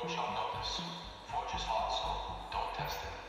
Who shall know this? Forge is hot, so don't test it.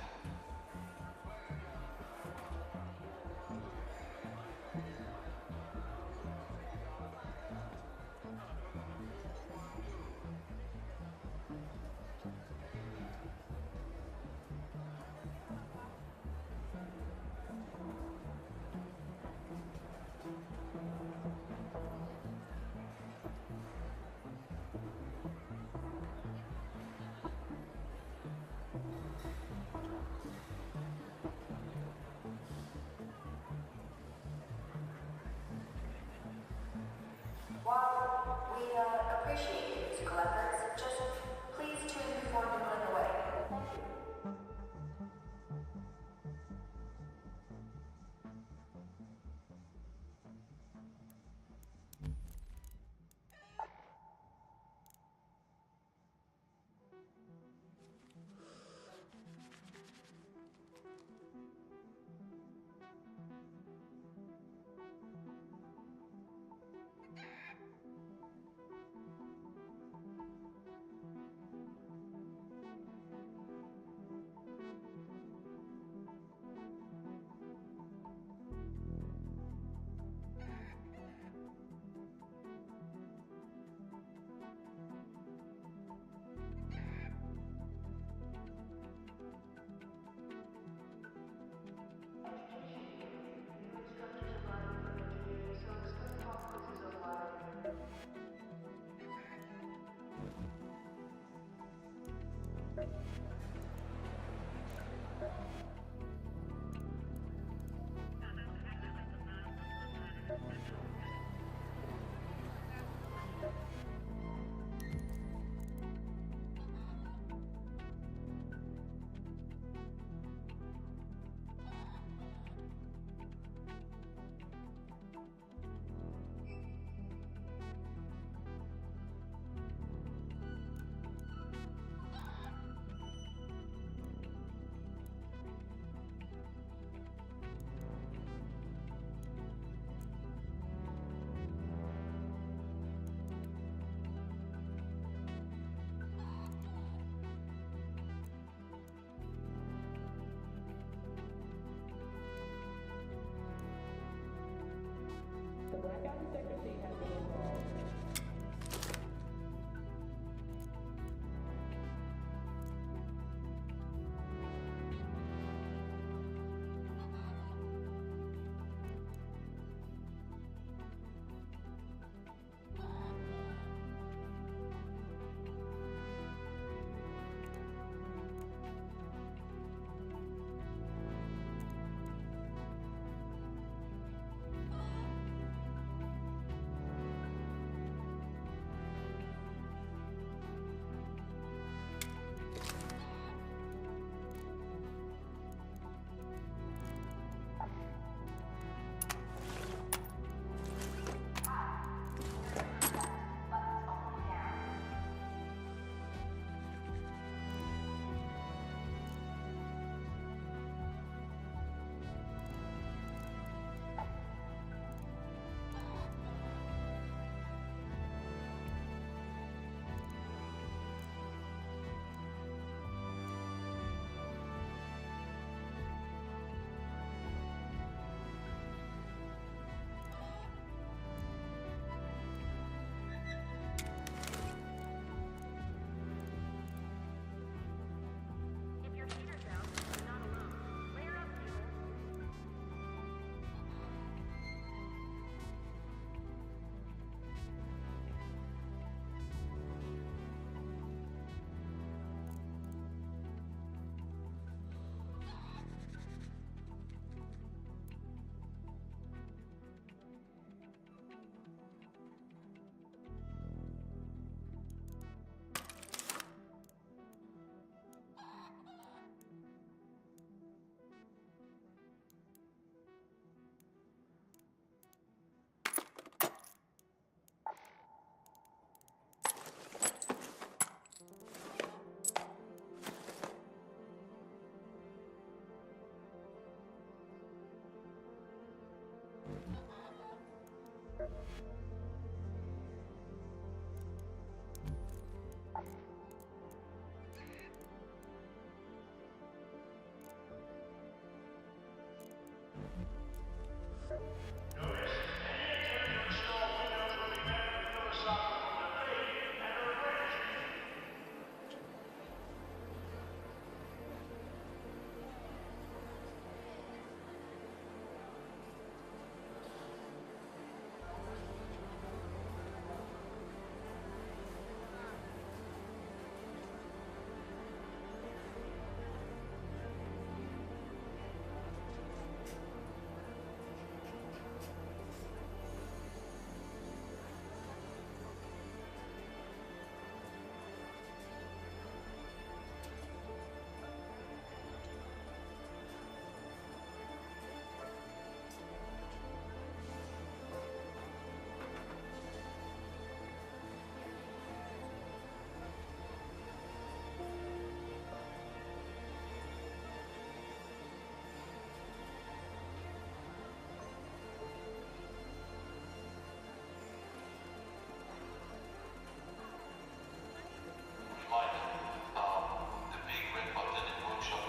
The big red button in Workshop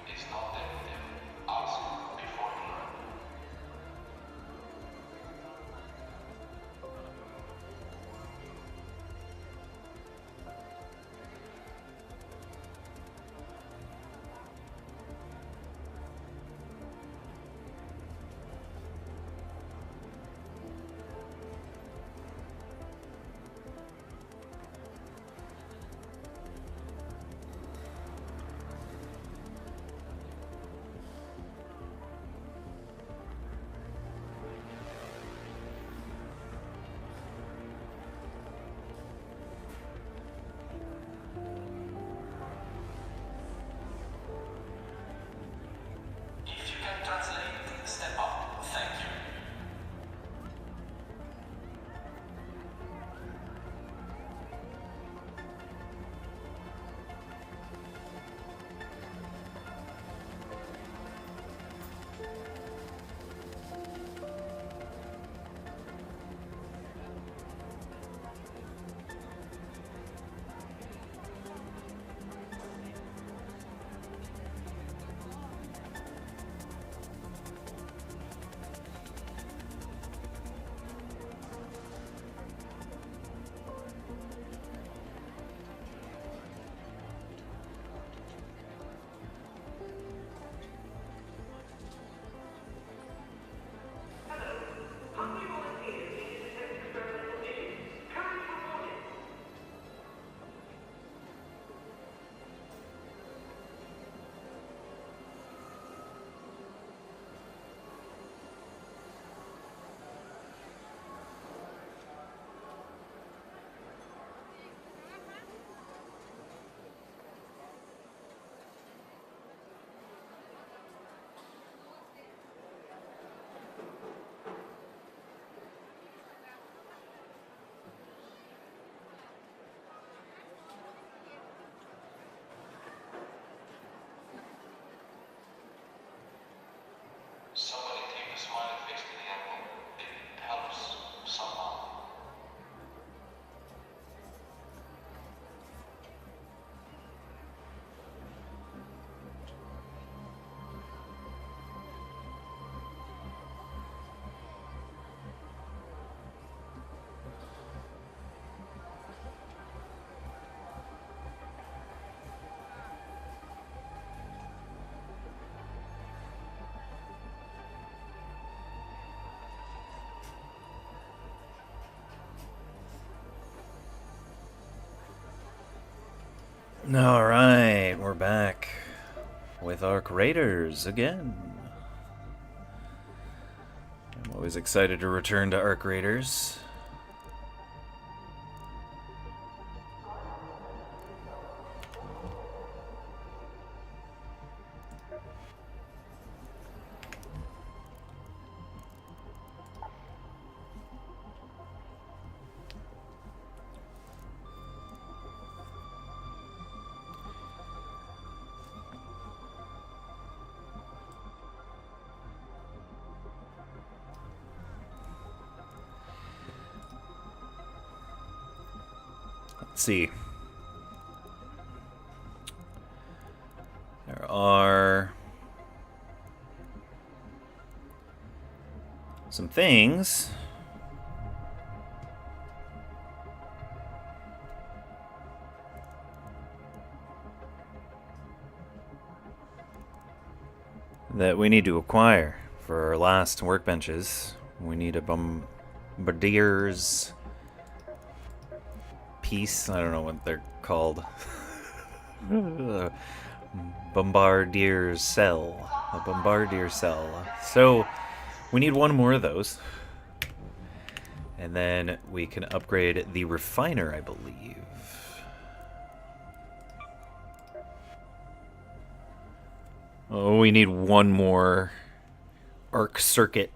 2 is not decorative. Ask before you learn. If you can translate, step up. Thank you. Somebody take the smiley face to the apple. It helps somehow. Alright, we're back with arcraiders again. I'm always excited to return to arcraiders. Let's see. There are some things. That we need to acquire for our last workbenches. We need a bombardier's piece. I don't know what they're called. Bombardier's cell. A bombardier cell. So we need one more of those. And then we can upgrade the refiner, I believe. Oh, we need one more arc circuit.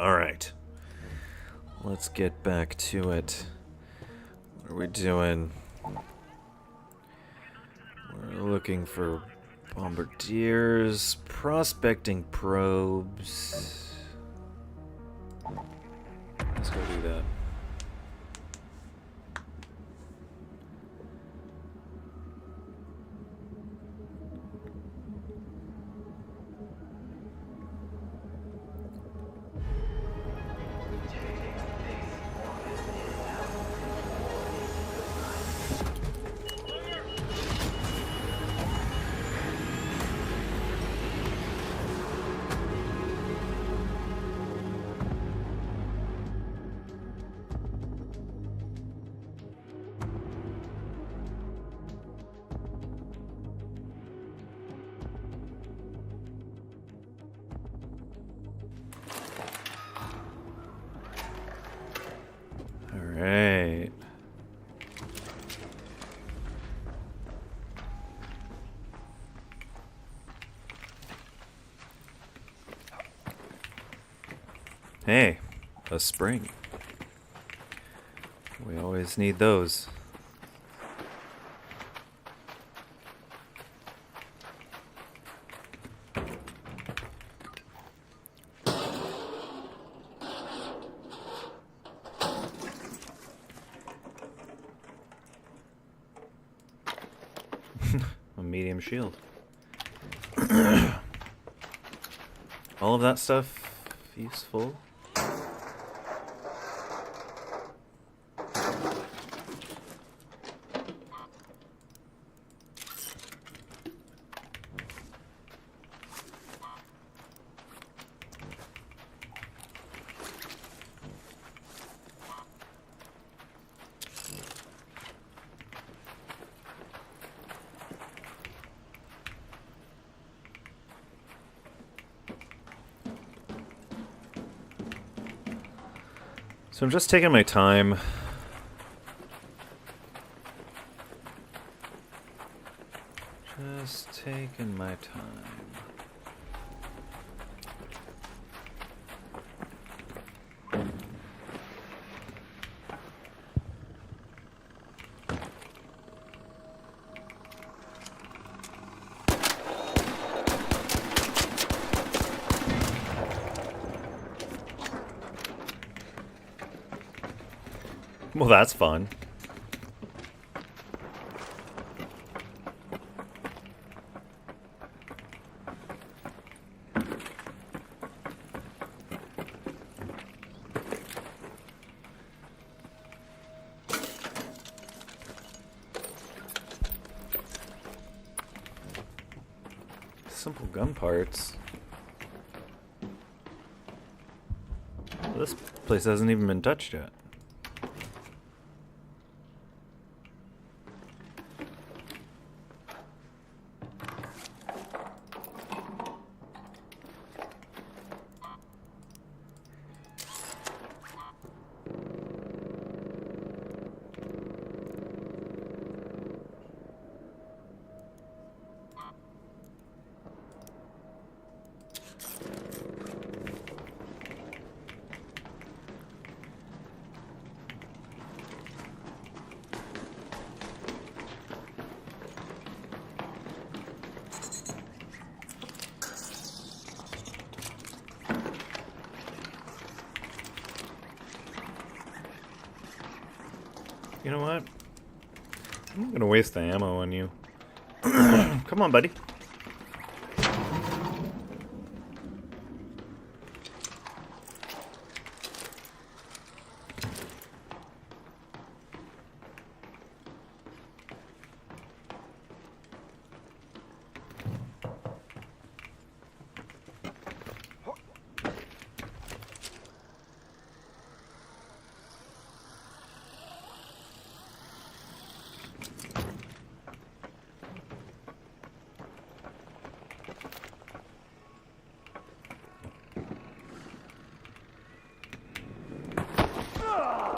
Alright. Let's get back to it. What are we doing? We're looking for bombardiers, prospecting probes. Let's go do that. Alright. Hey, a spring. We always need those. A medium shield. All of that stuff useful. So I'm just taking my time. Just taking my time. Well, that's fun. Simple gun parts. This place hasn't even been touched yet. You know what? I'm not gonna waste the ammo on you. Come on, buddy.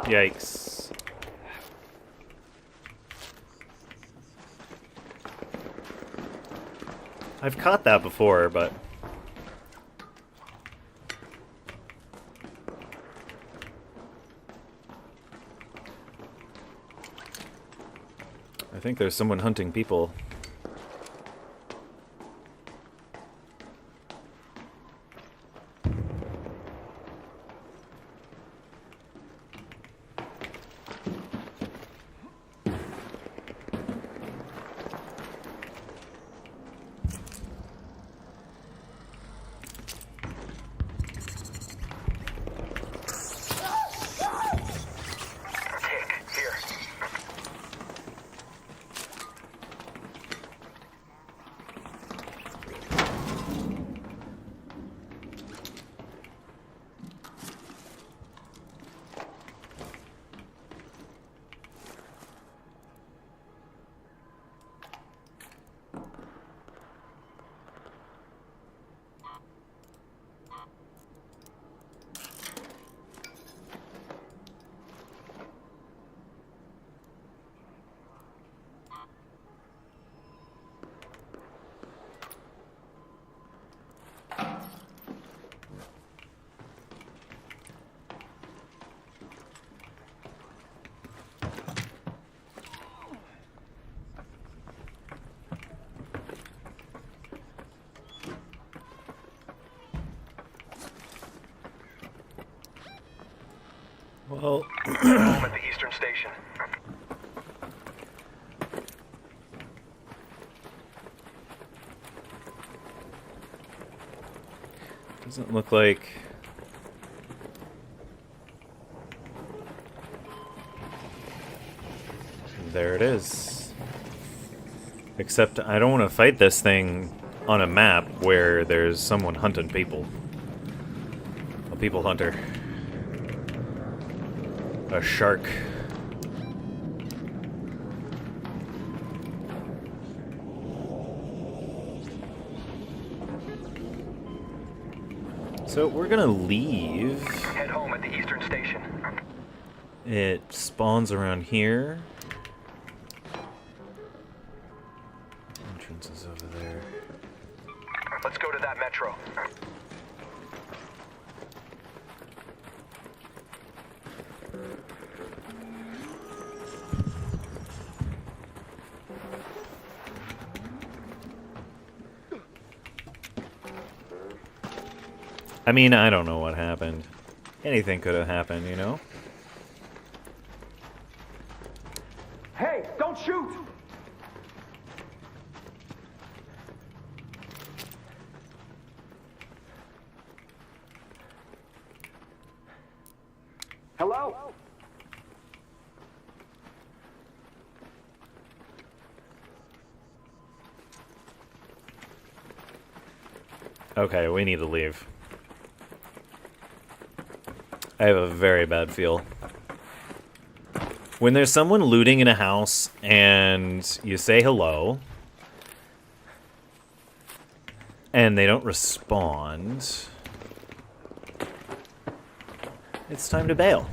Yikes. I've caught that before, but think there's someone hunting people. Well, home at the Eastern Station. doesn't look like... There it is. Except I don't want to fight this thing on a map where there's someone hunting people. A people hunter. A shark. So we're gonna leave. Head home at the Eastern Station. It spawns around here. Entrance is over there. Let's go to that metro. I mean, I don't know what happened. Anything could have happened, you know? Hey, don't shoot! Hello? Okay, we need to leave. I have a very bad feel. When there's someone looting in a house and you say hello and they don't respond, it's time to bail.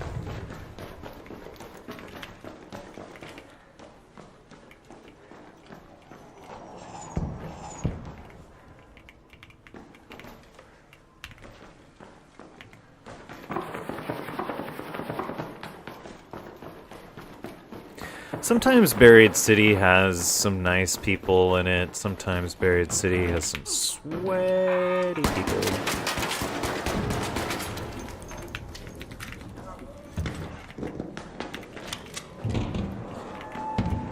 Sometimes Buried City has some nice people in it. Sometimes Buried City has some sweaty people.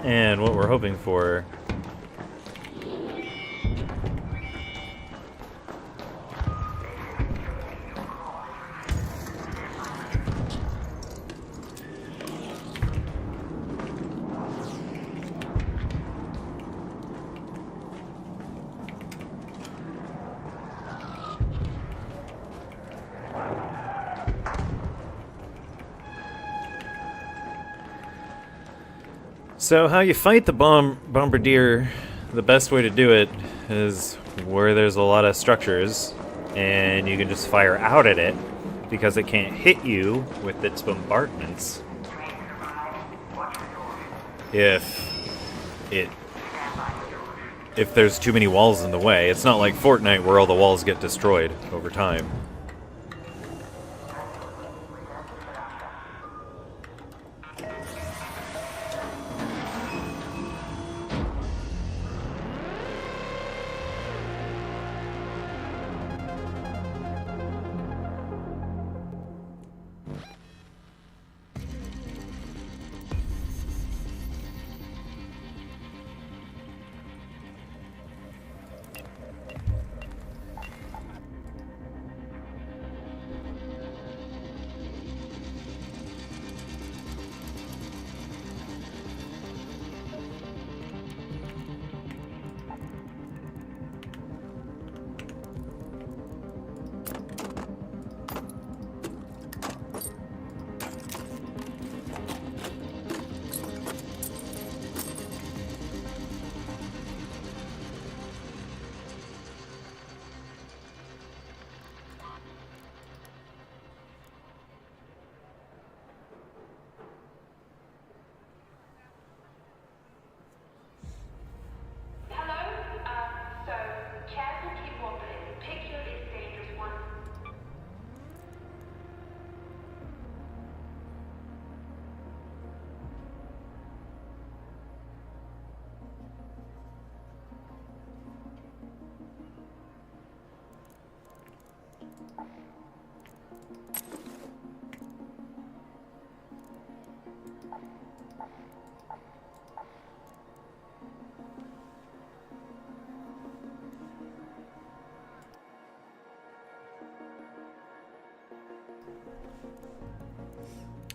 And what we're hoping for... So how you fight the bombardier, the best way to do it is where there's a lot of structures and you can just fire out at it because it can't hit you with its bombardments if there's too many walls in the way. It's not like Fortnite where all the walls get destroyed over time.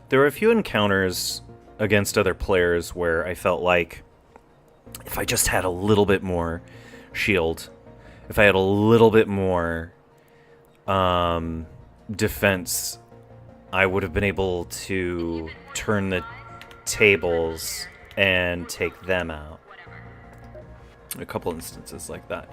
There were a few encounters against other players where I felt like if I just had a little bit more shield, if I had a little bit more defense, I would have been able to turn the tables and take them out. A couple instances like that.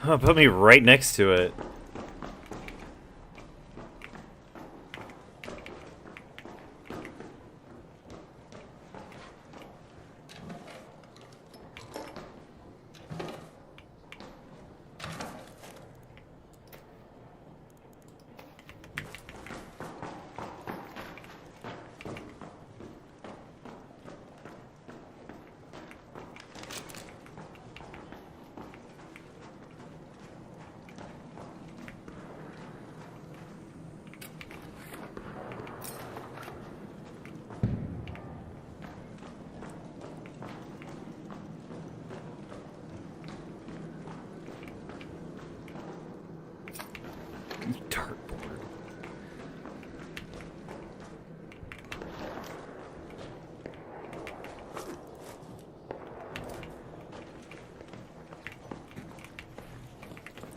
Oh, put me right next to it. Dartboard.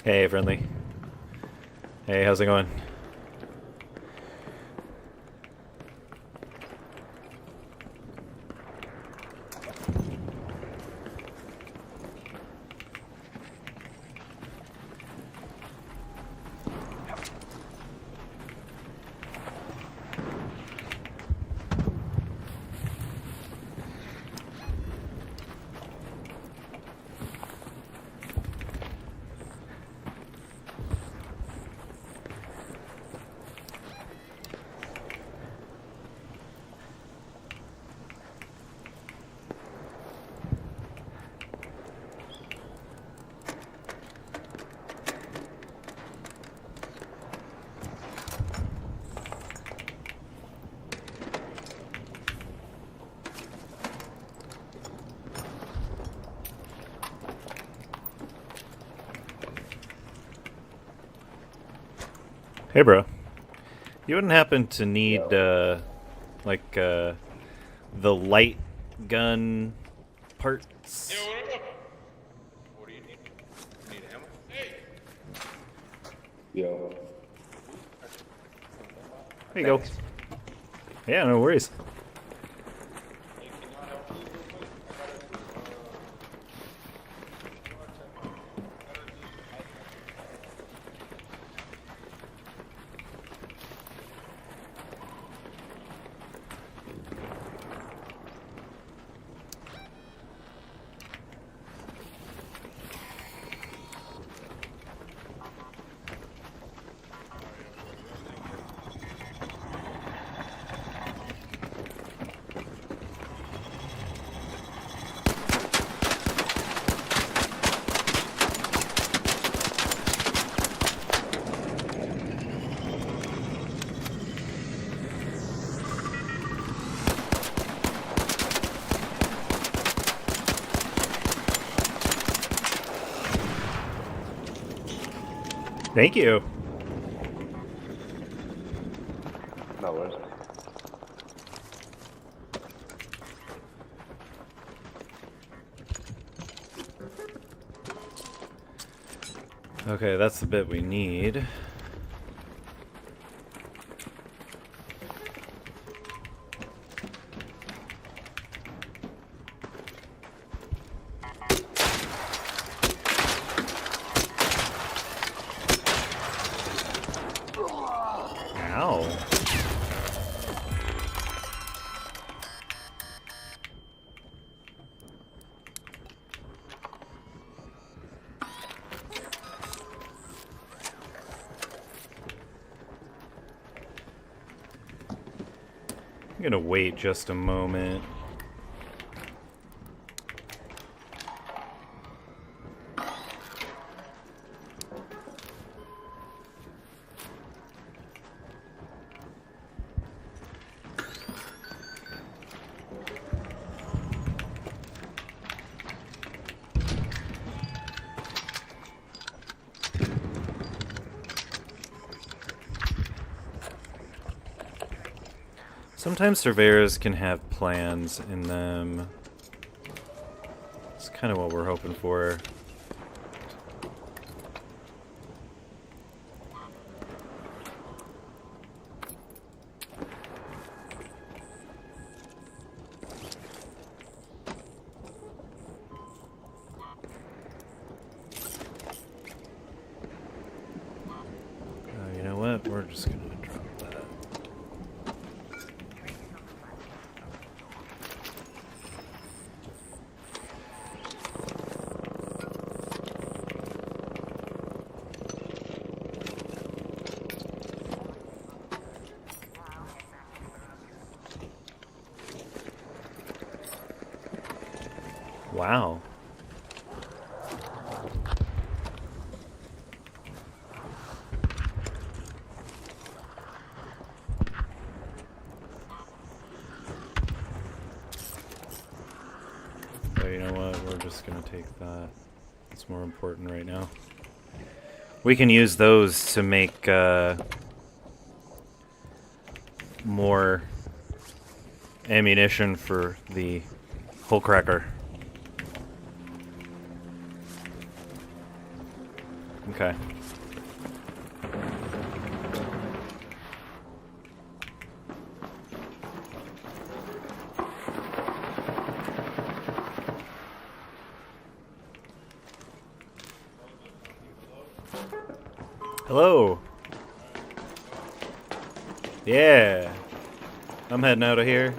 Hey, friendly. Hey, how's it going? Hey, bro. You wouldn't happen to need, like, the light gun parts? Yo, what up? What do you need? You need ammo? Hey! Yo. There you go. Yeah, no worries. Hey, can y'all help me real quick? Thank you. No worries. Okay, that's the bit we need. Ow. I'm gonna wait just a moment. Sometimes surveyors can have plans in them. It's kind of what we're hoping for. You know what? We're just gonna drop that. Wow. So you know what? We're just gonna take that. It's more important right now. We can use those to make more ammunition for the hole cracker. Okay. Hello. Yeah. I'm heading out of here.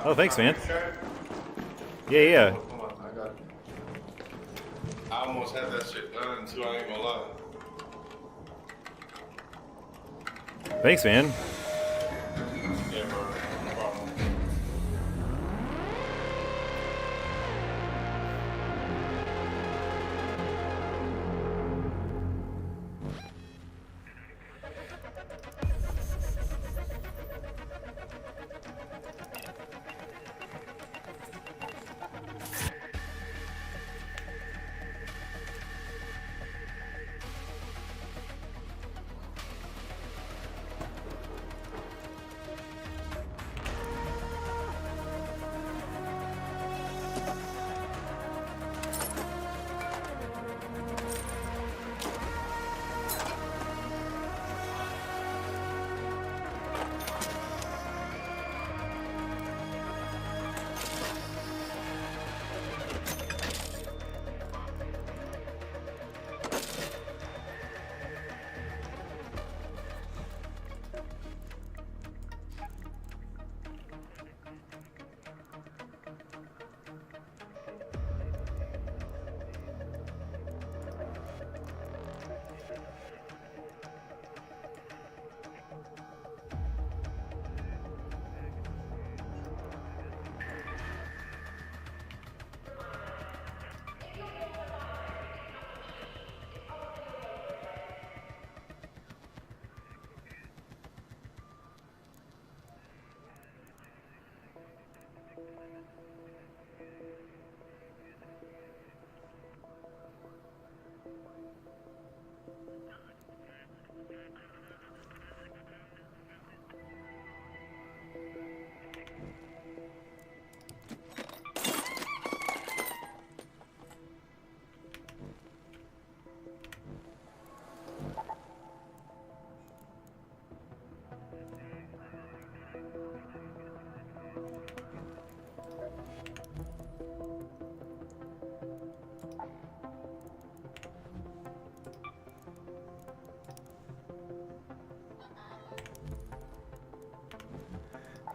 Oh, thanks, man. Yeah, yeah. I almost had that shit done too, I ain't gonna lie. Thanks, man. Yeah, bro. No problem.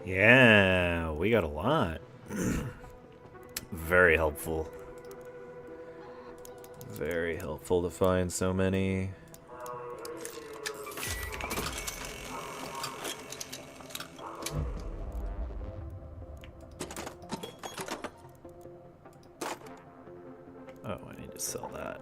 Yeah, we got a lot. Very helpful. Very helpful to find so many. Oh, I need to sell that.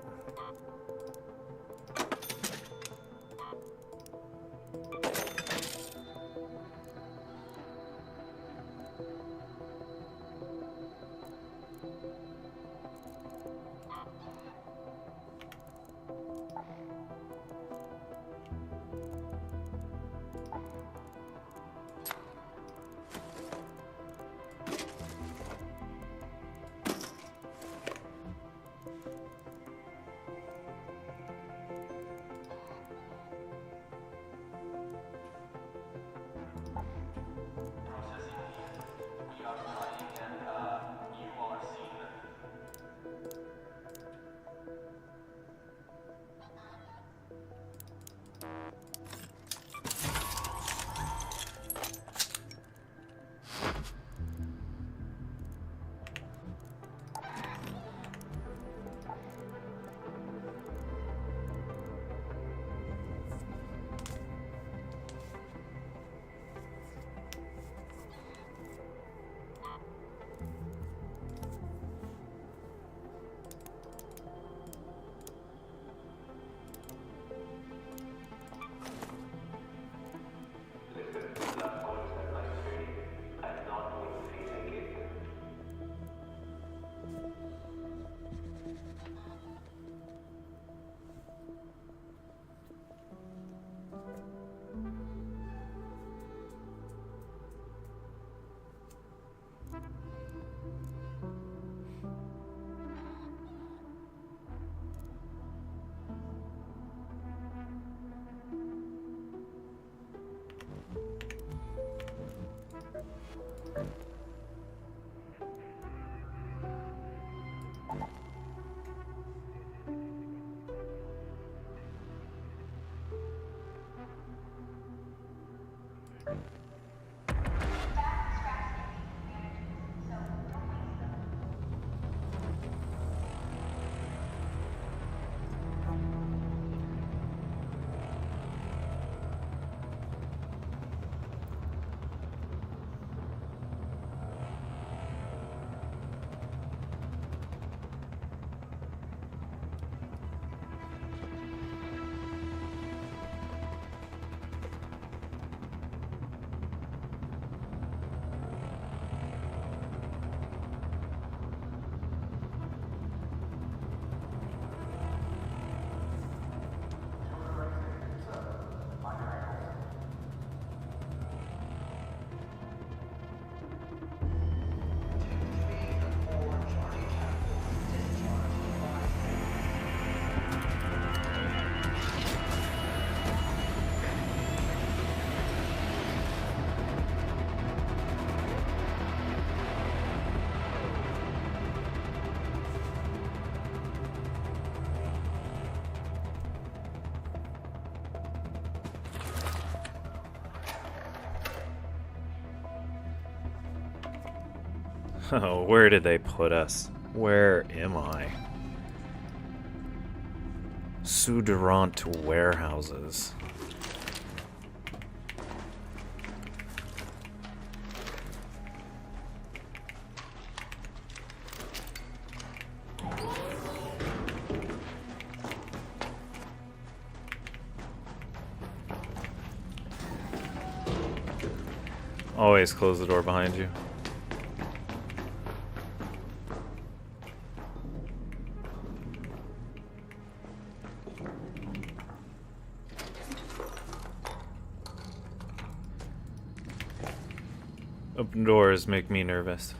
Oh, where did they put us? Where am I? Souderant warehouses. Always close the door behind you. Open doors make me nervous.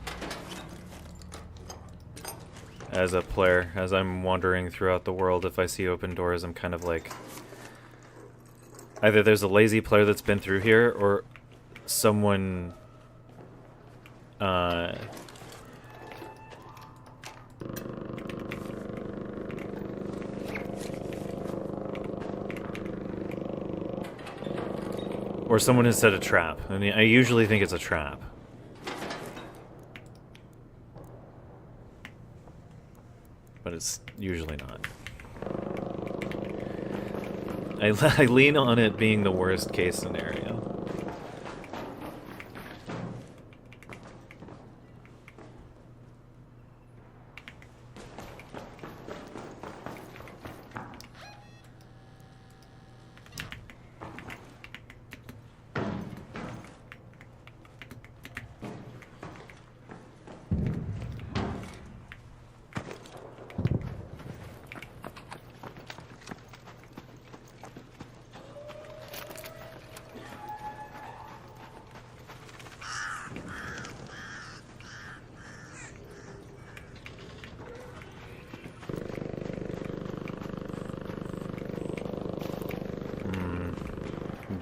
As a player, as I'm wandering throughout the world, if I see open doors, I'm kind of like... either there's a lazy player that's been through here, or someone... Or someone has set a trap. I mean, I usually think it's a trap. But it's usually not. I lean on it being the worst case scenario.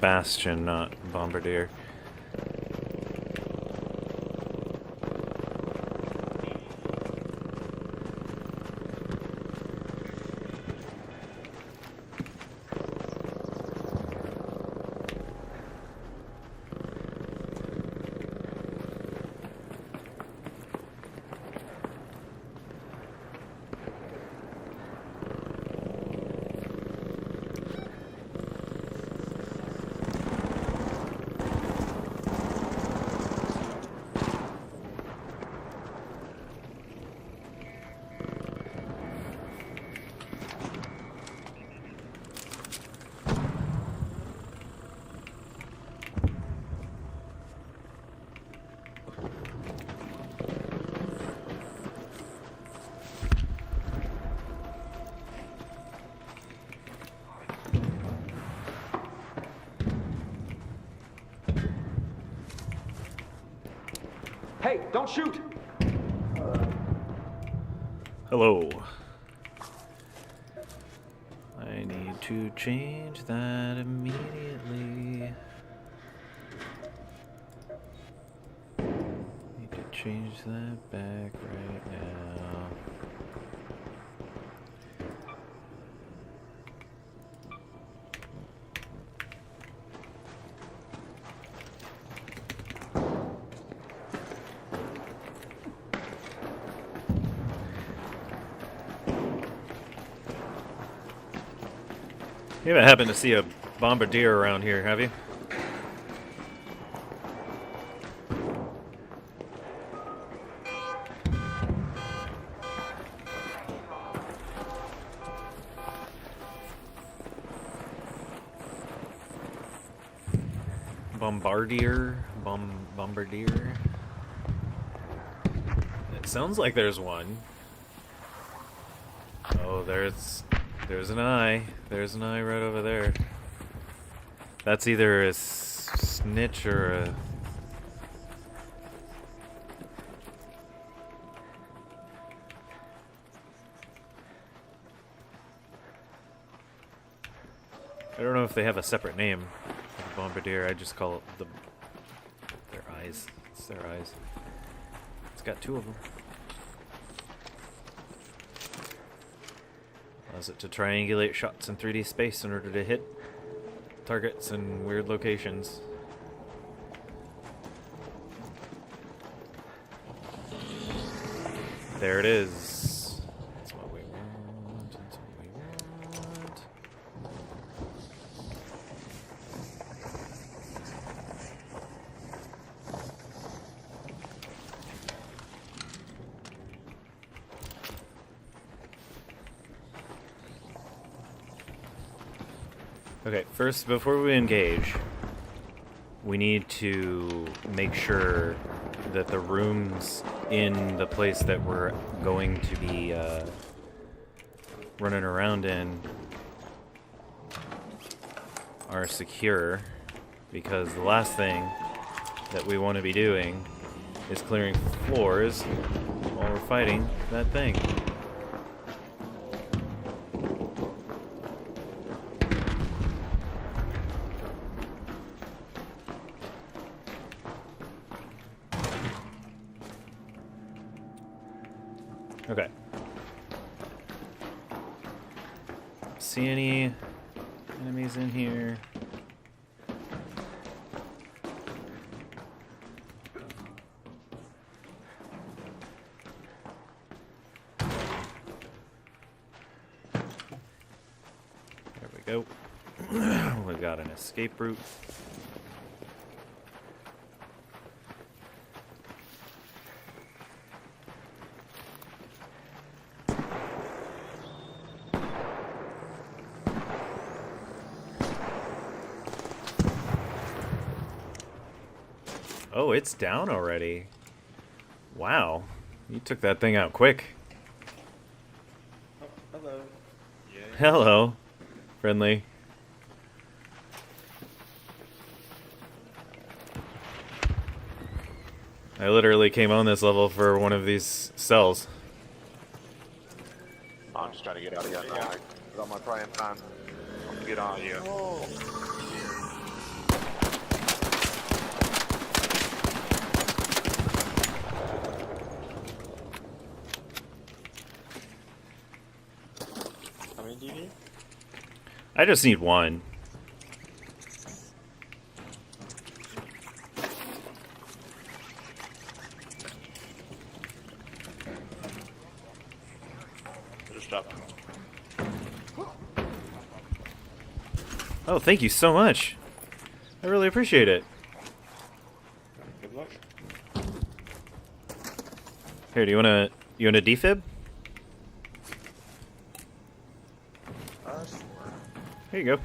Bastion, not Bombardier. Hey, don't shoot! Hello. I need to change that immediately. Need to change that back right now. You haven't happened to see a bombardier around here, have you? Bombardier. It sounds like there's one. Oh, there's an eye. There's an eye right over there. That's either a snitch or a... I don't know if they have a separate name for the bombardier. I just call it their eyes. It's their eyes. It's got two of them. Allows it to triangulate shots in 3D space in order to hit targets in weird locations. There it is. That's what we want. That's what we want. Okay, first, before we engage, we need to make sure that the rooms in the place that we're going to be running around in are secure, because the last thing that we want to be doing is clearing floors while we're fighting that thing. Okay. See any enemies in here? We got an escape route. Oh, it's down already. Wow. You took that thing out quick. Oh, hello. Yeah. Hello, friendly. I literally came on this level for one of these cells. I'm just trying to get out of here. Yeah, I got my praying pan. I'm get out of here. Oh. How many do you need? I just need one. Just drop. Oh, thank you so much. I really appreciate it. Good luck. Here, do you wanna defib? Sure. Here you go.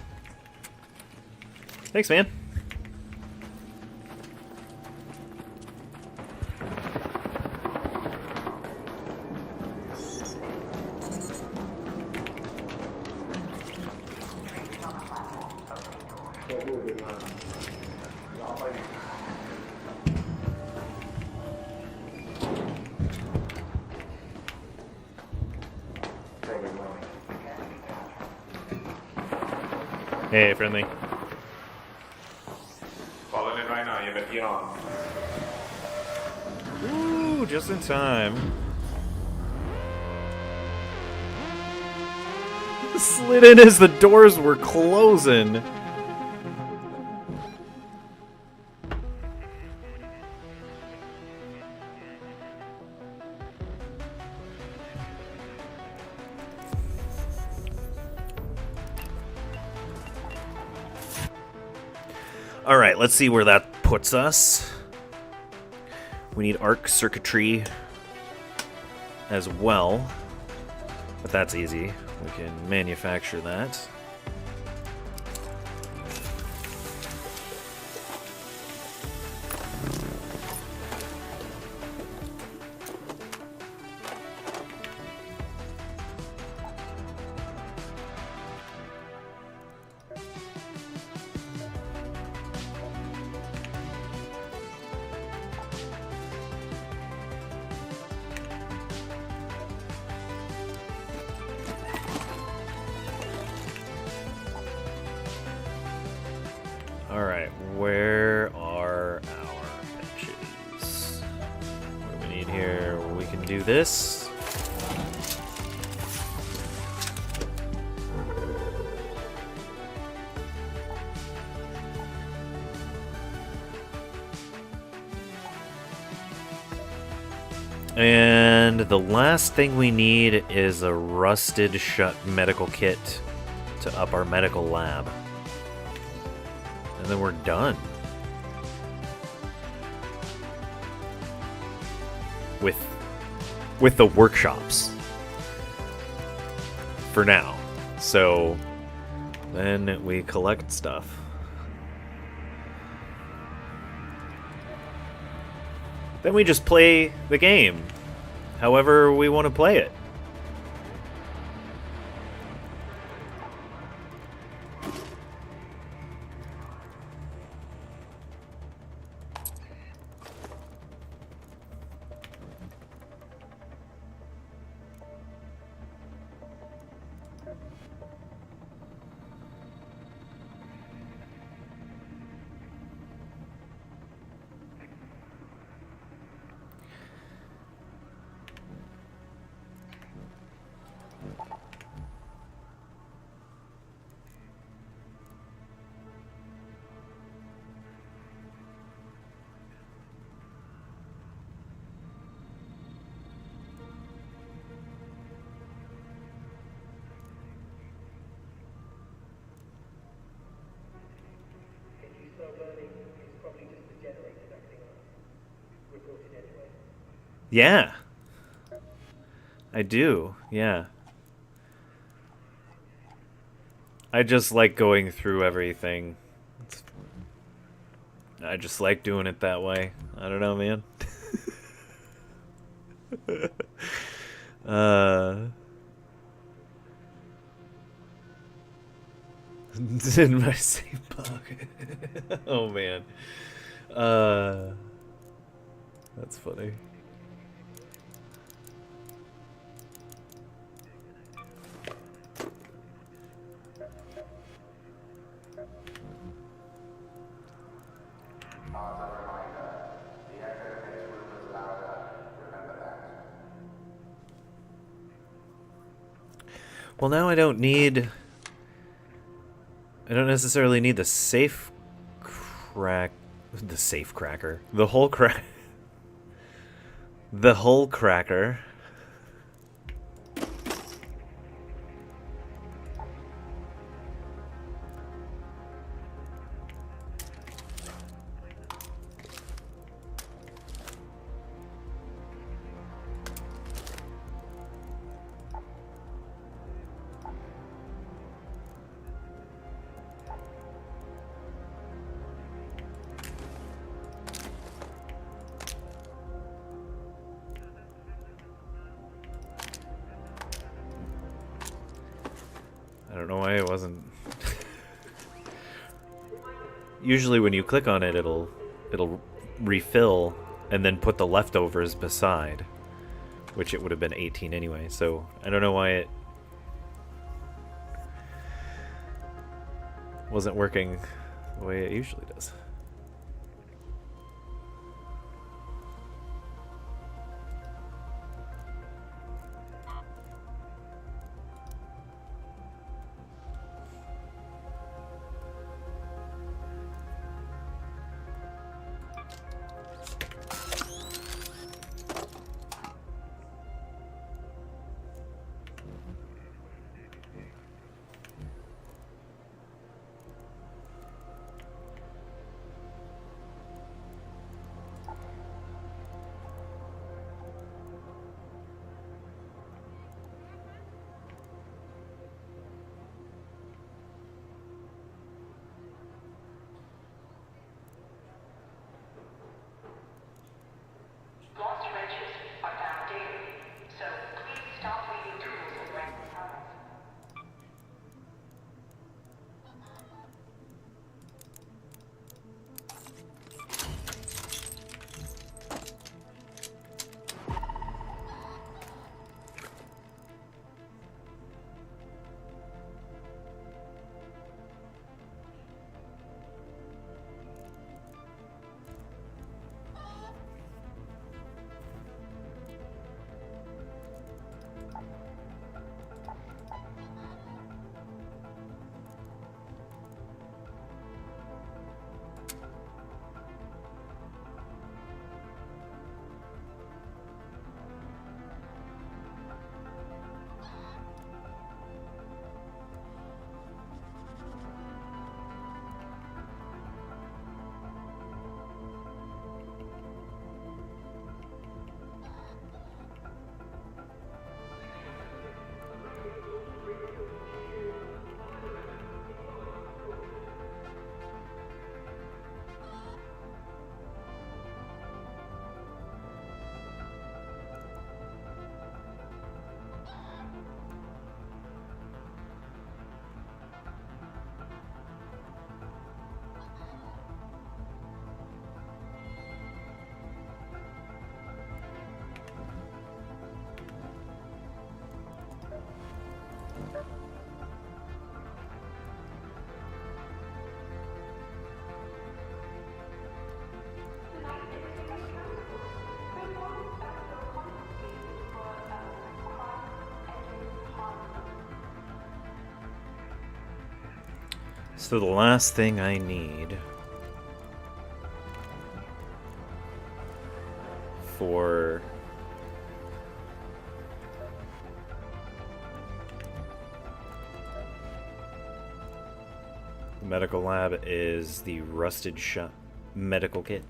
Thanks, man. Hey, friendly. Following it right now, you bet you on. Ooh, just in time. Slid in as the doors were closing. All right, let's see where that puts us. We need arc circuitry as well, but that's easy. We can manufacture that. Alright, where are our benches? What do we need here? We can do this. And the last thing we need is a rusted shut medical kit to up our medical lab. And then we're done. With the workshops. For now. So then we collect stuff. Then we just play the game however we want to play it. Yeah. I do, yeah. I just like going through everything. I just like doing it that way. I don't know, man. Didn't I say bug? Oh man. That's funny. Well, now I don't necessarily need the safe crack. The safe cracker. The whole crack. The whole cracker. I don't know why it wasn't. Usually when you click on it, it'll refill and then put the leftovers beside, which it would have been 18 anyway. So I don't know why it wasn't working the way it usually does. Lost wrenches are found daily, so please stop leaving tools in random tunnels. So the last thing I need for Medical lab is the rusted medical kit.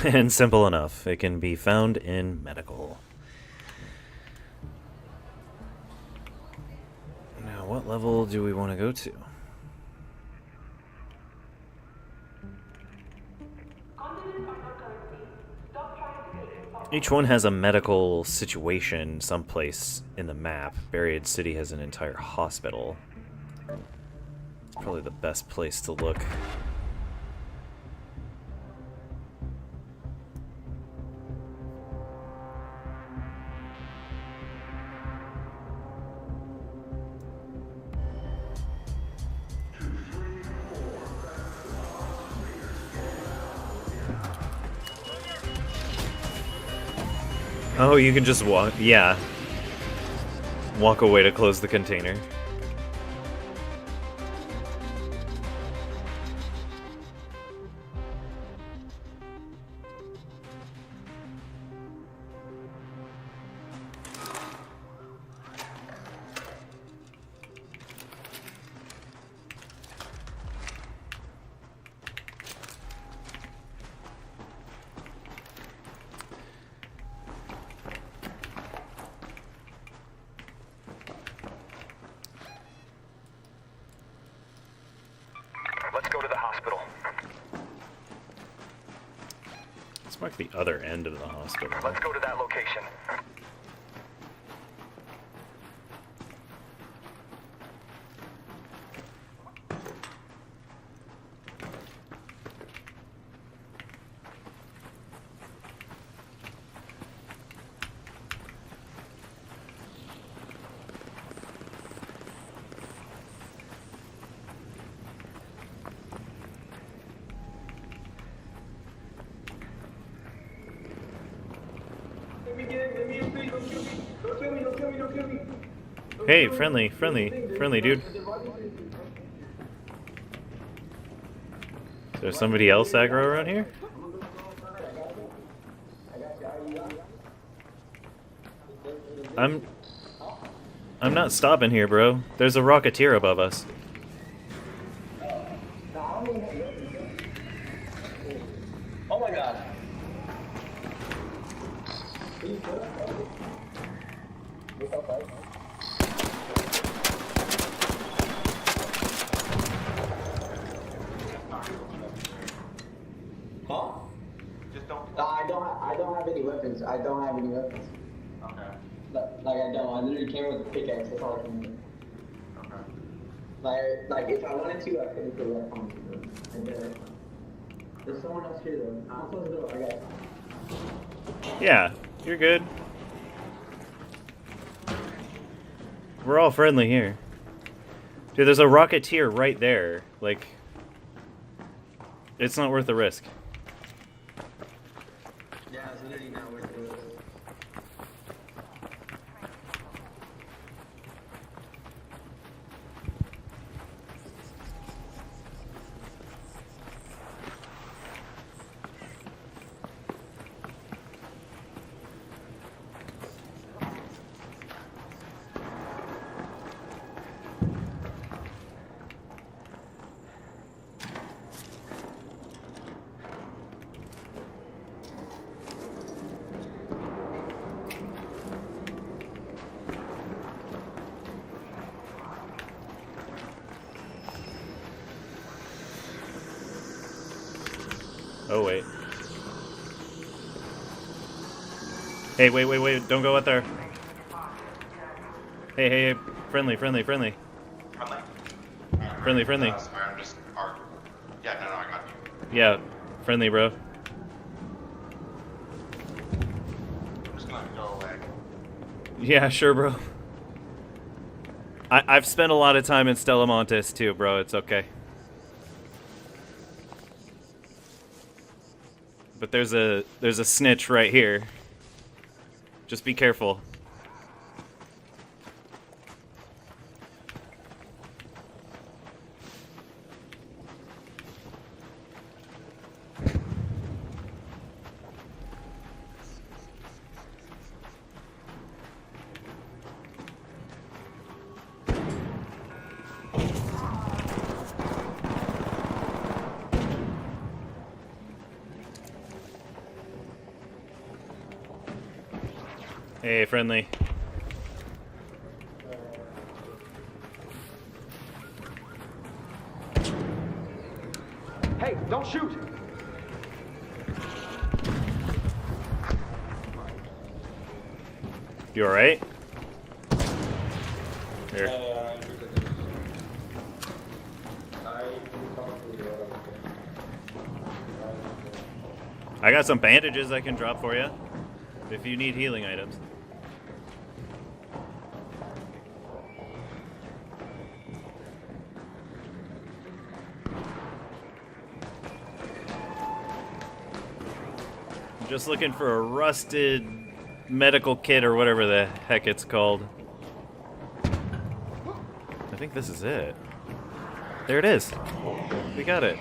And simple enough. It can be found in medical. Now, what level do we want to go to? Each one has a medical situation someplace in the map. Buried City has an entire hospital. Probably the best place to look. Oh, you can just walk. Yeah. Walk away to close the container. Let's go to the hospital. Let's mark the other end of the hospital. Let's go to that location. Hey, friendly, dude. Is there somebody else aggro around here? I'm not stopping here, bro. There's a Rocketeer above us. Oh my god. Huh? Just don't. I don't have any weapons. I don't have any weapons. Okay. Like I don't. I literally came with a pickaxe. That's all I can do. Okay. Like if I wanted to, I could put that on you. I did. There's someone else here though. I'll close the door. I got it. Yeah, you're good. We're all friendly here. Dude, there's a Rocketeer right there. Like, it's not worth the risk. Yeah, it's literally not worth it. Oh, wait. Hey, wait. Don't go out there. Hey. Friendly. Friendly? Friendly. Sorry, I'm just. Yeah, no, I got you. Yeah, friendly, bro. I'm just gonna go away. Yeah, sure, bro. I've spent a lot of time in Stella Montes too, bro. It's okay. But there's a snitch right here. Just be careful. Hey, friendly. Hey, don't shoot! You alright? Here. I got some bandages I can drop for you if you need healing items. I'm just looking for a rusted medical kit or whatever the heck it's called. I think this is it. There it is. We got it.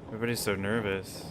Everybody's so nervous.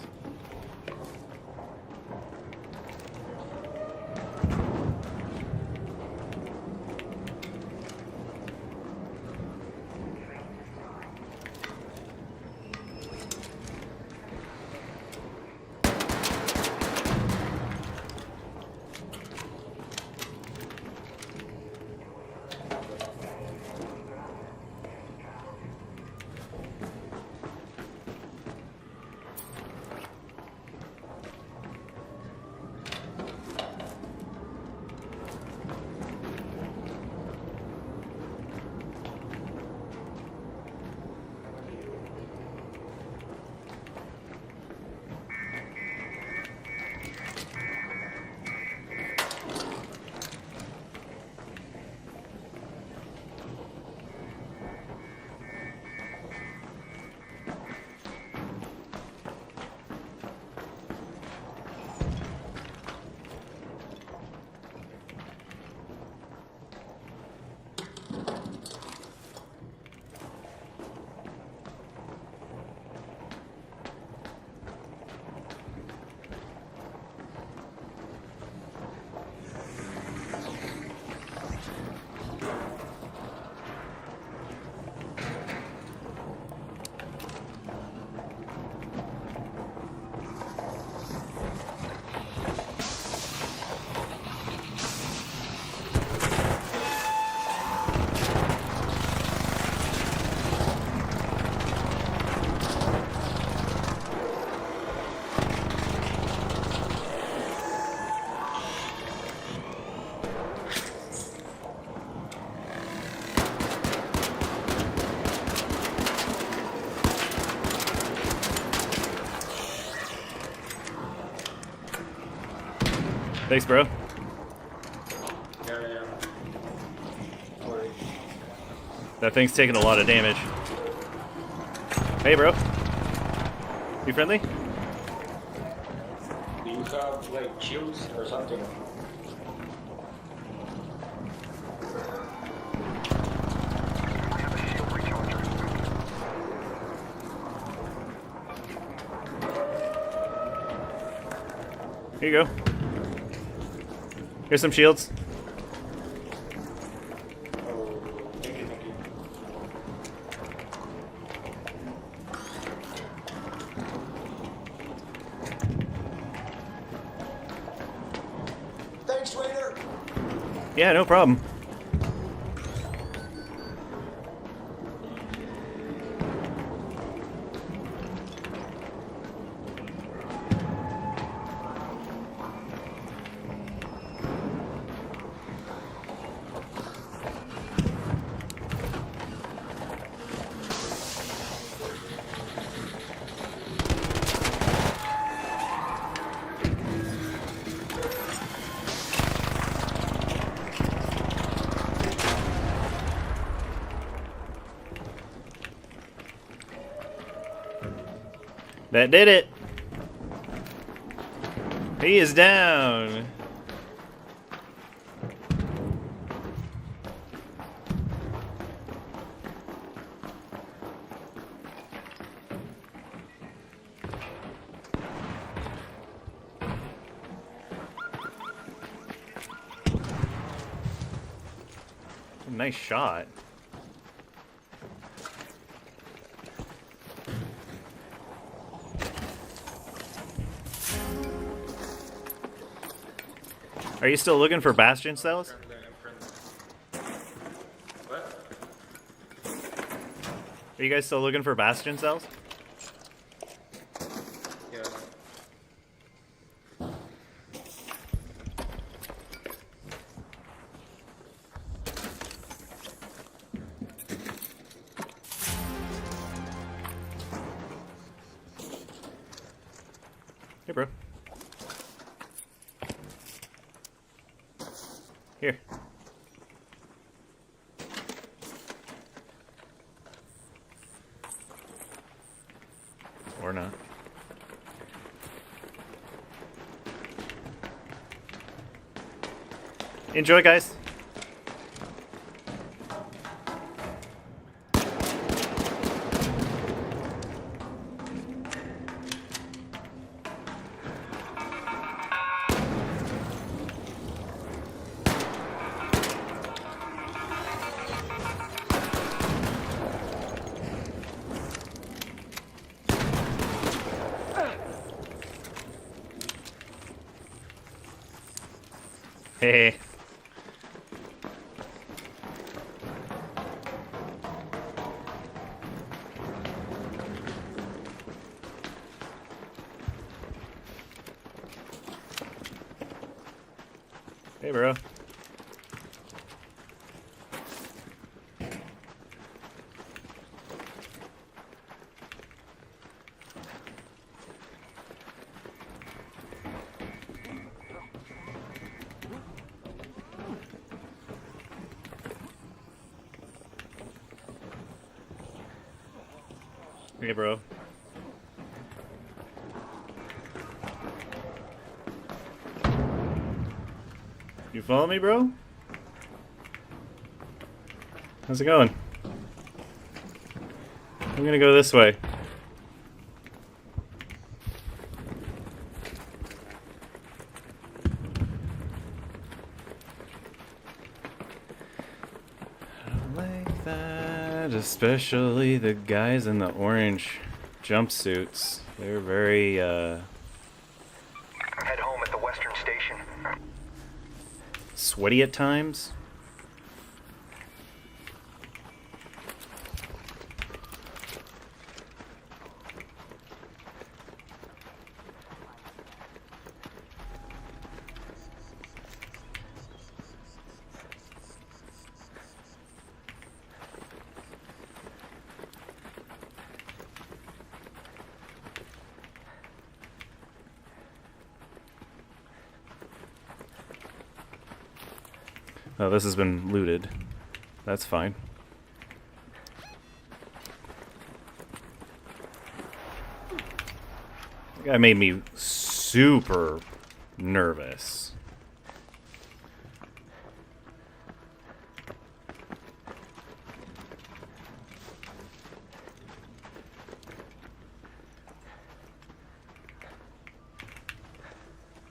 Thanks, bro. That thing's taking a lot of damage. Hey, bro. You friendly? Do you have like shields or something? Here you go. Here's some shields. Oh, thank you, thank you. Thanks, Raider. Yeah, no problem. That did it. He is down. Nice shot. Are you still looking for bastion cells? What? Are you guys still looking for bastion cells? Yeah. Hey, bro. Here. Or not. Enjoy, guys. Hey. Hey, bro. Hey, bro. You follow me, bro? How's it going? I'm gonna go this way. I don't like that, especially the guys in the orange jumpsuits. They're very, Head home at the Western Station. sweaty at times. Oh, this has been looted. That's fine. That guy made me super nervous.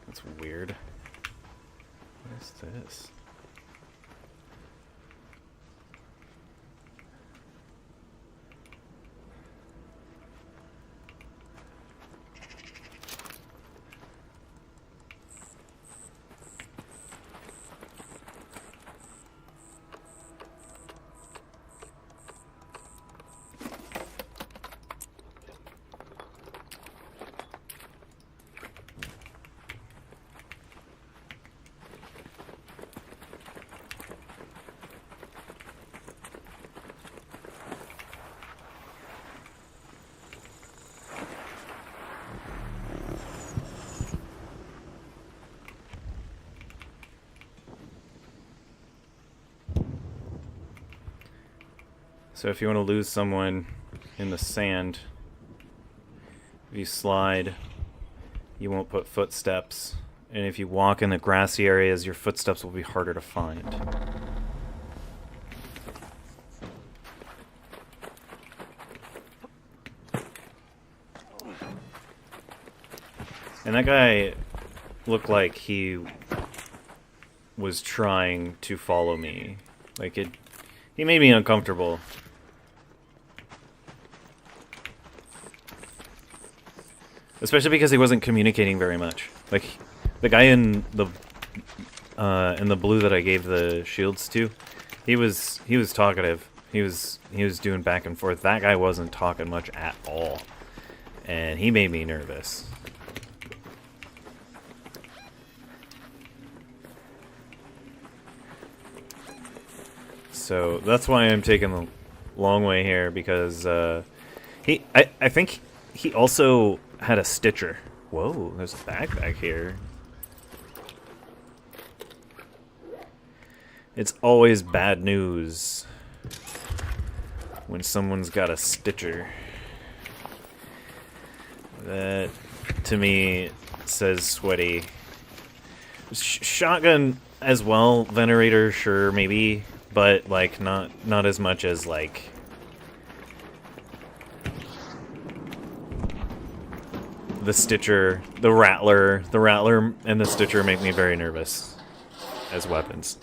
That's weird. What is this? So if you want to lose someone in the sand, if you slide, you won't put footsteps. And if you walk in the grassy areas, your footsteps will be harder to find. And that guy looked like he was trying to follow me. Like he made me uncomfortable. Especially because he wasn't communicating very much. Like, the guy in the and the blue that I gave the shields to, he was talkative. He was doing back and forth. That guy wasn't talking much at all, and he made me nervous. So that's why I'm taking the long way here, because I think he also had a stitcher. Whoa, there's a backpack here. It's always bad news when someone's got a stitcher. That, to me, says sweaty. Shotgun as well, Venerator, sure, maybe, but like not as much as like the Stitcher, the Rattler. The Rattler and the Stitcher make me very nervous as weapons.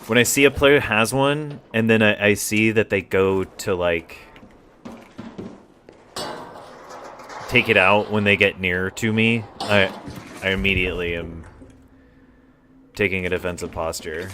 When I see a player has one, and then I see that they go to, like, take it out when they get near to me, I immediately am taking a defensive posture.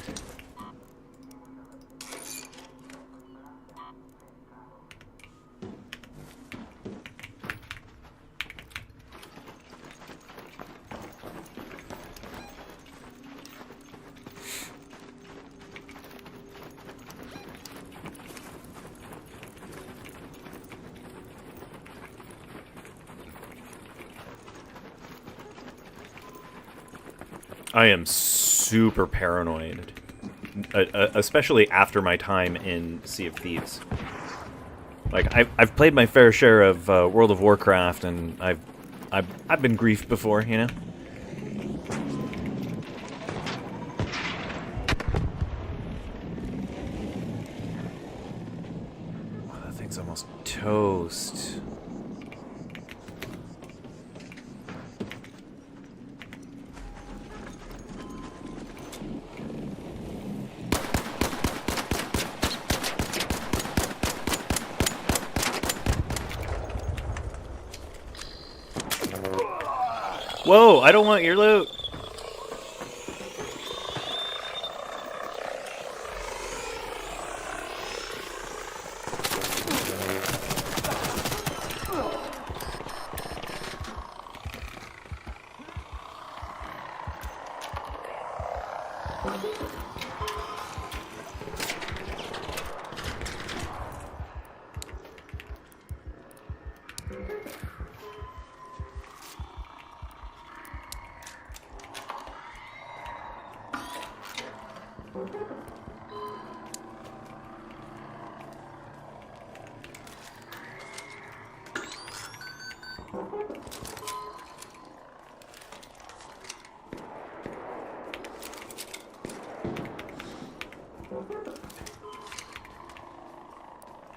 I am super paranoid, especially after my time in Sea of Thieves. Like I've played my fair share of World of Warcraft, and I've been griefed before, you know. Oh, that thing's almost toast. Whoa, I don't want your loot.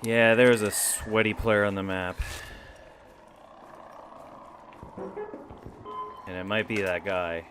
Yeah, there's a sweaty player on the map. And it might be that guy.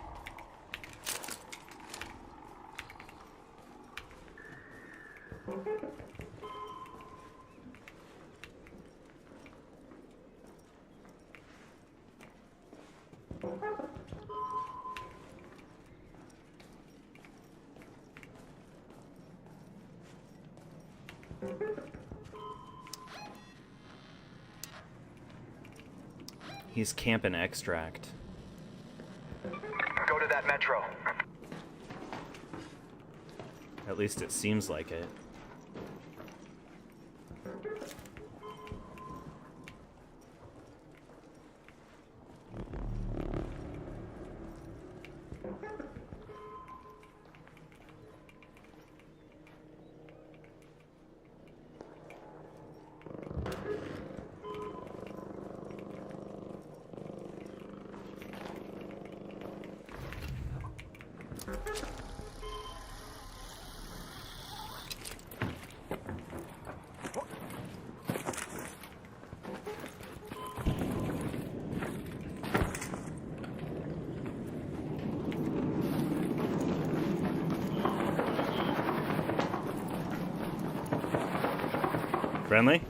He's camping extract. Go to that metro. At least it seems like it. Friendly?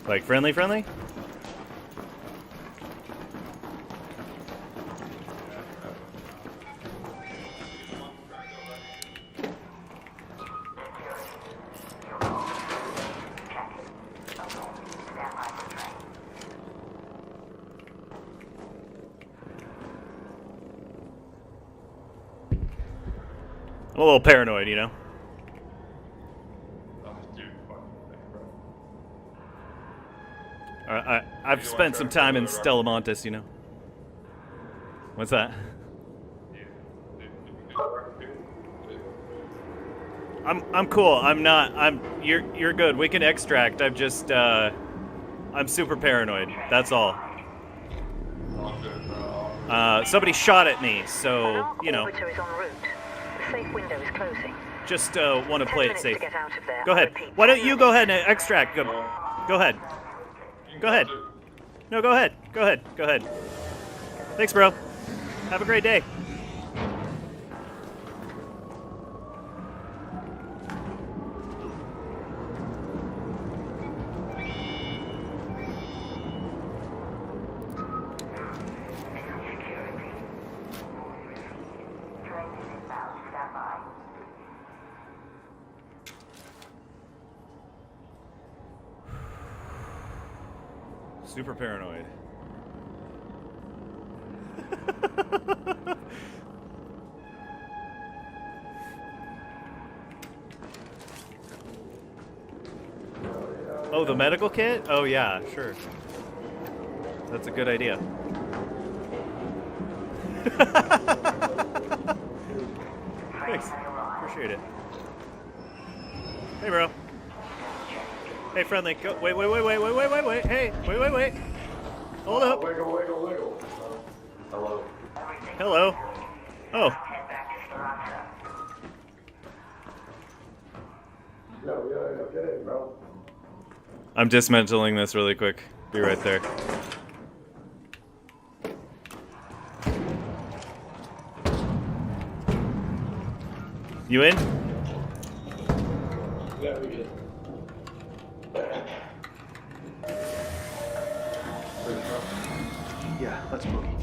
Like friendly? I'm a little paranoid, you know? Oh, dude, fuck. Thanks, bro. I've spent some time in Stellamontis, you know? What's that? I'm cool. You're good. We can extract. I'm super paranoid. That's all. Somebody shot at me, so, you know. Orbiter is en route. The safe window is closing. Just want to 10 play it minutes safe. to get out of there. Go I ahead. repeat, Why don't 10 you go minutes. ahead and extract? Go ahead. Go ahead. No, go ahead. Go ahead. Go ahead. Thanks, bro. Have a great day. Super paranoid. Oh, the medical kit? Oh, yeah, sure. That's a good idea. Thanks. Appreciate it. Hey, bro. Hey, friendly. Go. Wait. Hey, wait. Hold up. Wiggle. Hello. Hello. Oh. Yo, get in, bro. I'm dismantling this really quick. Be right there. You in? Yeah, we good. Yeah, let's boogie.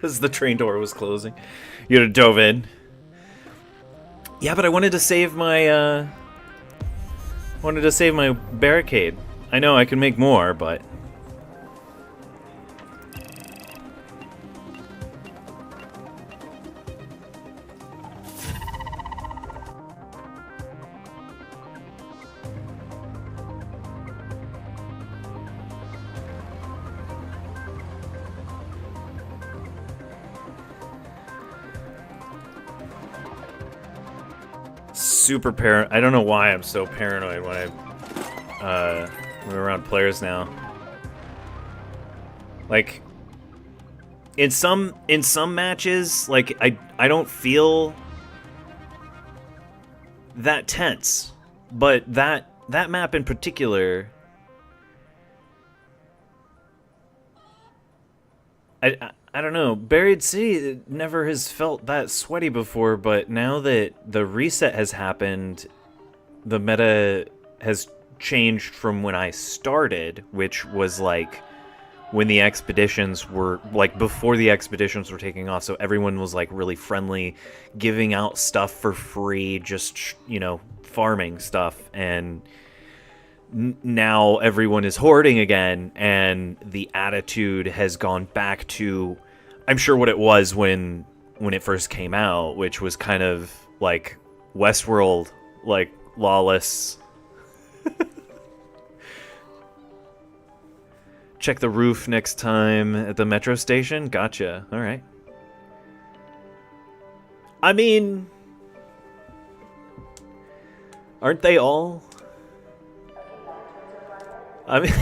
As the train door was closing, you'd have dove in. Yeah, but I wanted to save my barricade. I know I can make more, but super paranoid. I don't know why I'm so paranoid when I'm around players now. Like in some matches, like I don't feel that tense, but that map in particular, I don't know. Buried City never has felt that sweaty before, but now that the reset has happened, the meta has changed from when I started, which was like when the expeditions were, like before the expeditions were taking off, so everyone was like really friendly, giving out stuff for free, just, you know, farming stuff, and now everyone is hoarding again, and the attitude has gone back to, I'm sure, what it was when it first came out, which was kind of like Westworld, like lawless. Check the roof next time at the metro station. Gotcha. All right. I mean, aren't they all? I mean,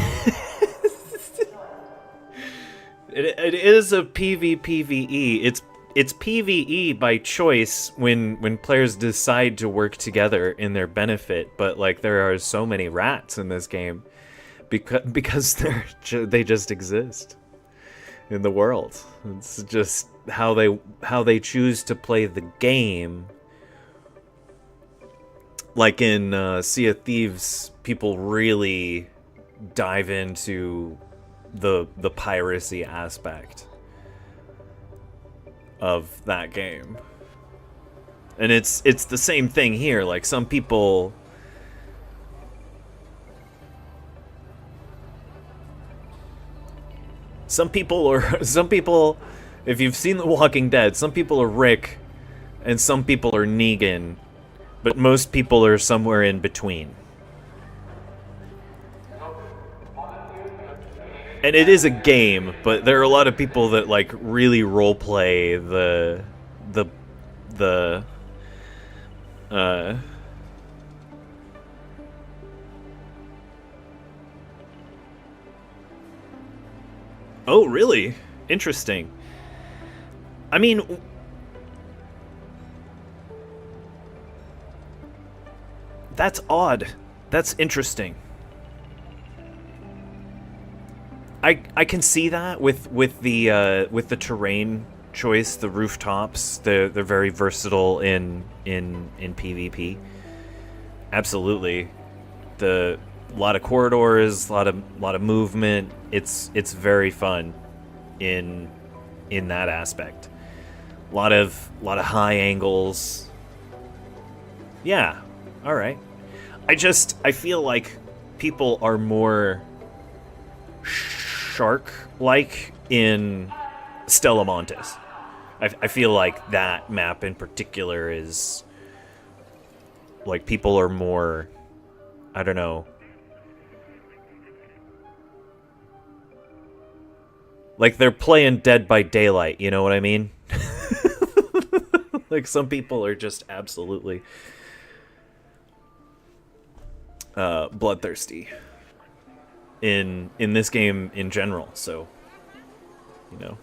it is a PvPvE. It's PvE by choice when players decide to work together in their benefit. But like, there are so many rats in this game because they just exist in the world. It's just how they choose to play the game. Like in Sea of Thieves, people really dive into the piracy aspect of that game, and it's the same thing here. Like, some people some people are some people. If you've seen The Walking Dead, some people are Rick, and some people are Negan, but most people are somewhere in between. And it is a game, but there are a lot of people that like really roleplay the Oh, really? Interesting. I mean, that's odd. That's interesting. I can see that with the terrain choice, the rooftops. They're very versatile in PvP. Absolutely. A lot of corridors, a lot of movement. It's very fun in that aspect. A lot of high angles. Yeah. All right. I feel like people are more shark-like in Stella Montes. I feel like that map in particular is like people are more, I don't know, like they're playing Dead by Daylight, you know what I mean? Like some people are just absolutely bloodthirsty in this game in general, so you know.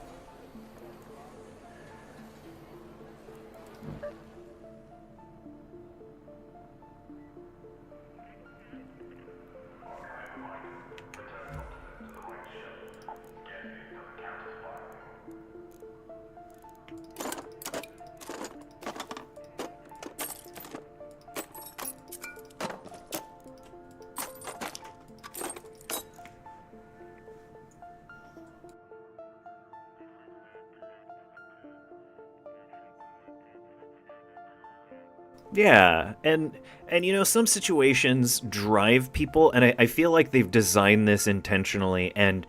Yeah, and you know, some situations drive people, and I feel like they've designed this intentionally. And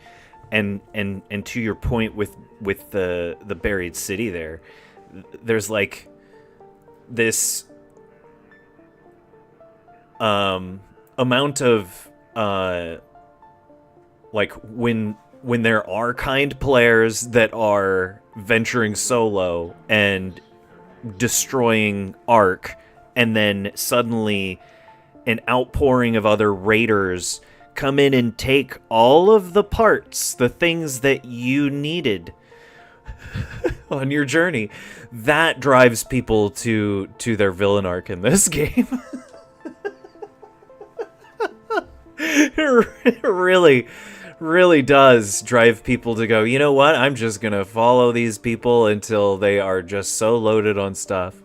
to your point with the buried city, there's like this amount of like when there are kind players that are venturing solo and destroying Ark, and then suddenly an outpouring of other raiders come in and take all of the parts, the things that you needed on your journey. That drives people to their villain arc in this game. It really does drive people to go, you know what, I'm just gonna follow these people until they are just so loaded on stuff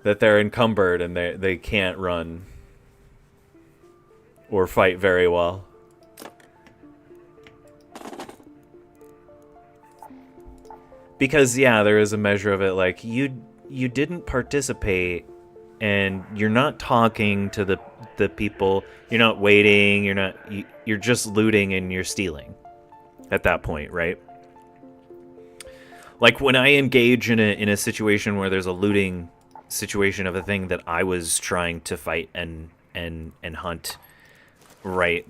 that they're encumbered and they can't run or fight very well. Because yeah, there is a measure of it, like you didn't participate, and you're not talking to the people, you're not waiting, you're just looting and you're stealing at that point, right? Like when I engage in a situation where there's a looting situation of a thing that I was trying to fight and hunt, right,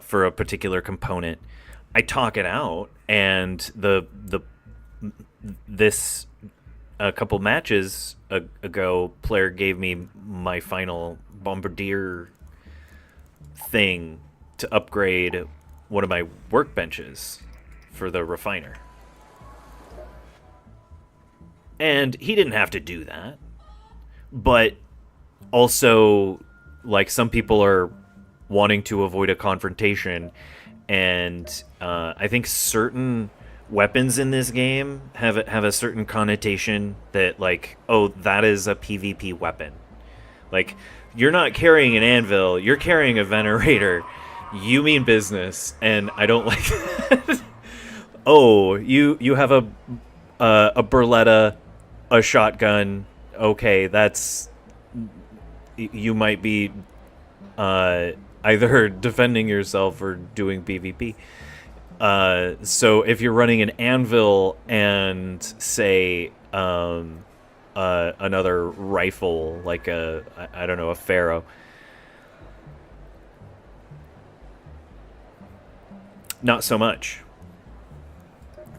for a particular component, I talk it out, and this a couple matches ago, player gave me my final bombardier thing to upgrade one of my workbenches for the refiner. And he didn't have to do that. But also, like, some people are wanting to avoid a confrontation, and I think certain weapons in this game have a certain connotation that, like, oh, that is a PvP weapon. Like, you're not carrying an anvil, you're carrying a venerator. You mean business, and I don't like that. Oh, you have a Berletta, a shotgun. Okay, that's, you might be either defending yourself or doing PvP. So if you're running an anvil and say another rifle like I don't know, a Pharaoh, not so much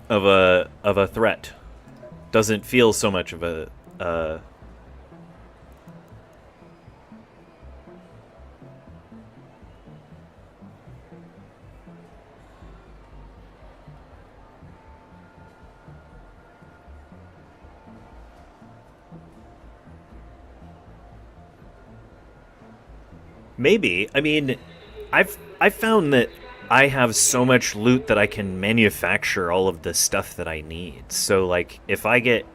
of a threat. Doesn't feel so much of a maybe. I mean, I've found that I have so much loot that I can manufacture all of the stuff that I need. So like if I get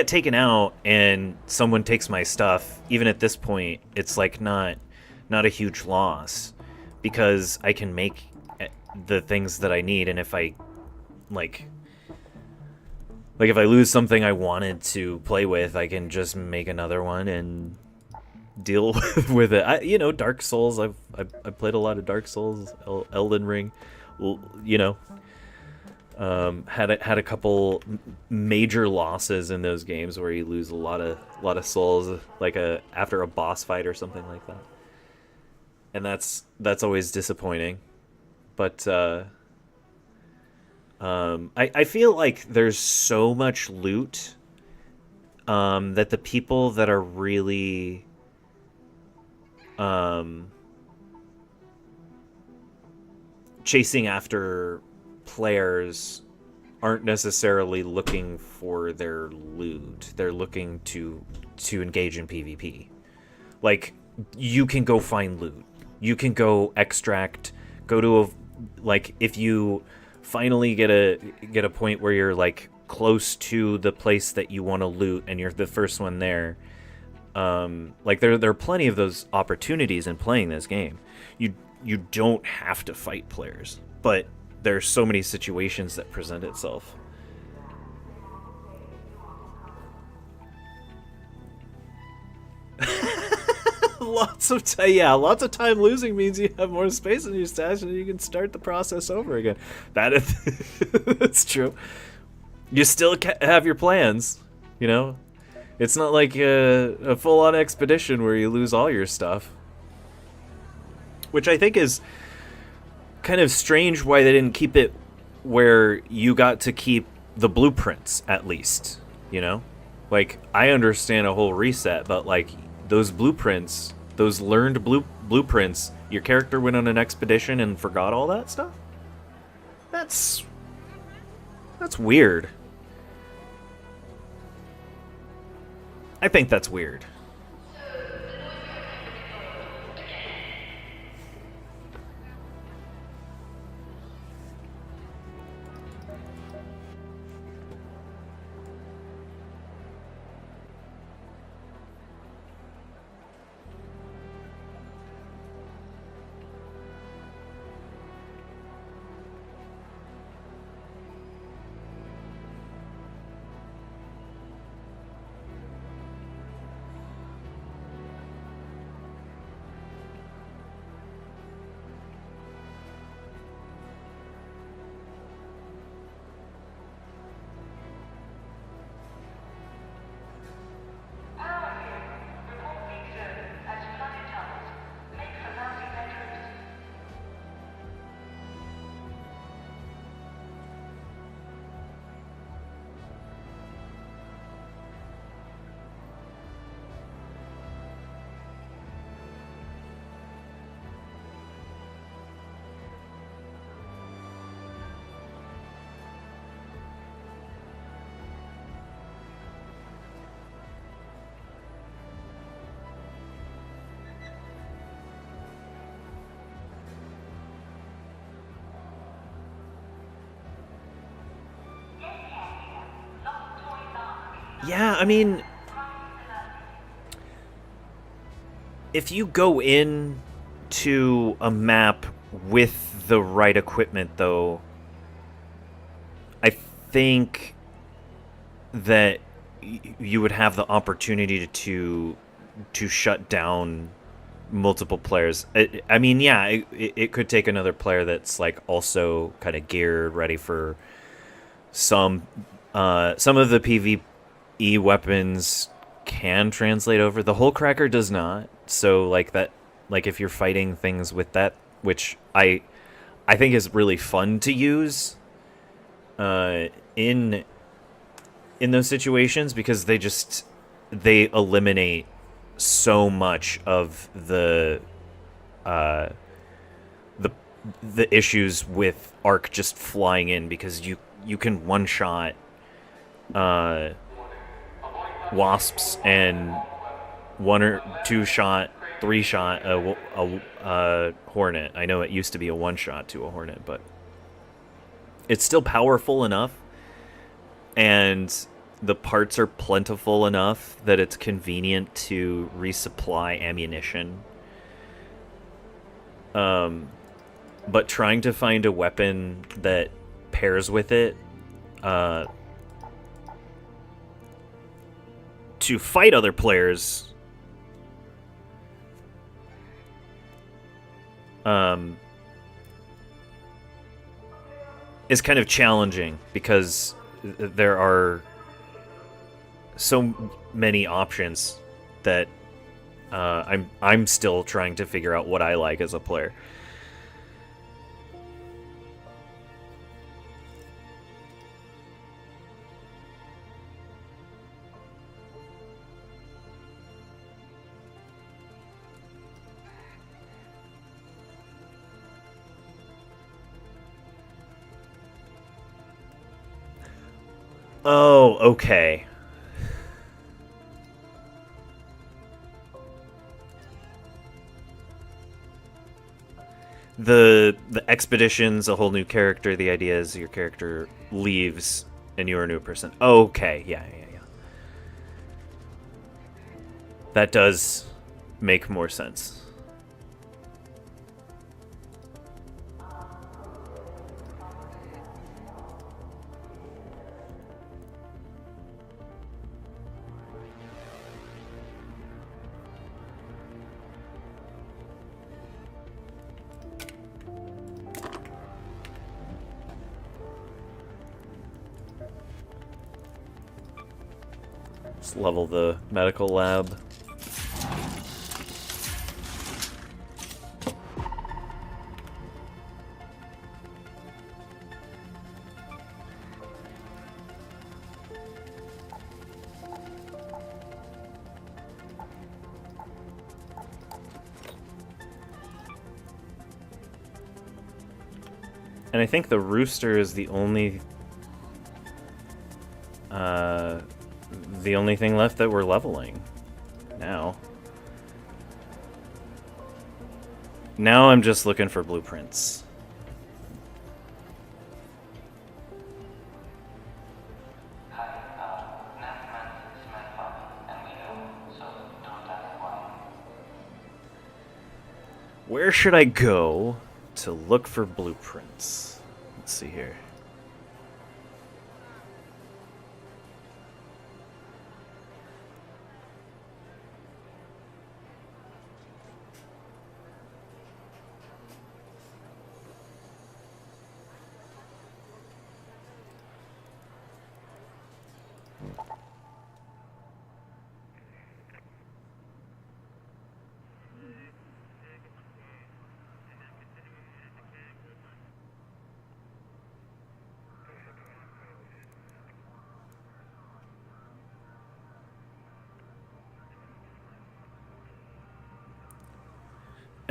taken out and someone takes my stuff, even at this point, it's like not a huge loss because I can make the things that I need. And if I like if I lose something I wanted to play with, I can just make another one and deal with it. Dark Souls. I've played a lot of Dark Souls, Elden Ring. Had a couple major losses in those games where you lose a lot of souls, like after a boss fight or something like that, and that's always disappointing. But I feel like there's so much loot that the people that are really chasing after players aren't necessarily looking for their loot. They're looking to engage in PvP. Like, you can go find loot. You can go extract, go to if you finally get a point where you're like close to the place that you want to loot and you're the first one there. There are plenty of those opportunities in playing this game. You don't have to fight players, but there's so many situations that present itself. Lots of time losing means you have more space in your stash and you can start the process over again. That's true. You still have your plans, It's not like a full-on expedition where you lose all your stuff. Which I think is kind of strange why they didn't keep it where you got to keep the blueprints, at least, Like, I understand a whole reset, but, like, those blueprints, those learned blueprints, your character went on an expedition and forgot all that stuff? That's weird. I think that's weird. Yeah, I mean, if you go in to a map with the right equipment, though, I think that you would have the opportunity to shut down multiple players. I mean, yeah, it could take another player that's like also kind of geared, ready for some of the PvE weapons can translate over. The Hole Cracker does not. So like that, like if you're fighting things with that, which I think is really fun to use in those situations, because they eliminate so much of the issues with Arc just flying in, because you can one shot wasps and one or two shot, three shot a hornet. I know it used to be a one shot to a hornet, but it's still powerful enough, and the parts are plentiful enough that it's convenient to resupply ammunition. But trying to find a weapon that pairs with it to fight other players is kind of challenging, because there are so many options that I'm still trying to figure out what I like as a player. Oh, okay. The expedition's a whole new character. The idea is your character leaves and you're a new person. Okay, yeah. That does make more sense. Let's level the medical lab. And I think the rooster is the only thing left that we're leveling now. Now I'm just looking for blueprints. Where should I go to look for blueprints? Let's see here.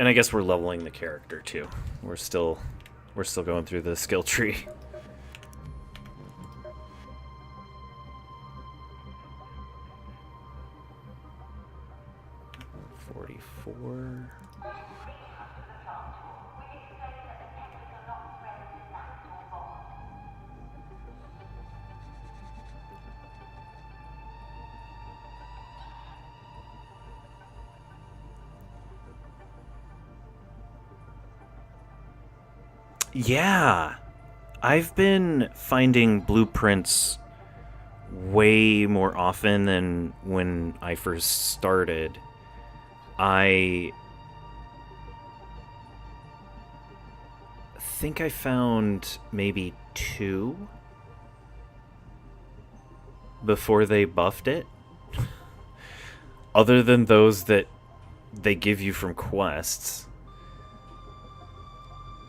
And I guess we're leveling the character too. We're still going through the skill tree. $44. Yeah, I've been finding blueprints way more often than when I first started. I think I found maybe 2 before they buffed it. Other than those that they give you from quests,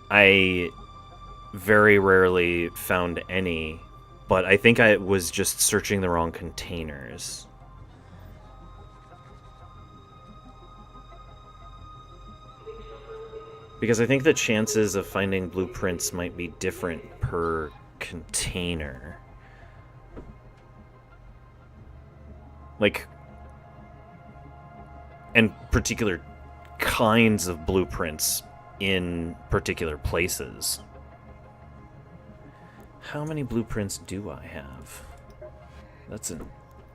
I very rarely found any, but I think I was just searching the wrong containers. Because I think the chances of finding blueprints might be different per container. Like, and particular kinds of blueprints in particular places. How many blueprints do I have? That's an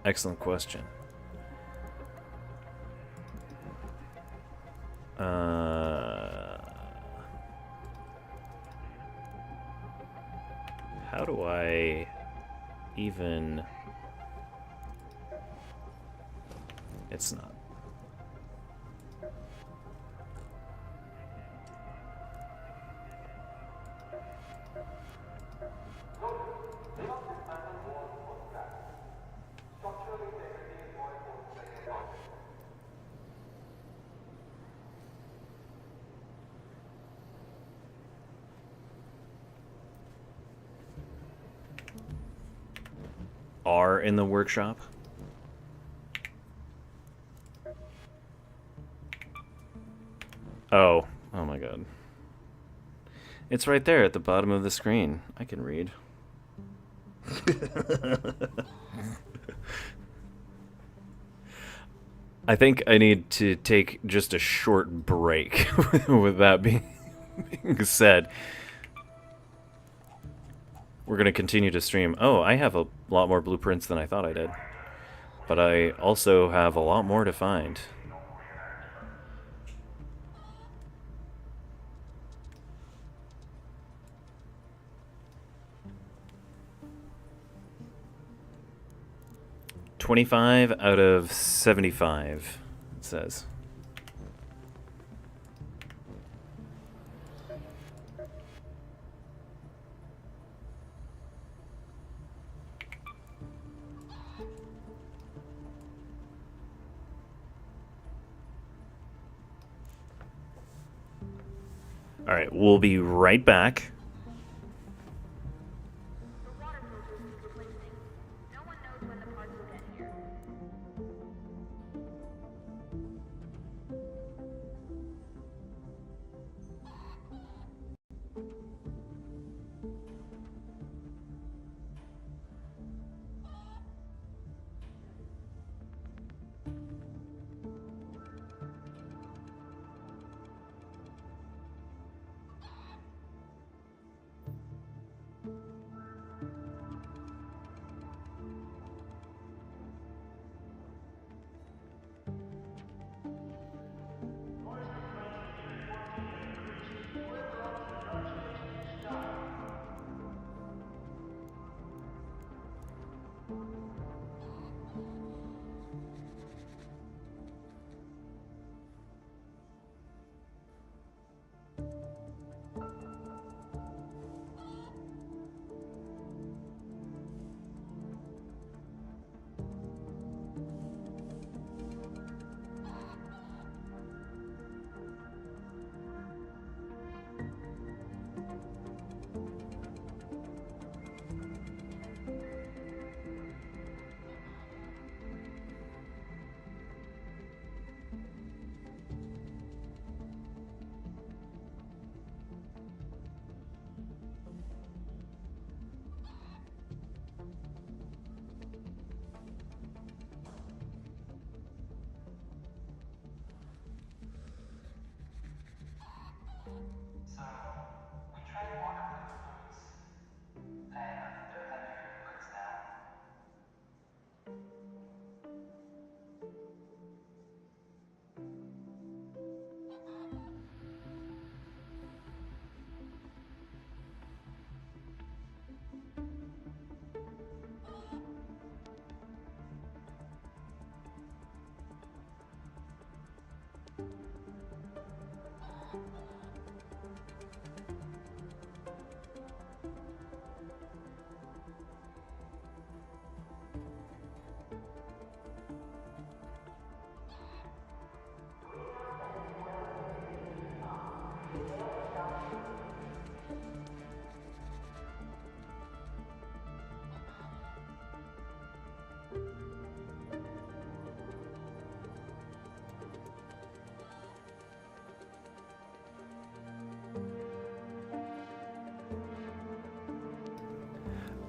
excellent question. How do I even... It's not. Are in the workshop? Oh my god. It's right there at the bottom of the screen. I can read. I think I need to take just a short break with that being said. We're going to continue to stream. Oh, I have a lot more blueprints than I thought I did. But I also have a lot more to find. "25 out of 75, it says. Alright, we'll be right back.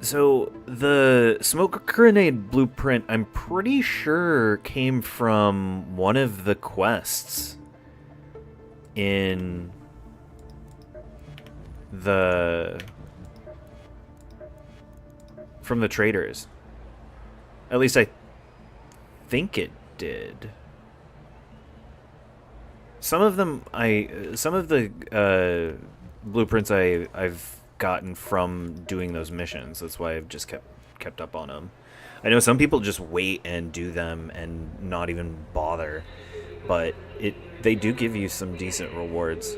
So the smoke grenade blueprint, I'm pretty sure, came from one of the quests in from the traders. At least I think it did. Some of the blueprints I've gotten from doing those missions. That's why I've just kept up on them. I know some people just wait and do them and not even bother, but they do give you some decent rewards.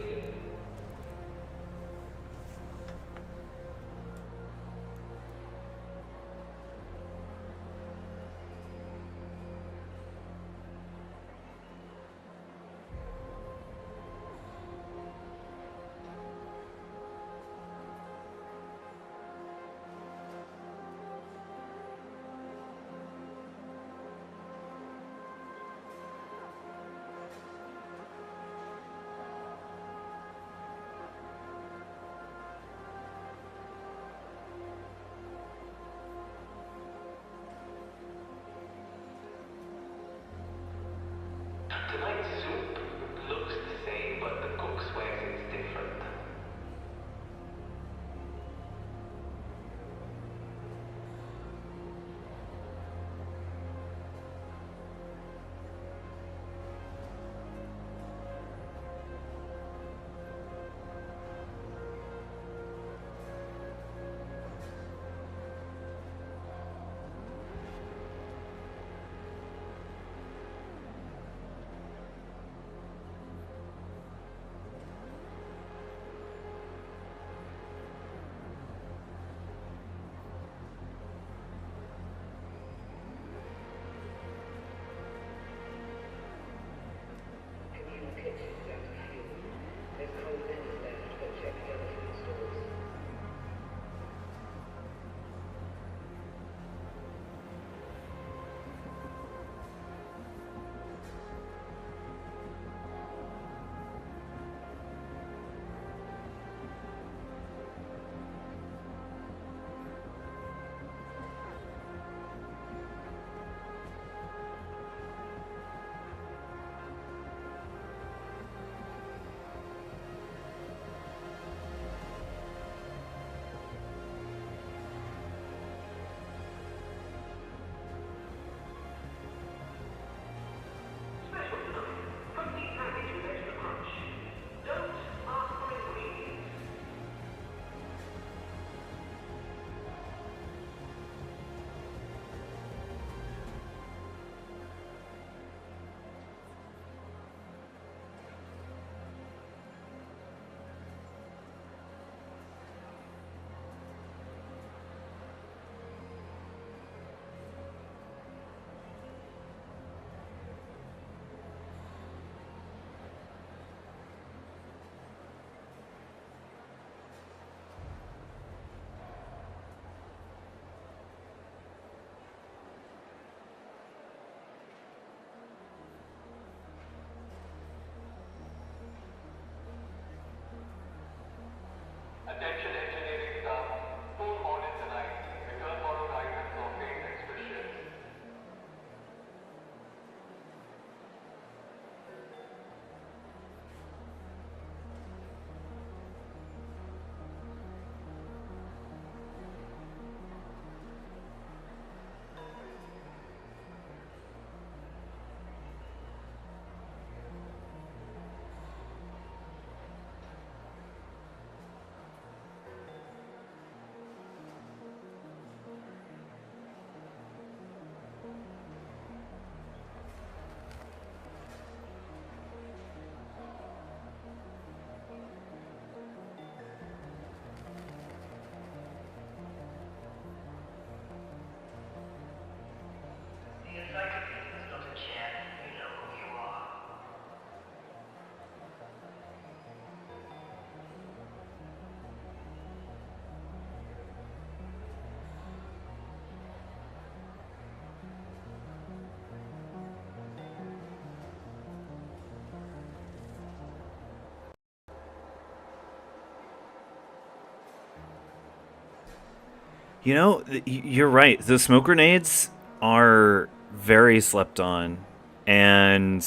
You know, you're right. The smoke grenades are very slept on, and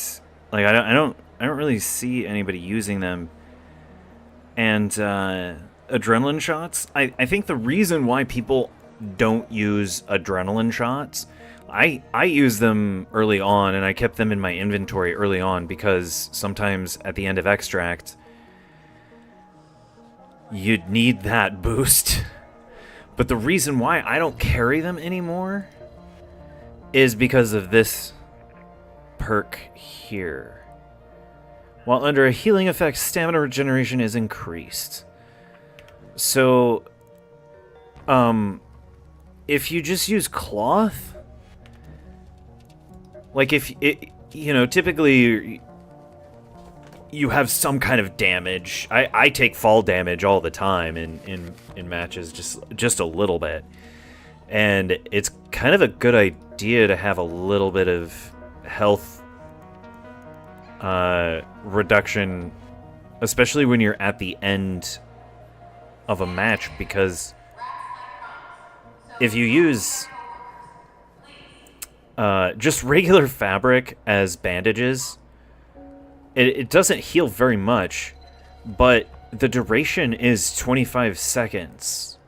like I don't really see anybody using them. And adrenaline shots. I think the reason why people don't use adrenaline shots, I use them early on, and I kept them in my inventory early on because sometimes at the end of extract, you'd need that boost. But the reason why I don't carry them anymore is because of this perk here. While under a healing effect, stamina regeneration is increased. So, if you just use cloth, like if it, you know, typically you have some kind of damage. I take fall damage all the time in matches, just a little bit. And it's kind of a good idea to have a little bit of health reduction, especially when you're at the end of a match, because if you use just regular fabric as bandages, it doesn't heal very much, but the duration is 25 seconds.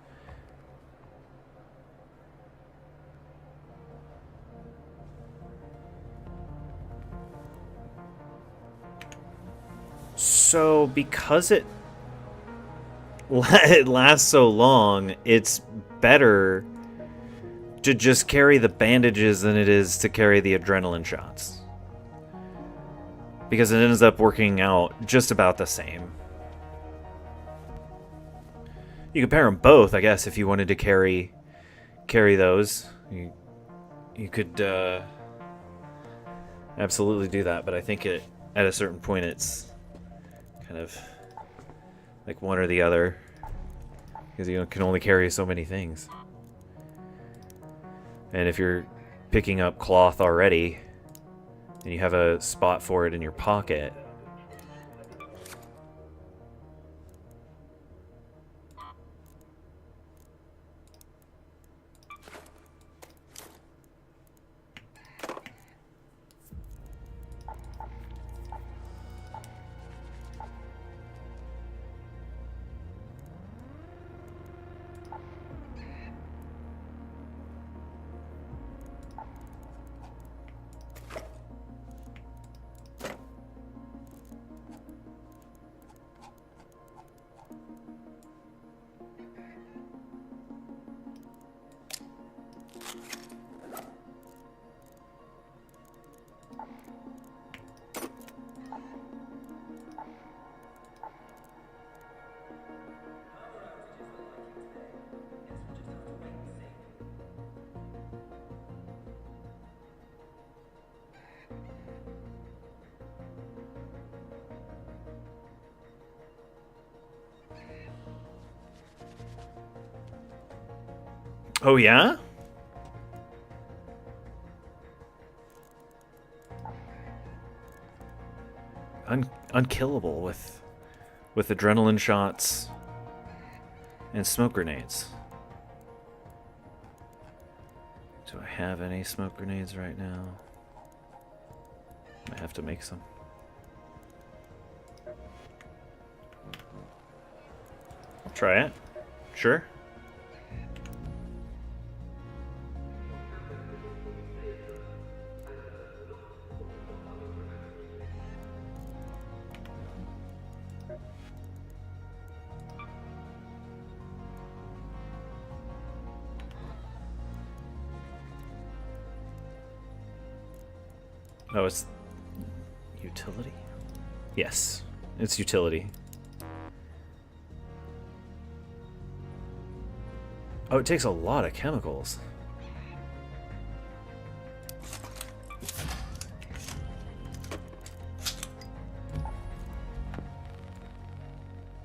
So, because it lasts so long, it's better to just carry the bandages than it is to carry the adrenaline shots. Because it ends up working out just about the same. You could pair them both, I guess, if you wanted to carry those. You could absolutely do that, but I think at a certain point it's kind of like one or the other, because you can only carry so many things. And if you're picking up cloth already, and you have a spot for it in your pocket, oh yeah? Unkillable with adrenaline shots and smoke grenades. Do I have any smoke grenades right now? I have to make some. I'll try it. Sure. Oh, it's utility? Yes, it's utility. Oh, it takes a lot of chemicals.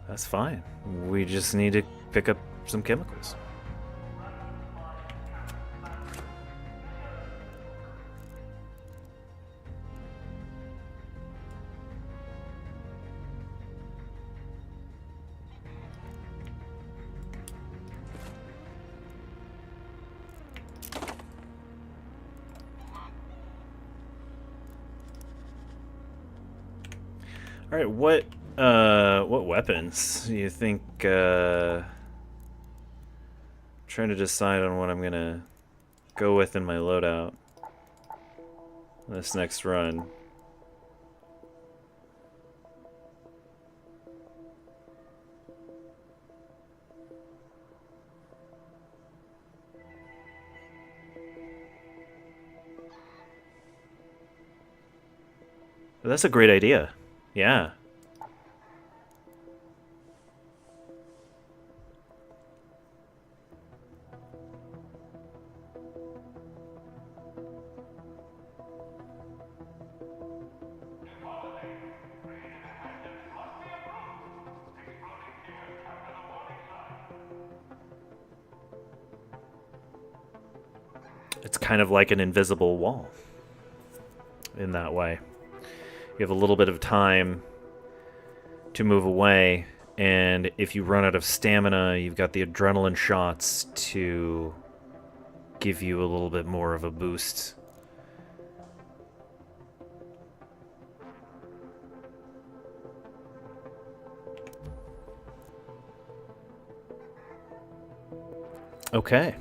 That's fine. We just need to pick up some chemicals. All right, what weapons do you think? Trying to decide on what I'm gonna go with in my loadout this next run. That's a great idea. Yeah. It's kind of like an invisible wall in that way. You have a little bit of time to move away, and if you run out of stamina, you've got the adrenaline shots to give you a little bit more of a boost. Okay.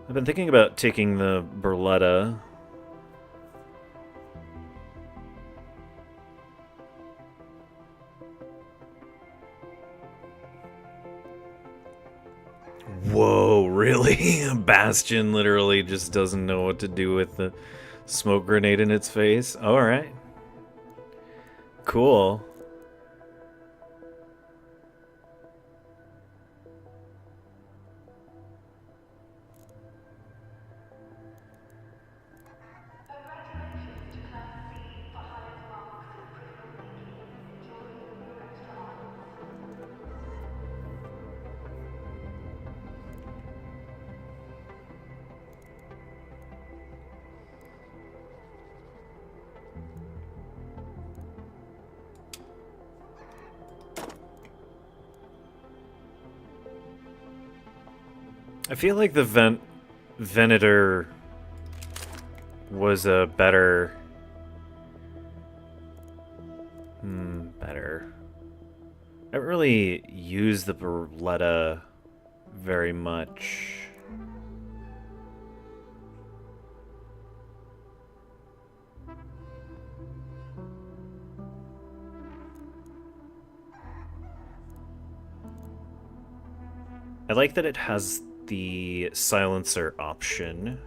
I've been thinking about taking the Berletta. Whoa, really? Bastion literally just doesn't know what to do with the smoke grenade in its face? Alright. Cool. I feel like the Venator was a better... better. I don't really use the Berletta very much. I like that it has the silencer option.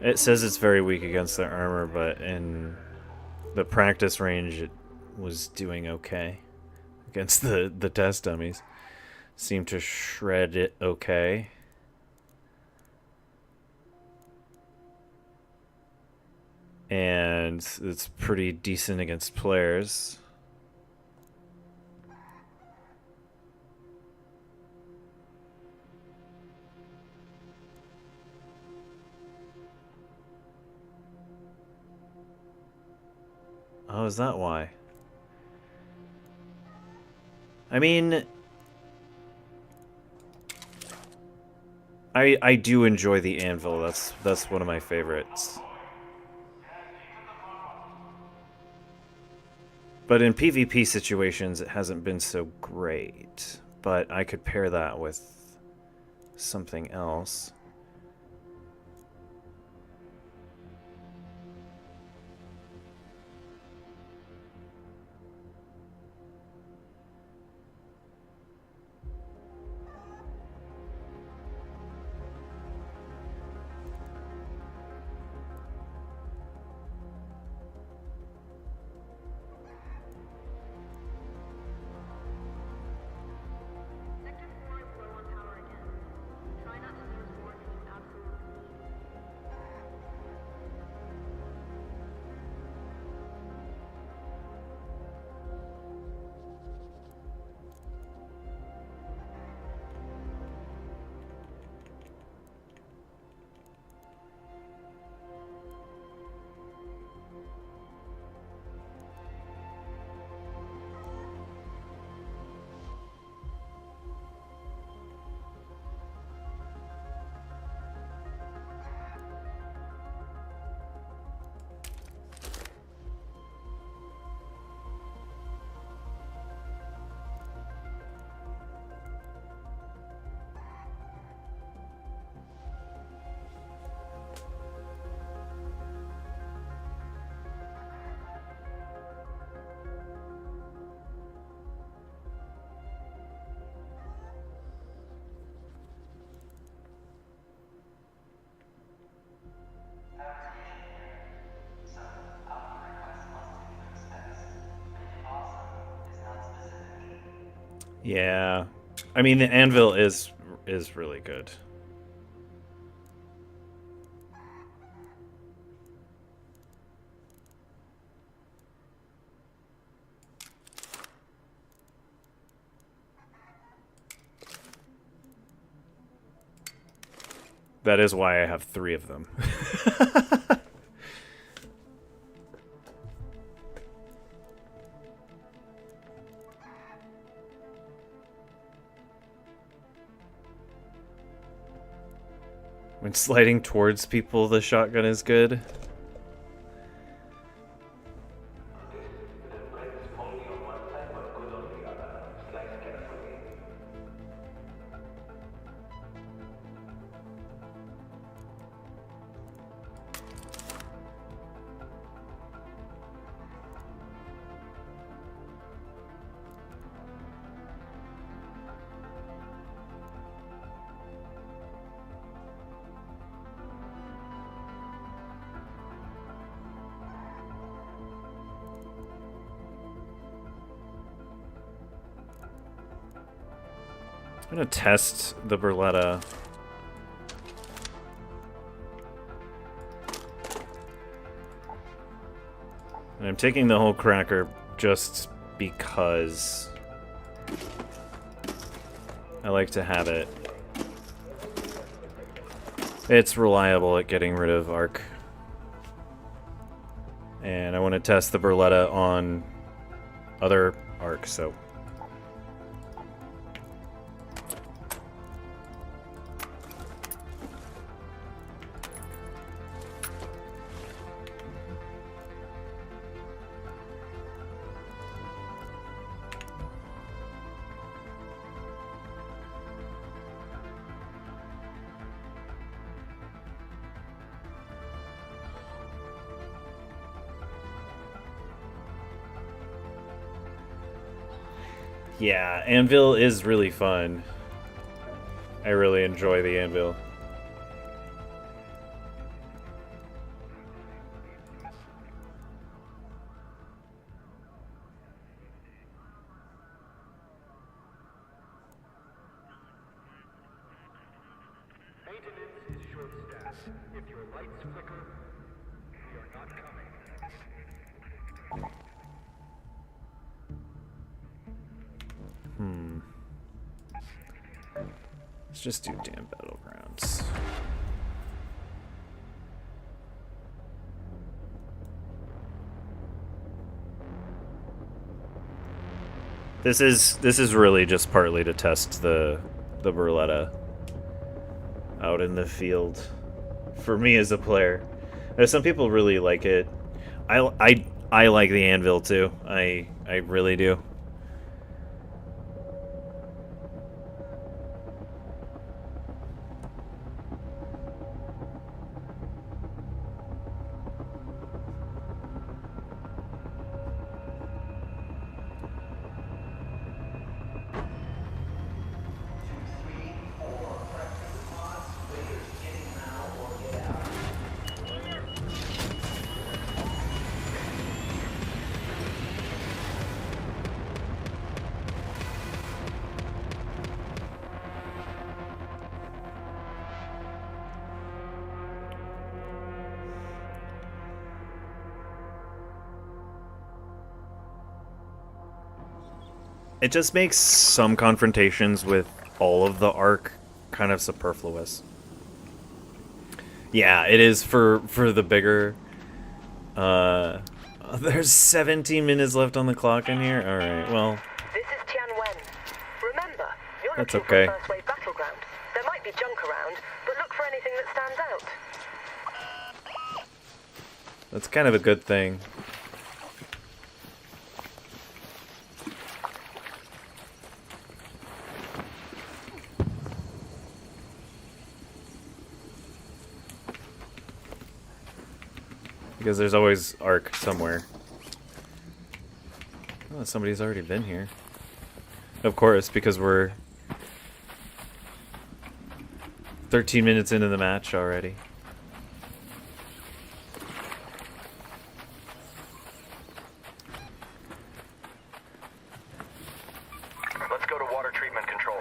It says it's very weak against the armor, but in the practice range it was doing okay against the test dummies. Seemed to shred it okay. And it's pretty decent against players. Oh, is that why? I mean, I do enjoy the anvil. That's one of my favorites. But in PvP situations, it hasn't been so great. But I could pair that with something else. Yeah. I mean, the anvil is really good. That is why I have 3 of them. When sliding towards people, the shotgun is good. I'm gonna test the Berletta. And I'm taking the whole cracker just because I like to have it. It's reliable at getting rid of arc. And I want to test the Berletta on other arc, so... Yeah, Anvil is really fun. I really enjoy the Anvil. Maintenance is short-staffed. If your lights flicker, we are not coming. Let's just do damn battlegrounds. This is really just partly to test the Berletta out in the field for me as a player. Some people really like it. I like the Anvil too. I really do. It just makes some confrontations with all of the arc kind of superfluous. Yeah, it is for the bigger... there's 17 minutes left on the clock in here? Alright, well... This is Tianwen. Remember, you're That's looking okay. for a first-wave battleground. There might be junk around, but look for anything that stands out. That's kind of a good thing. Because there's always arc somewhere. Oh, somebody's already been here. Of course, because we're 13 minutes into the match already. Let's go to water treatment control.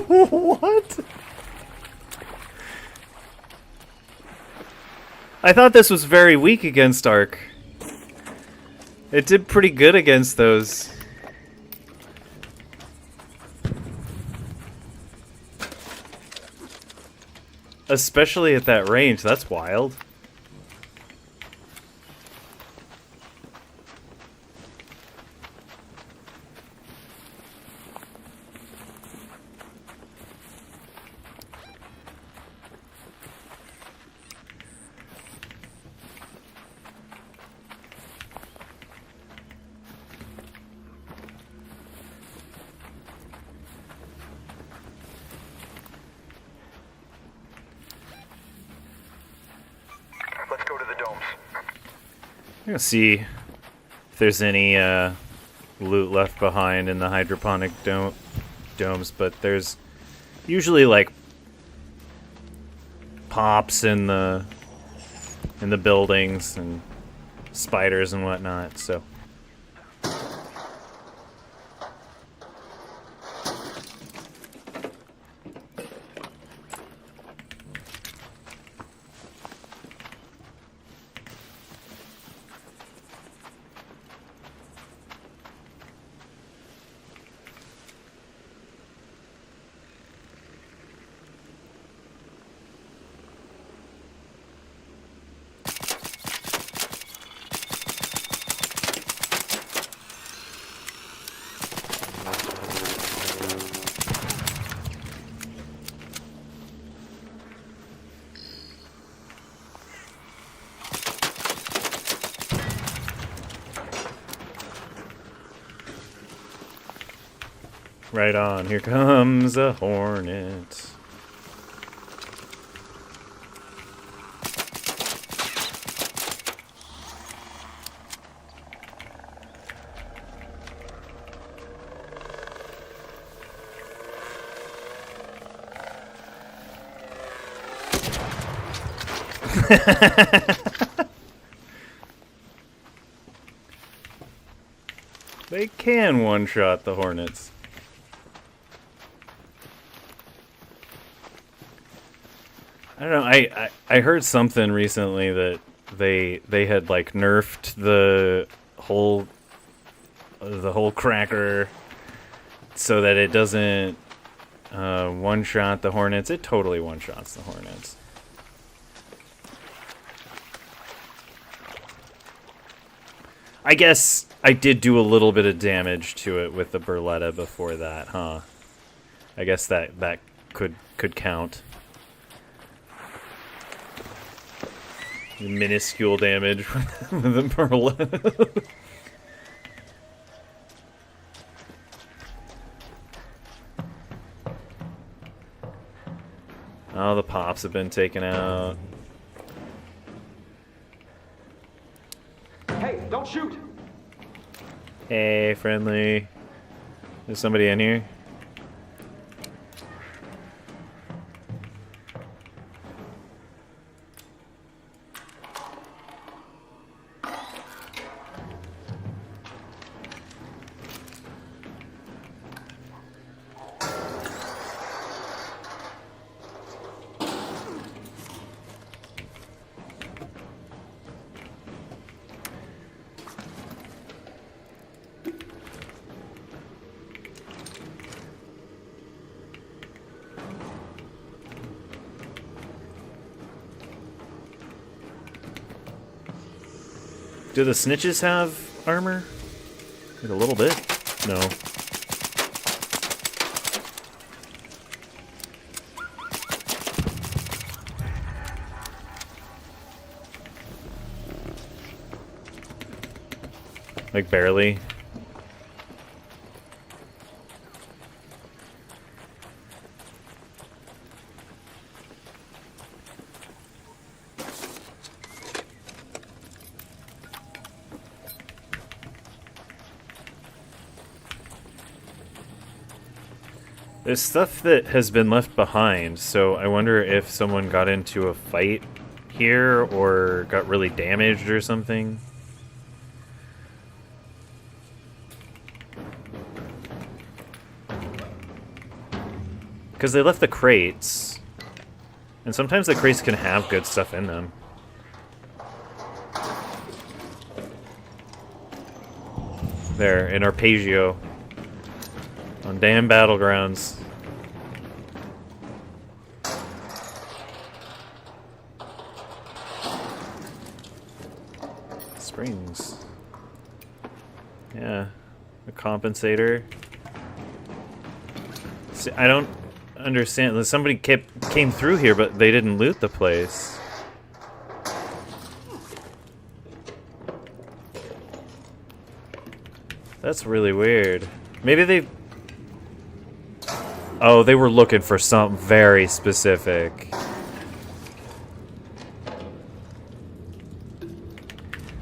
What? I thought this was very weak against Arc. It did pretty good against those. Especially at that range, that's wild. Let's go to the domes. I'm gonna see if there's any loot left behind in the hydroponic domes, but there's usually like pops in the buildings and spiders and whatnot. So right on, here comes a hornet. They can one-shot the hornets. I don't know. I heard something recently that they had like nerfed the whole cracker so that it doesn't one-shot the hornets. It totally one-shots the hornets. I guess I did do a little bit of damage to it with the Berletta before that, huh? I guess that could count. Minuscule damage with the Berletta. Oh, the pops have been taken out. Hey, don't shoot! Hey, friendly. There's somebody in here. Do the snitches have armor? Like a little bit? No. Like barely. There's stuff that has been left behind, so I wonder if someone got into a fight here or got really damaged or something. Because they left the crates, and sometimes the crates can have good stuff in them. There, in Arpeggio. On damn battlegrounds. Springs. Yeah. A compensator. See, I don't understand. Somebody came through here, but they didn't loot the place. That's really weird. Maybe they... Oh, they were looking for something very specific.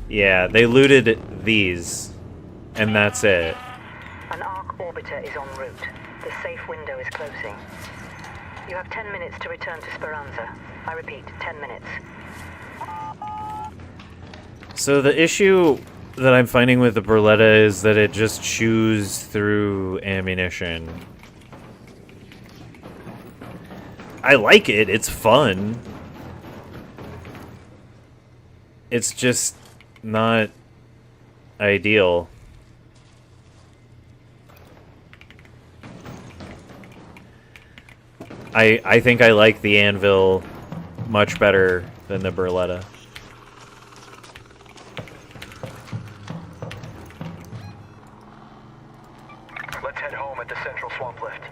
Yeah, they looted these. And that's it. An arc orbiter is en route. The safe window is closing. You have 10 minutes to return to Speranza. I repeat, 10 minutes. So the issue that I'm finding with the Beretta is that it just chews through ammunition. I like it, it's fun. It's just not ideal. I think I like the Anvil much better than the Beretta. Let's head home at the central swamp lift.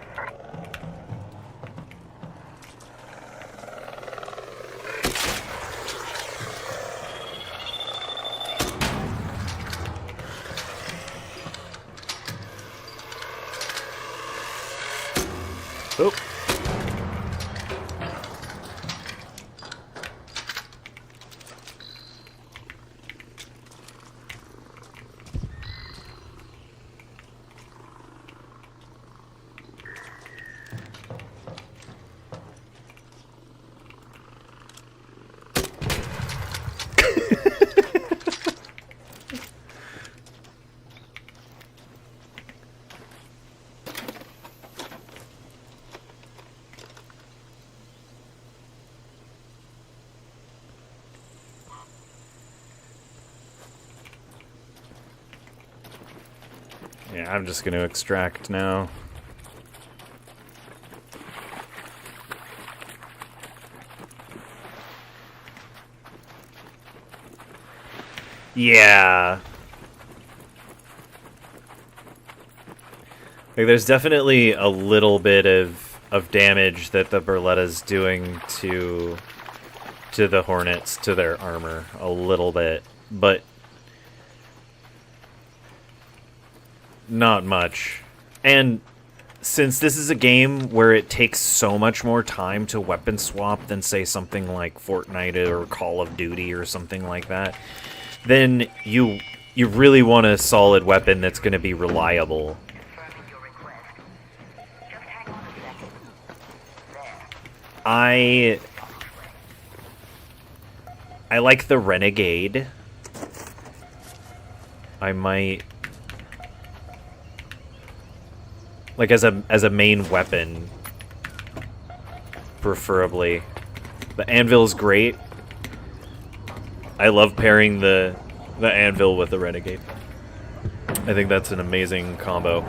Oh. Yeah, I'm just gonna extract now. Yeah. Like, there's definitely a little bit of damage that the Berletta's doing to the Hornets, to their armor. A little bit. But not much. And since this is a game where it takes so much more time to weapon swap than, say, something like Fortnite or Call of Duty or something like that, then you really want a solid weapon that's going to be reliable. I like the Renegade. I might, like, as a main weapon, preferably. The Anvil's great. I love pairing the Anvil with the Renegade. I think that's an amazing combo.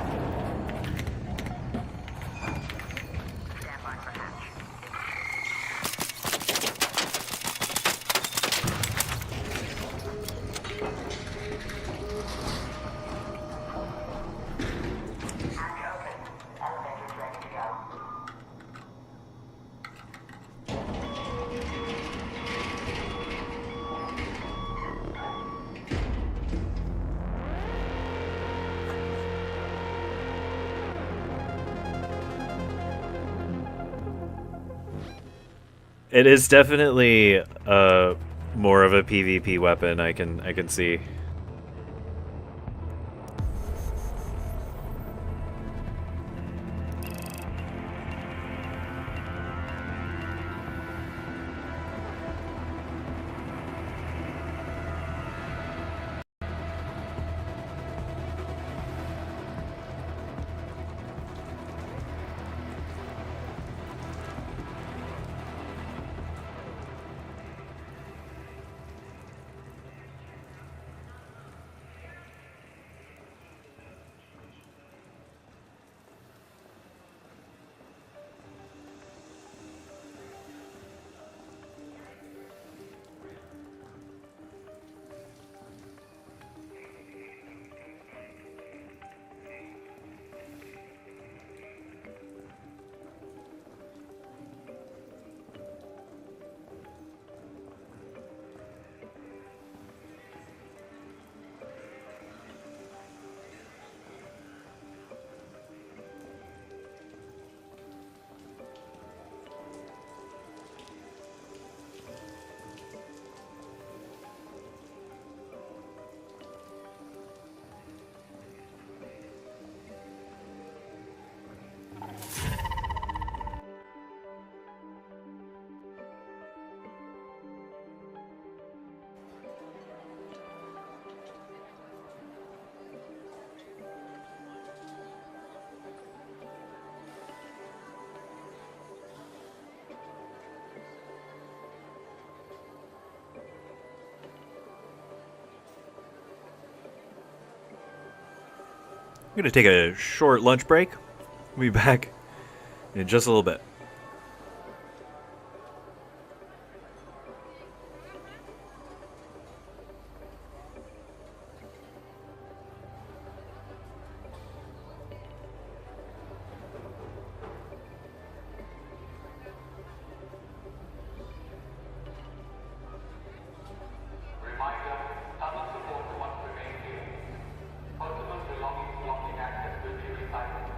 It is definitely more of a PvP weapon. I can see. I'm gonna take a short lunch break. We'll be back in just a little bit. Reminder, tunnel support must remain clear. Personal belongings blocking access will be recycled.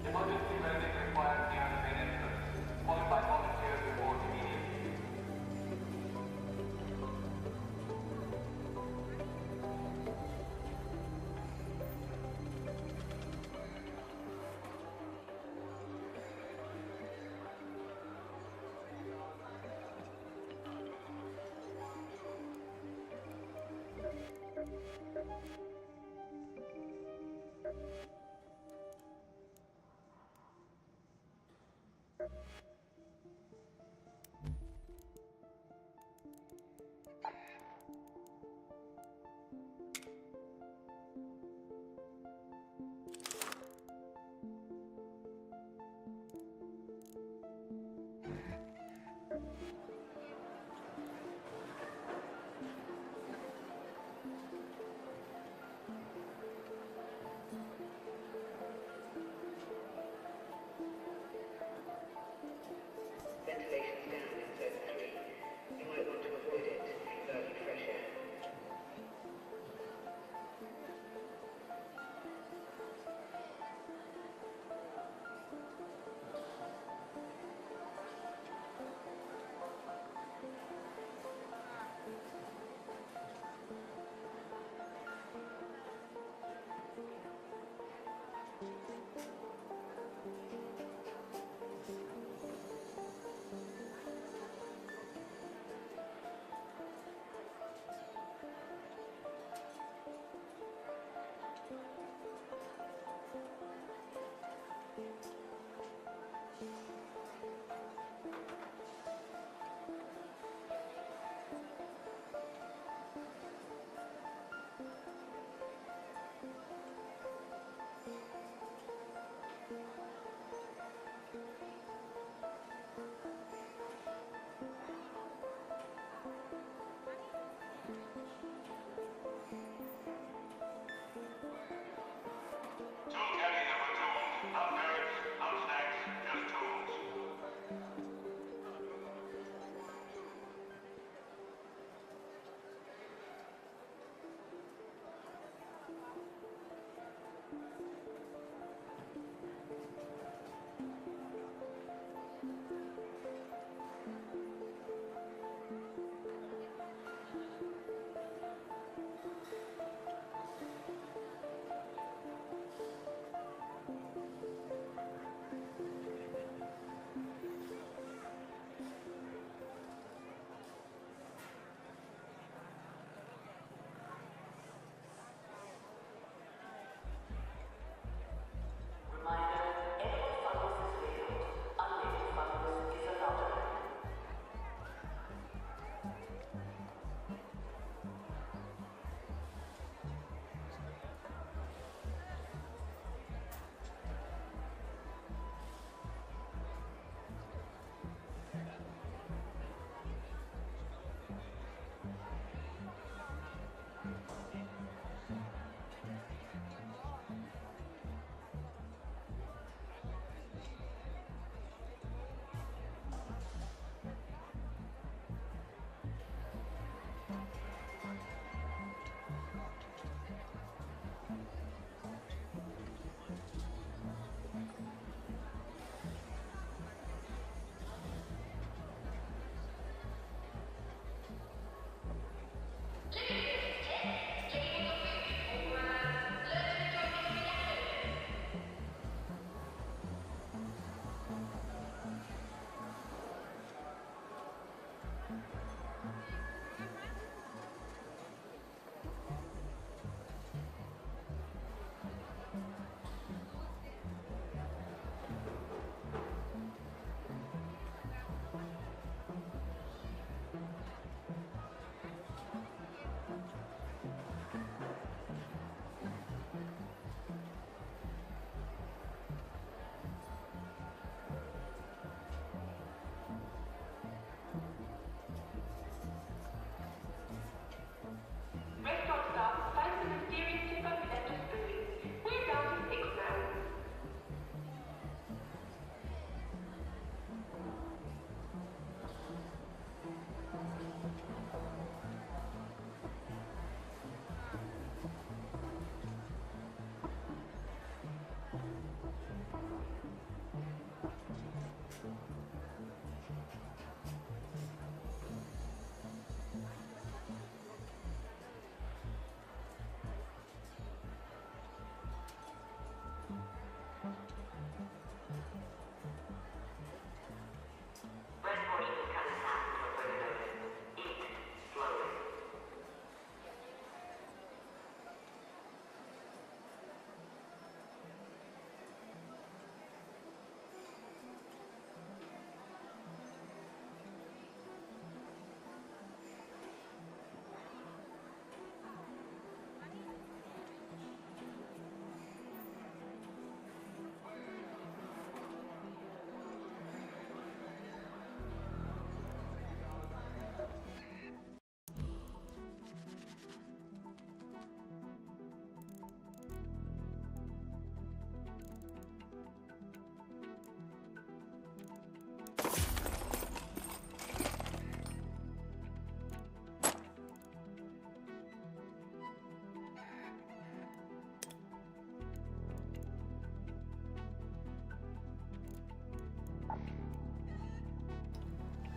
Emergency medic required near the main entrance. Qualified volunteers report immediately.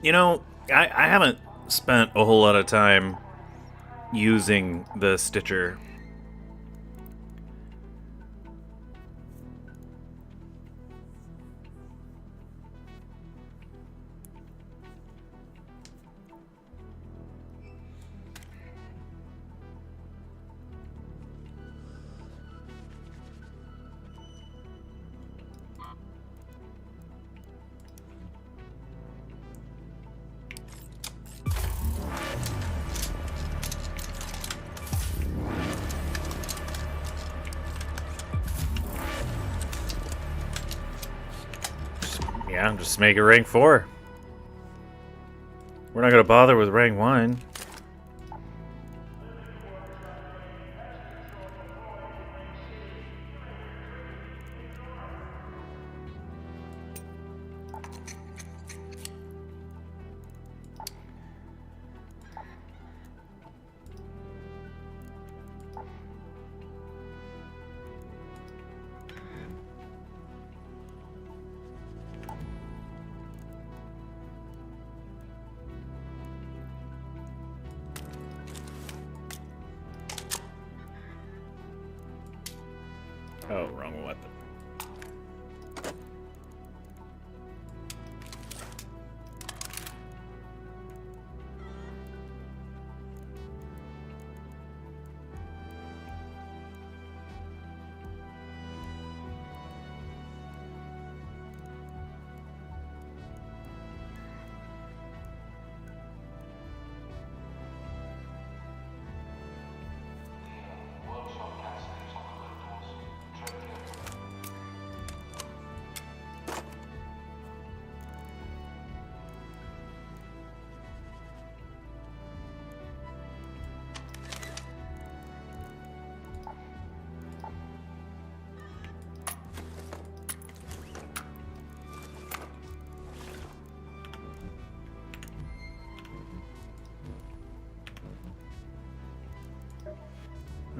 You know, I haven't spent a whole lot of time using the Stitcher. Yeah, just make it rank 4. We're not gonna bother with rank 1. Oh, wrong weapon.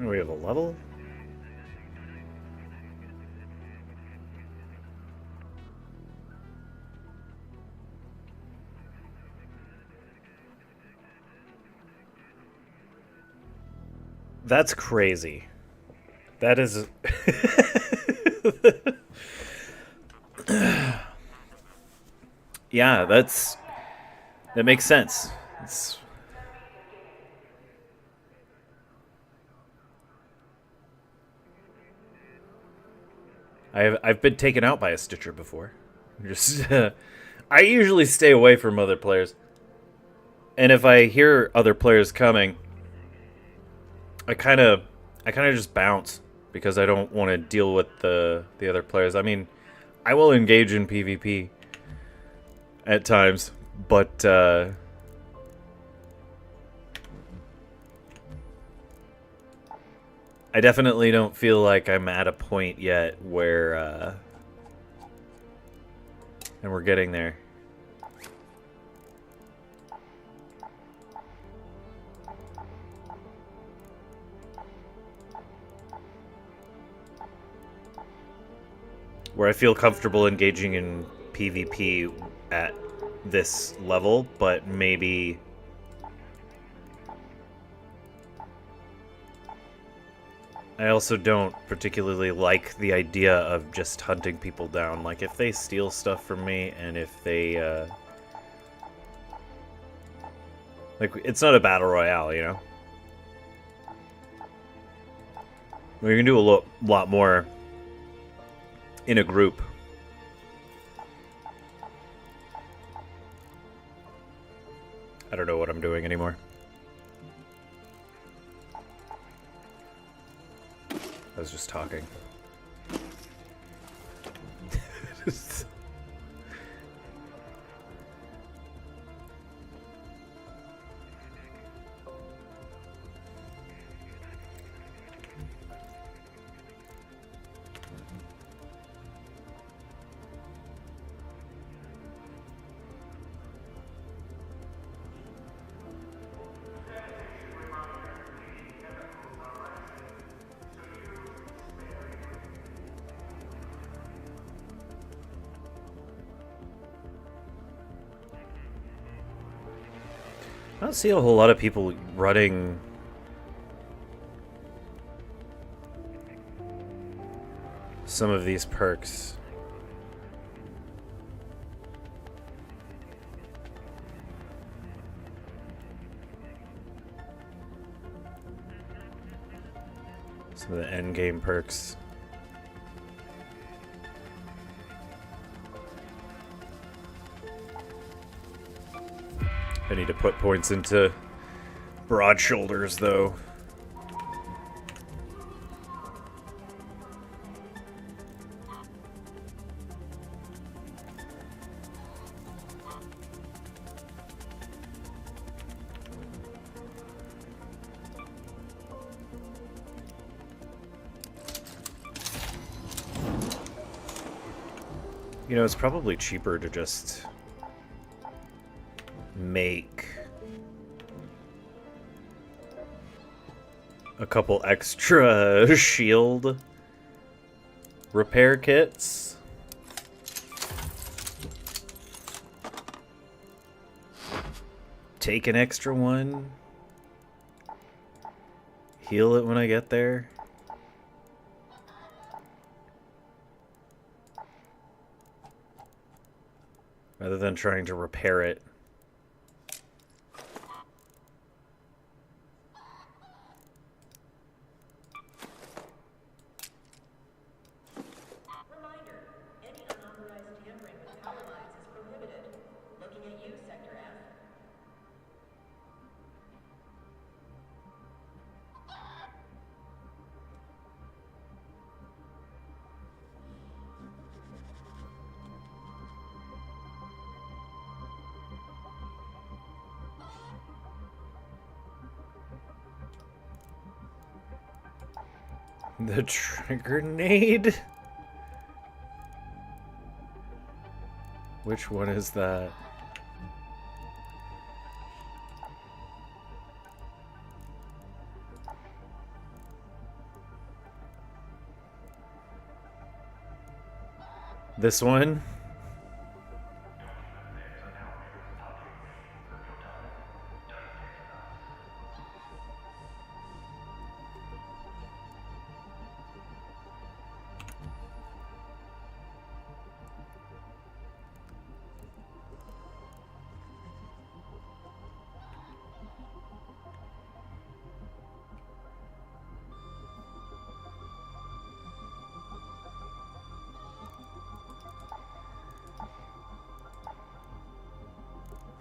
Oh, we have a level? That's crazy. That is... Yeah, that makes sense. I've been taken out by a Stitcher before. Just I usually stay away from other players. And if I hear other players coming, I kind of just bounce because I don't want to deal with the other players. I mean, I will engage in PvP at times, but I definitely don't feel like I'm at a point yet where and we're getting there. Where I feel comfortable engaging in PvP at this level, but maybe I also don't particularly like the idea of just hunting people down. Like, if they steal stuff from me, and if they, like, it's not a battle royale, you know? We can do a lot more in a group. I don't know what I'm doing anymore. I was just talking. I don't see a whole lot of people running some of these perks. Some of the end game perks. I need to put points into broad shoulders, though. You know, it's probably cheaper to just make a couple extra shield repair kits. Take an extra one. Heal it when I get there. Rather than trying to repair it. Reminder, any unauthorized tampering with power lines is prohibited. Looking at you, Sector F. The grenade? Which one is that? This one?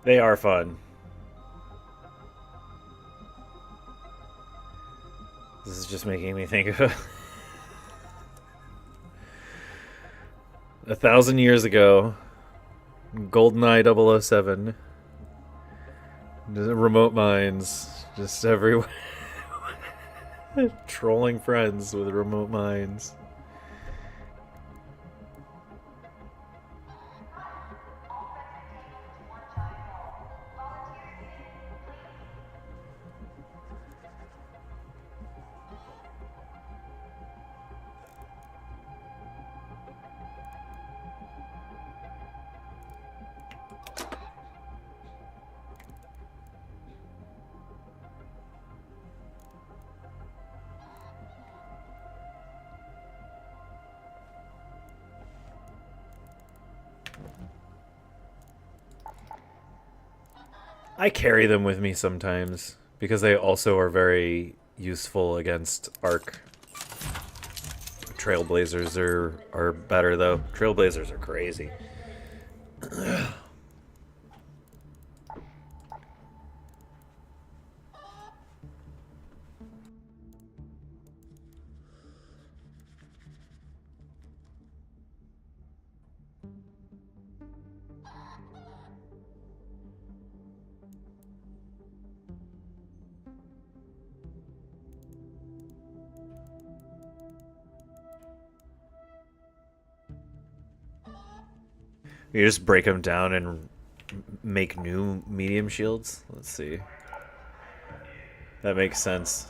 They are fun. This is just making me think of 1,000 years ago, GoldenEye 007. Remote mines just everywhere. Trolling friends with remote mines. I carry them with me sometimes because they also are very useful against arc. Trailblazers are better though. Trailblazers are crazy. You just break them down and make new medium shields? Let's see. That makes sense.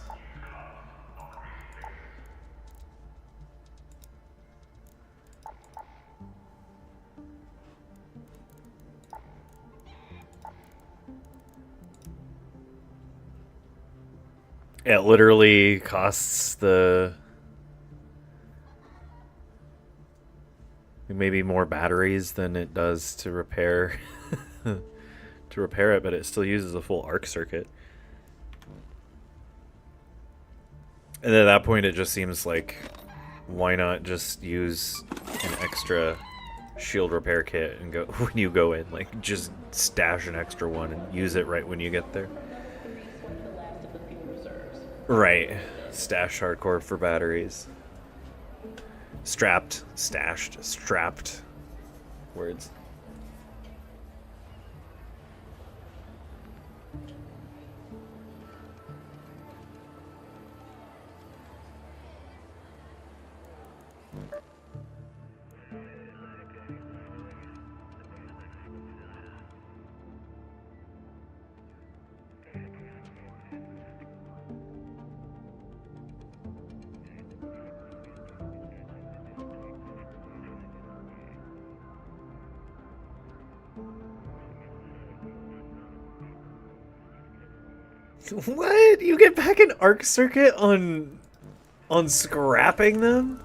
It literally costs the maybe more batteries than it does to repair it, but it still uses a full arc circuit. And at that point, it just seems like, why not just use an extra shield repair kit and go when you go in, like just stash an extra one and use it right when you get there. Right, stash hardcore for batteries. Strapped, stashed, strapped. Words. What? You get back an arc circuit on scrapping them?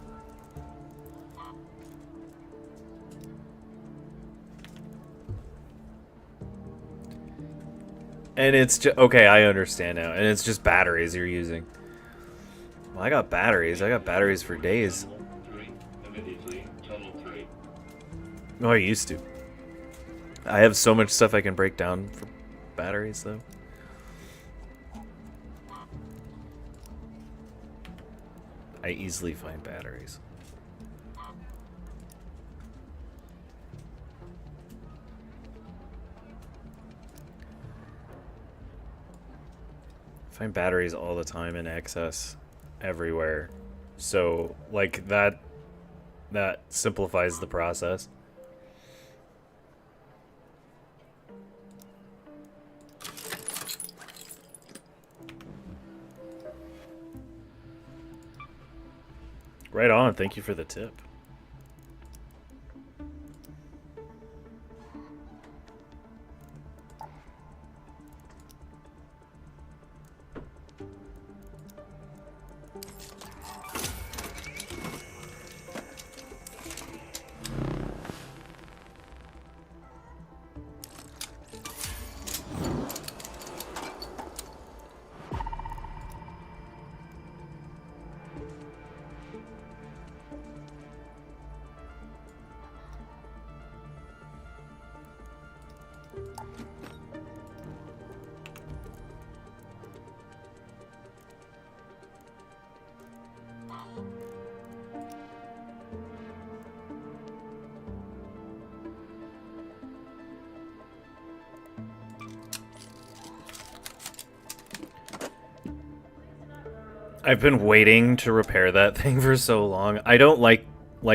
And it's just okay, I understand now. And it's just batteries you're using. Well, I got batteries. I got batteries for days. No, I used to. I have so much stuff I can break down for batteries though. I easily find batteries. I find batteries all the time in excess everywhere. So like that simplifies the process. Right on, thank you for the tip. I've been waiting to repair that thing for so long. I don't like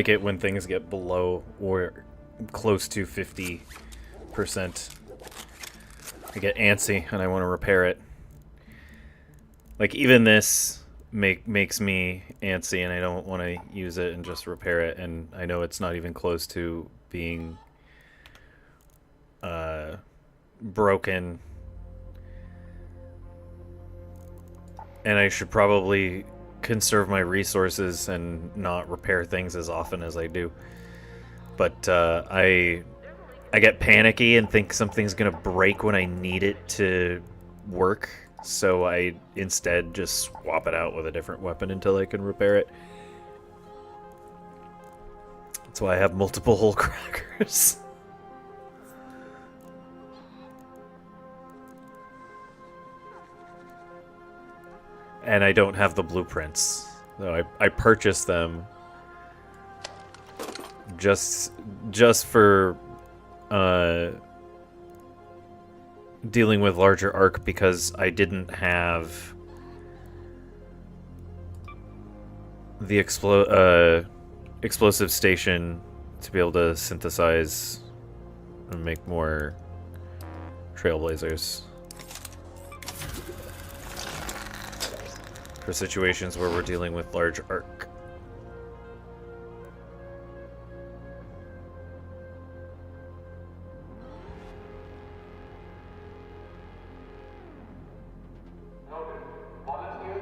it when things get below or close to 50%. I get antsy and I want to repair it. Like even this makes me antsy and I don't want to use it and just repair it, and I know it's not even close to being broken. And I should probably conserve my resources and not repair things as often as I do. But I get panicky and think something's gonna break when I need it to work, so I instead just swap it out with a different weapon until I can repair it. That's why I have multiple hole crackers. And I don't have the blueprints. So I purchased them just for dealing with larger arc, because I didn't have the explosive station to be able to synthesize and make more trailblazers. For situations where we're dealing with large arc. Notice, volunteers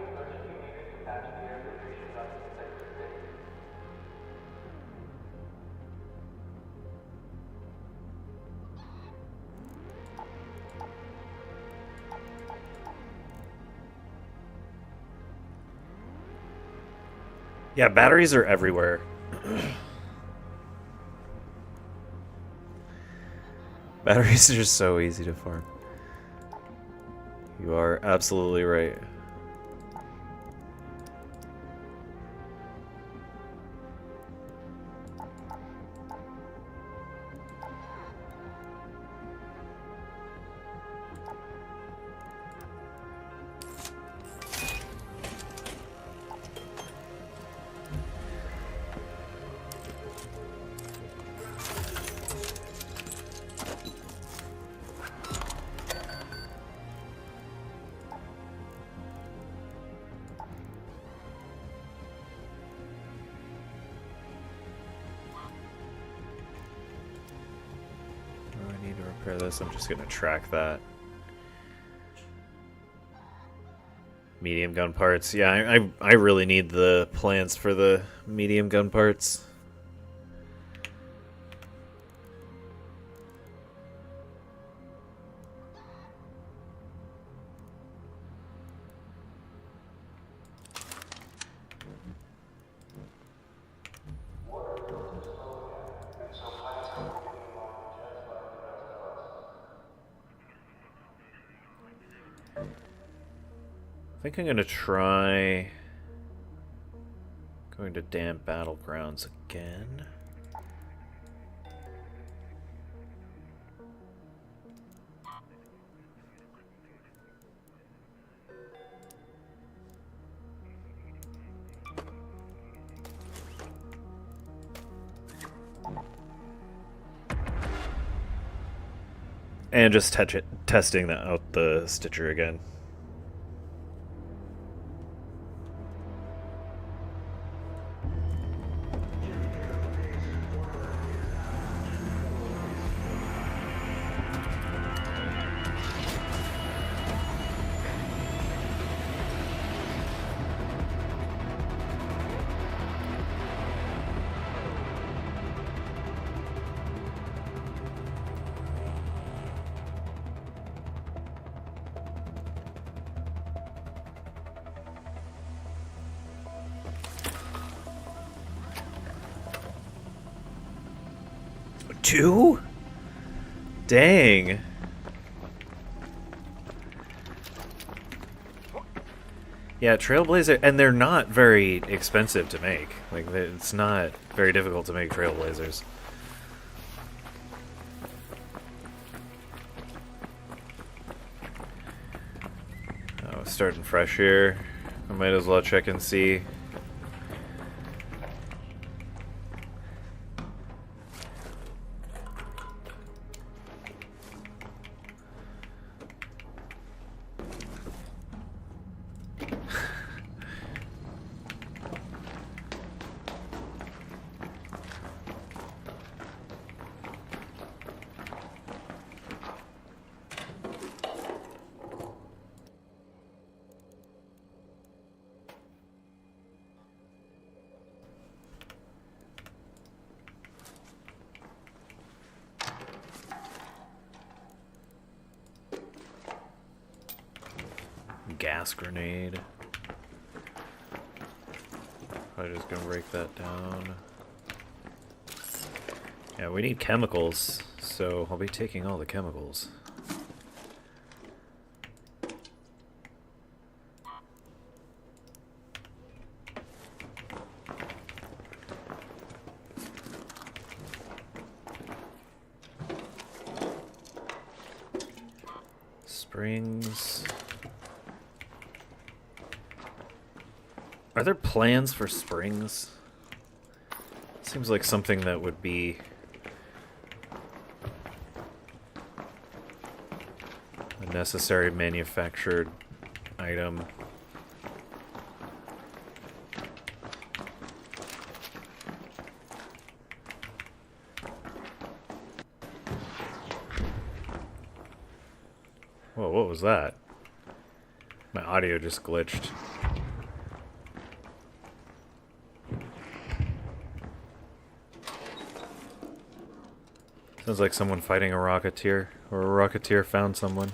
Yeah, batteries are everywhere. Batteries are just so easy to farm. You are absolutely right. This, I'm just gonna track that. Medium gun parts. Yeah, I really need the plans for the medium gun parts. I think I'm gonna try going to damp battlegrounds again. And just testing out the Stitcher again. Two? Dang. Yeah, Trailblazer, and they're not very expensive to make. Like, it's not very difficult to make Trailblazers. Oh, starting fresh here. I might as well check and see. Gas grenade. I'm just gonna break that down. Yeah, we need chemicals, so I'll be taking all the chemicals. Springs. Are there plans for springs? Seems like something that would be a necessary manufactured item. Whoa, what was that? My audio just glitched. Sounds like someone fighting a rocketeer, or a rocketeer found someone.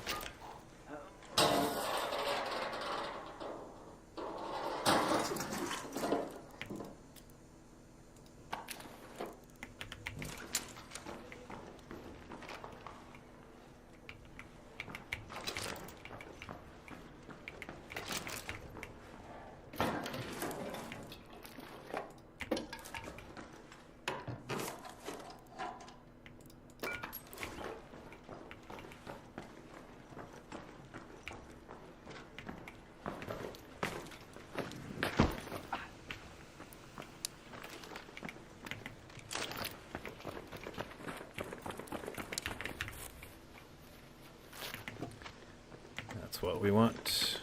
That's what we want.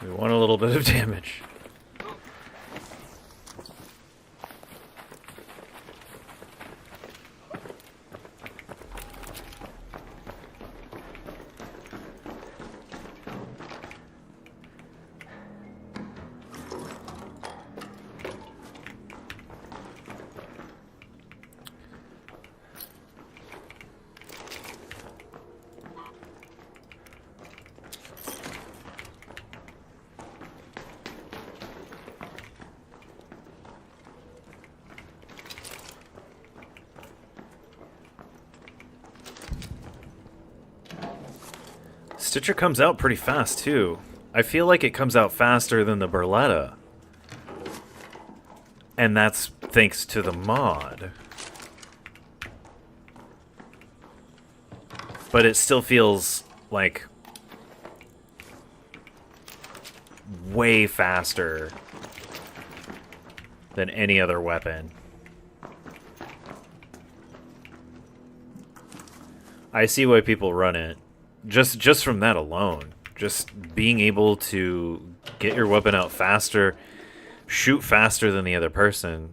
We want a little bit of damage. Stitcher comes out pretty fast, too. I feel like it comes out faster than the Berletta. And that's thanks to the mod. But it still feels like way faster than any other weapon. I see why people run it. Just from that alone. Just being able to get your weapon out faster, shoot faster than the other person.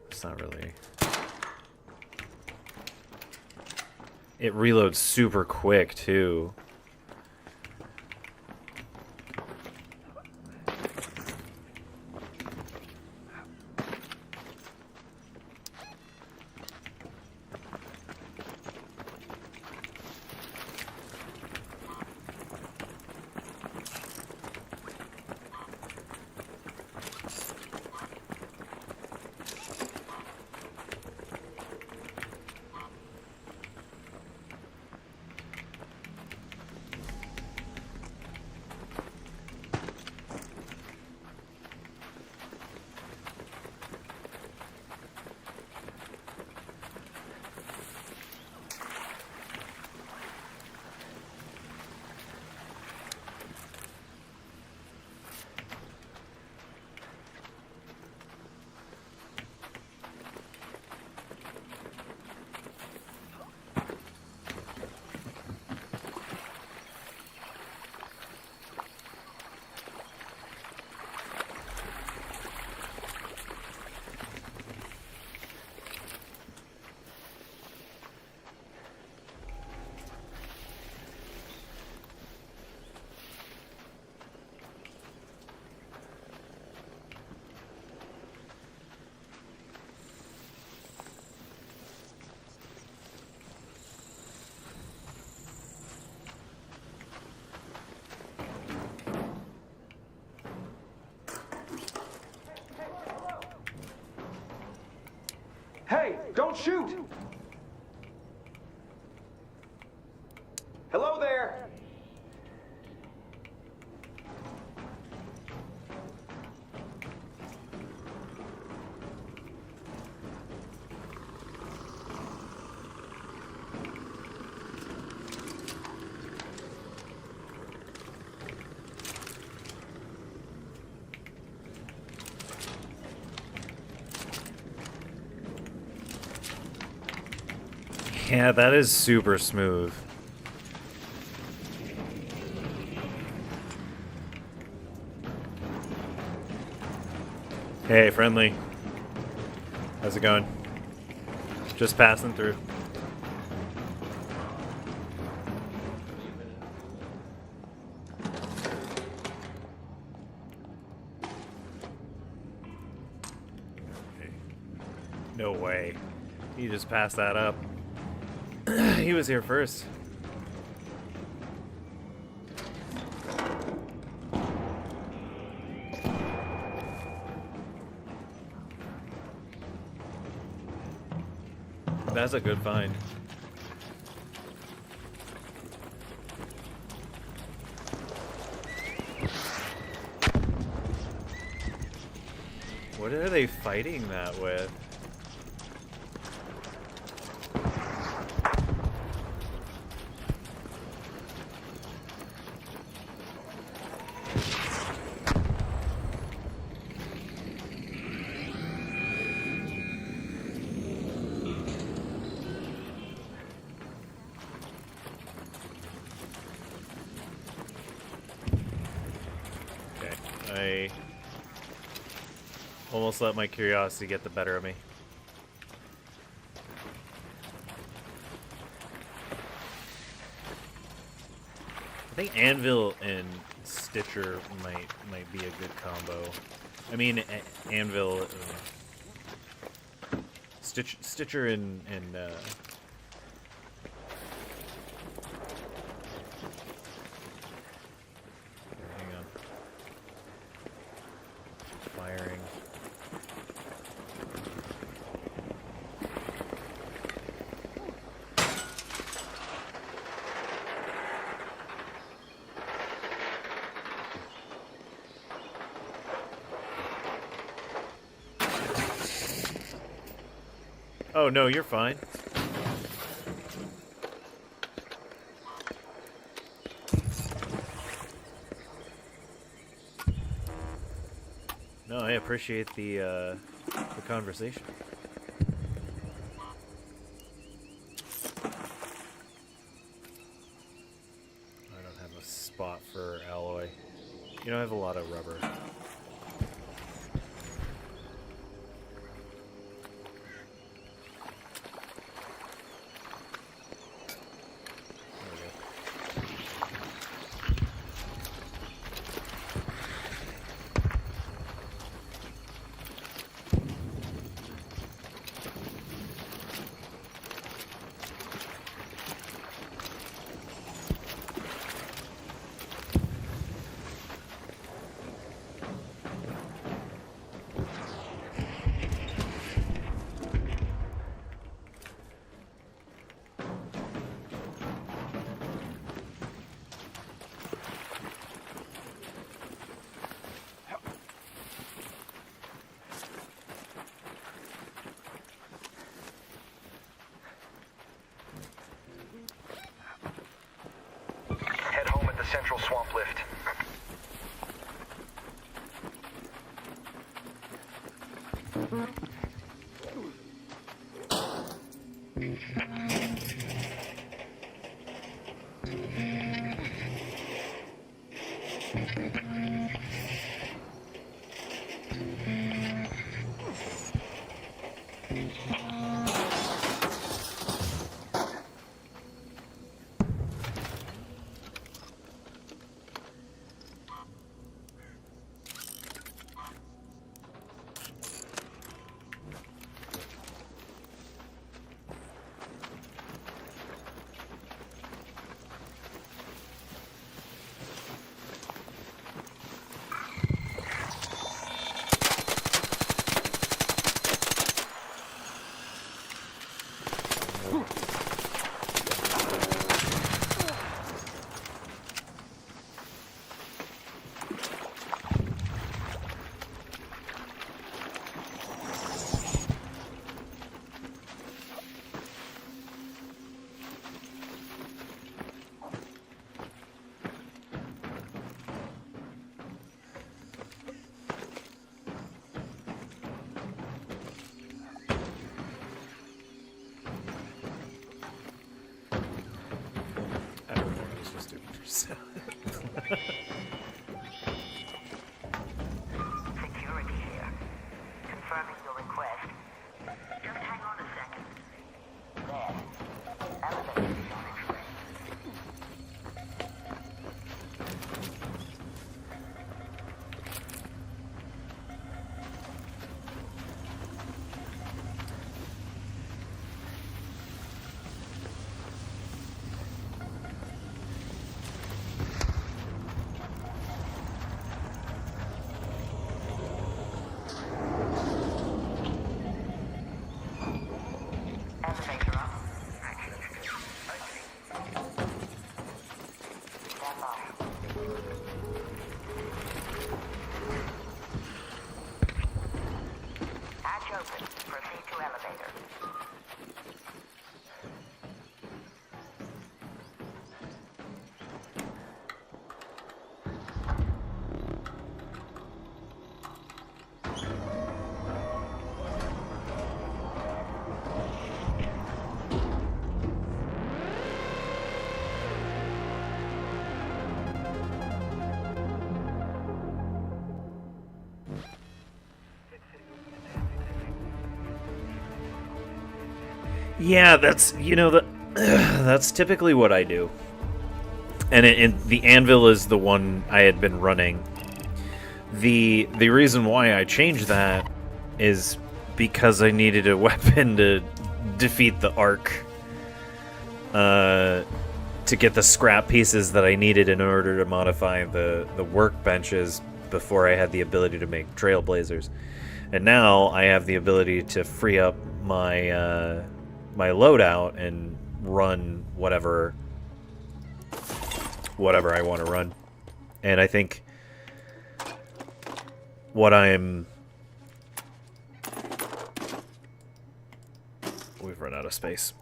It's not really... It reloads super quick, too. Hey, don't shoot! Hello there! Yeah, that is super smooth. Hey, friendly. How's it going? Just passing through. No way. He just passed that up. He was here first. That's a good find. What are they fighting that with? my curiosity get the better of me. I think Anvil and Stitcher might be a good combo. I mean, Anvil, Stitcher and hang on. Firing. Oh, no, you're fine. No, I appreciate the conversation. I don't have a spot for alloy. You know, I have a lot of rubber. Head home at the central swamp lift. Security here. Confirming your request. Just hang on a second. There. Elevator is on its way. Elevator up. Action. Stand by. Hatch open. Proceed to elevator. Yeah, that's that's typically what I do. And the anvil is the one I had been running. The reason why I changed that is because I needed a weapon to defeat the arc. To get the scrap pieces that I needed in order to modify the workbenches before I had the ability to make trailblazers. And now I have the ability to free up my my loadout and run whatever I want to run. And I think what we've run out of space.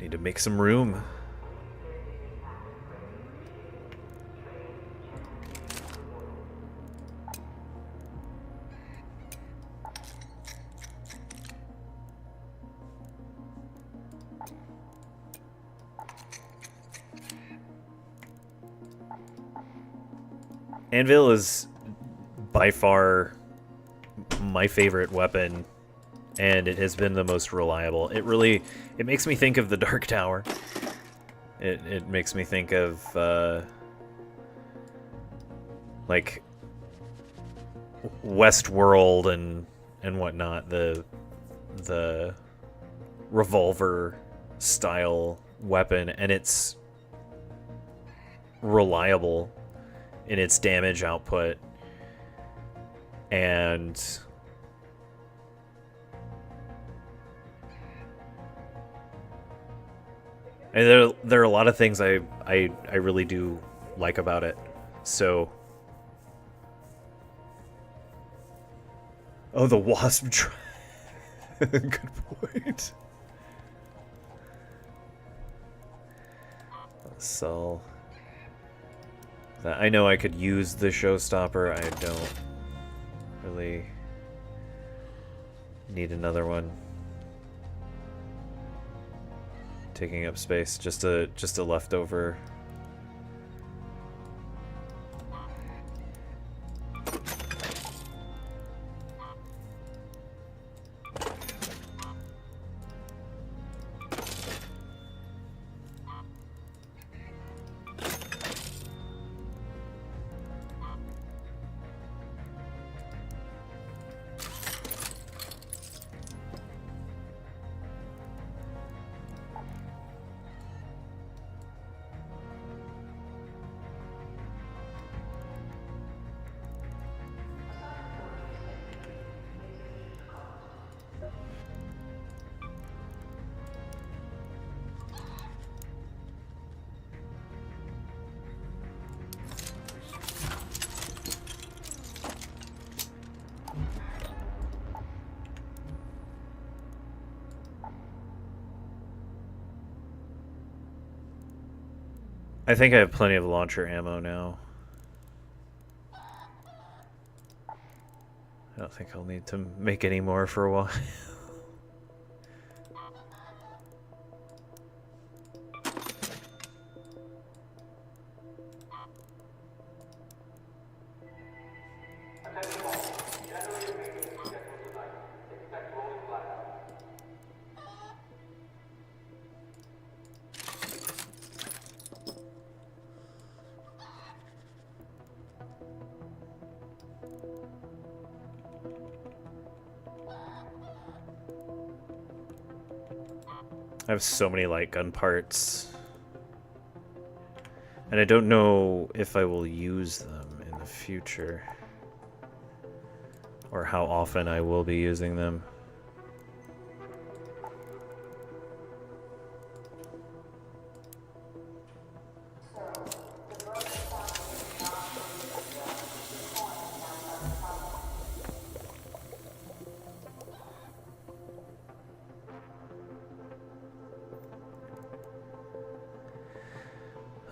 Need to make some room. Anvil is by far my favorite weapon, and it has been the most reliable. It makes me think of the Dark Tower. It makes me think of like Westworld and whatnot, the revolver style weapon, and it's reliable in its damage output, and there are a lot of things I really do like about it. So, oh, the wasp trap. Good point. So that I know I could use the showstopper. I don't really need another one. Taking up space, just a leftover. I think I have plenty of launcher ammo now. I don't think I'll need to make any more for a while. I have so many light gun parts, and I don't know if I will use them in the future, or how often I will be using them.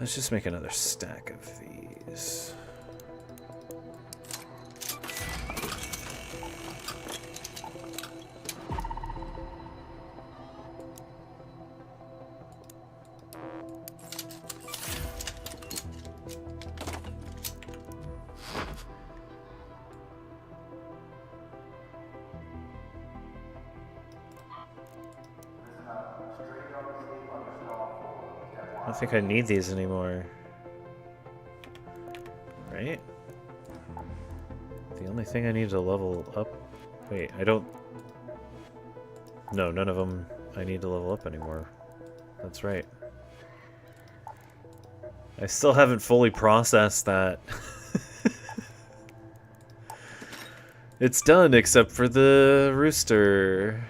Let's just make another stack of these. I don't think I need these anymore. Right? The only thing I need to level up... Wait, I don't... No, none of them I need to level up anymore. That's right. I still haven't fully processed that. It's done except for the rooster.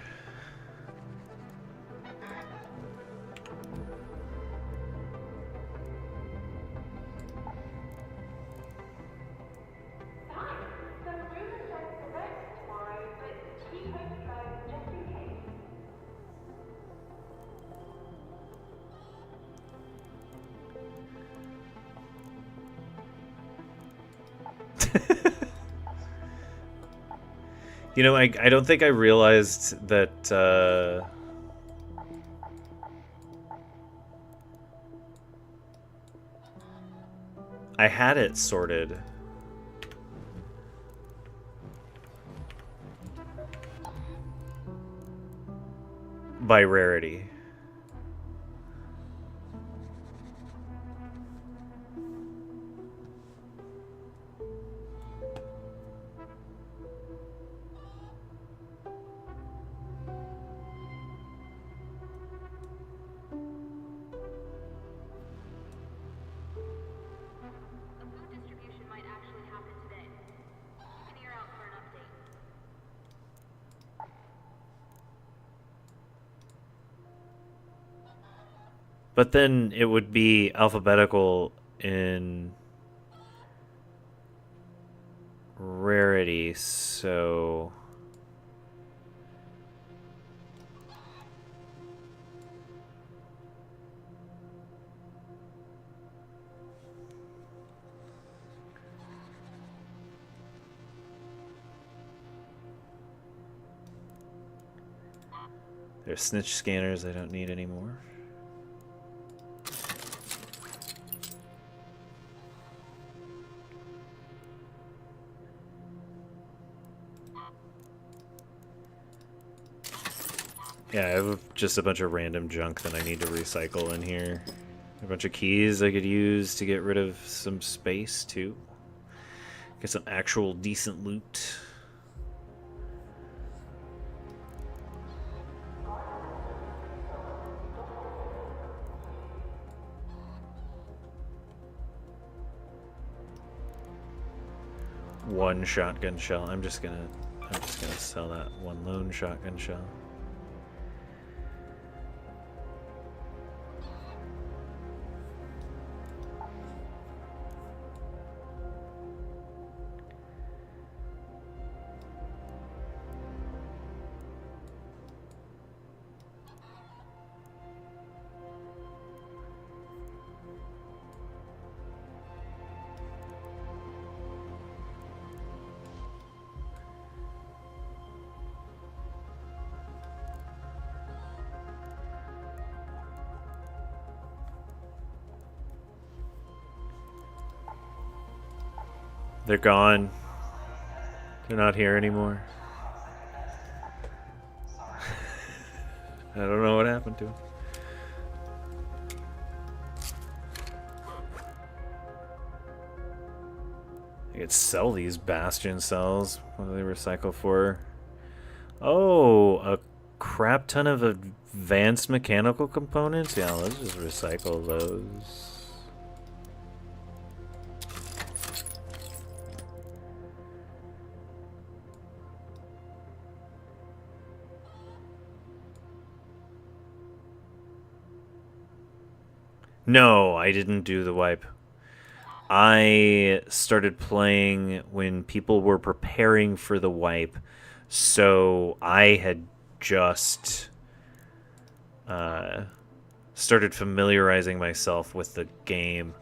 You know, I don't think I realized that, I had it sorted. By rarity. But then it would be alphabetical in rarity, so... There's snitch scanners I don't need anymore. Yeah, I have just a bunch of random junk that I need to recycle in here. A bunch of keys I could use to get rid of some space, too. Get some actual decent loot. One shotgun shell. I'm just gonna sell that one lone shotgun shell. They're gone. They're not here anymore. I don't know what happened to them. I could sell these bastion cells. What do they recycle for? Oh, a crap ton of advanced mechanical components? Yeah, let's just recycle those. No, I didn't do the wipe. I started playing when people were preparing for the wipe, so I had just started familiarizing myself with the game.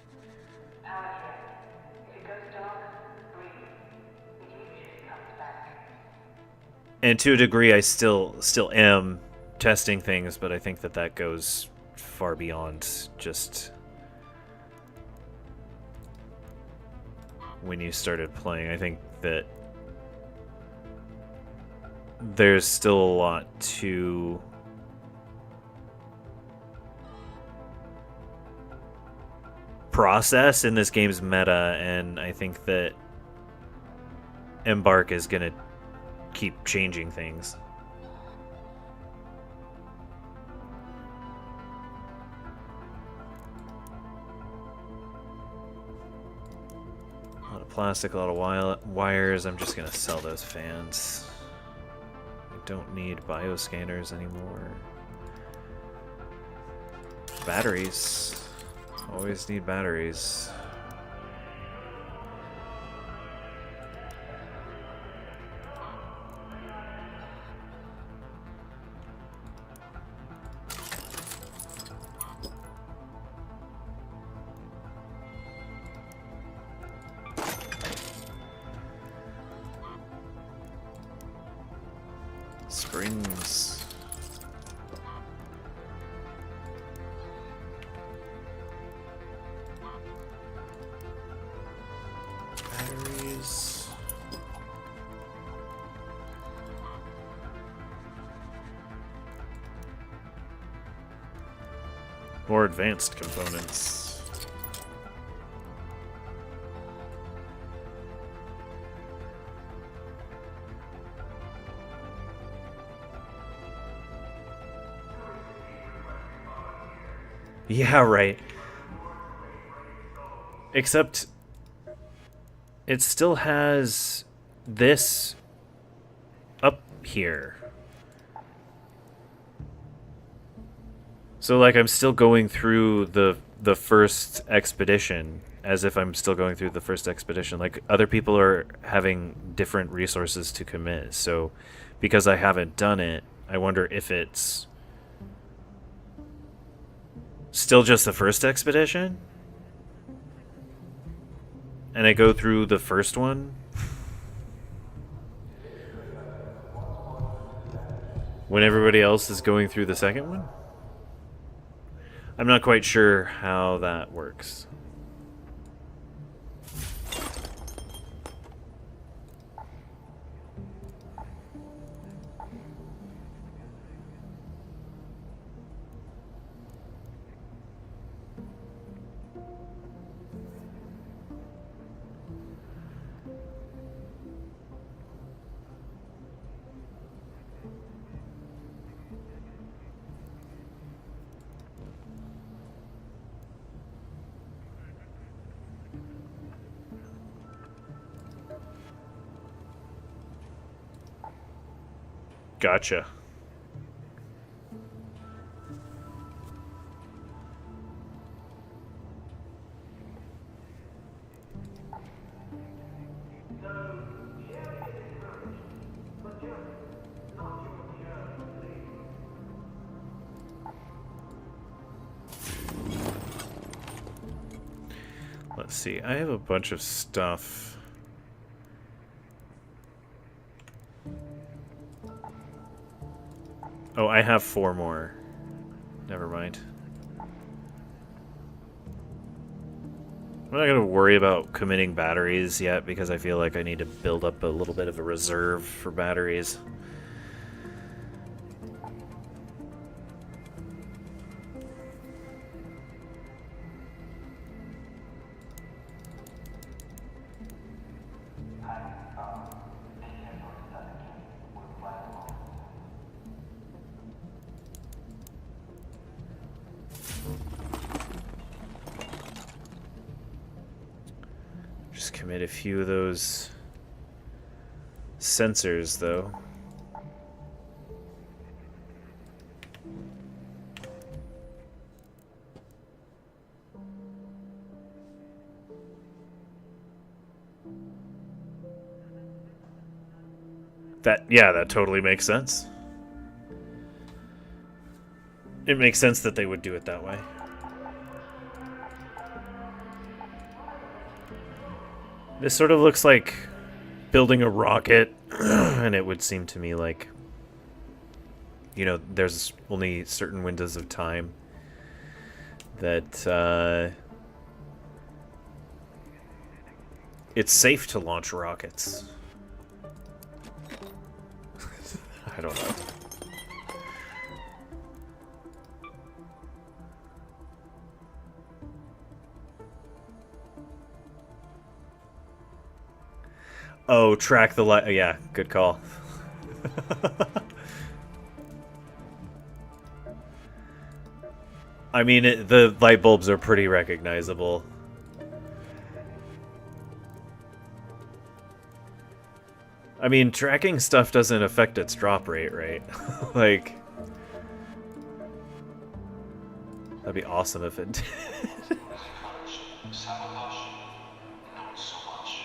And to a degree, I still am testing things, but I think that goes far beyond just when you started playing. I think that there's still a lot to process in this game's meta, and I think that Embark is gonna keep changing things. A lot of plastic, a lot of wires. I'm just gonna sell those fans. I don't need bioscanners anymore. Batteries. Always need batteries. Springs. Batteries. More advanced components. Yeah, right. Except it still has this up here. So like I'm still going through the first expedition as if I'm still going through the first expedition. Like other people are having different resources to commit. So because I haven't done it, I wonder if it's still just the first expedition? And I go through the first one? When everybody else is going through the second one? I'm not quite sure how that works. Gotcha. Let's see, I have a bunch of stuff. Oh, I have 4 more. Never mind. I'm not going to worry about committing batteries yet because I feel like I need to build up a little bit of a reserve for batteries. Just commit a few of those sensors, though. That totally makes sense. It makes sense that they would do it that way. This sort of looks like building a rocket, and it would seem to me like, you know, there's only certain windows of time that it's safe to launch rockets. I don't know. Oh, track the light. Yeah, good call. I mean, the light bulbs are pretty recognizable. I mean, tracking stuff doesn't affect its drop rate, right? Like, that'd be awesome if it did. Sabotage, not so much.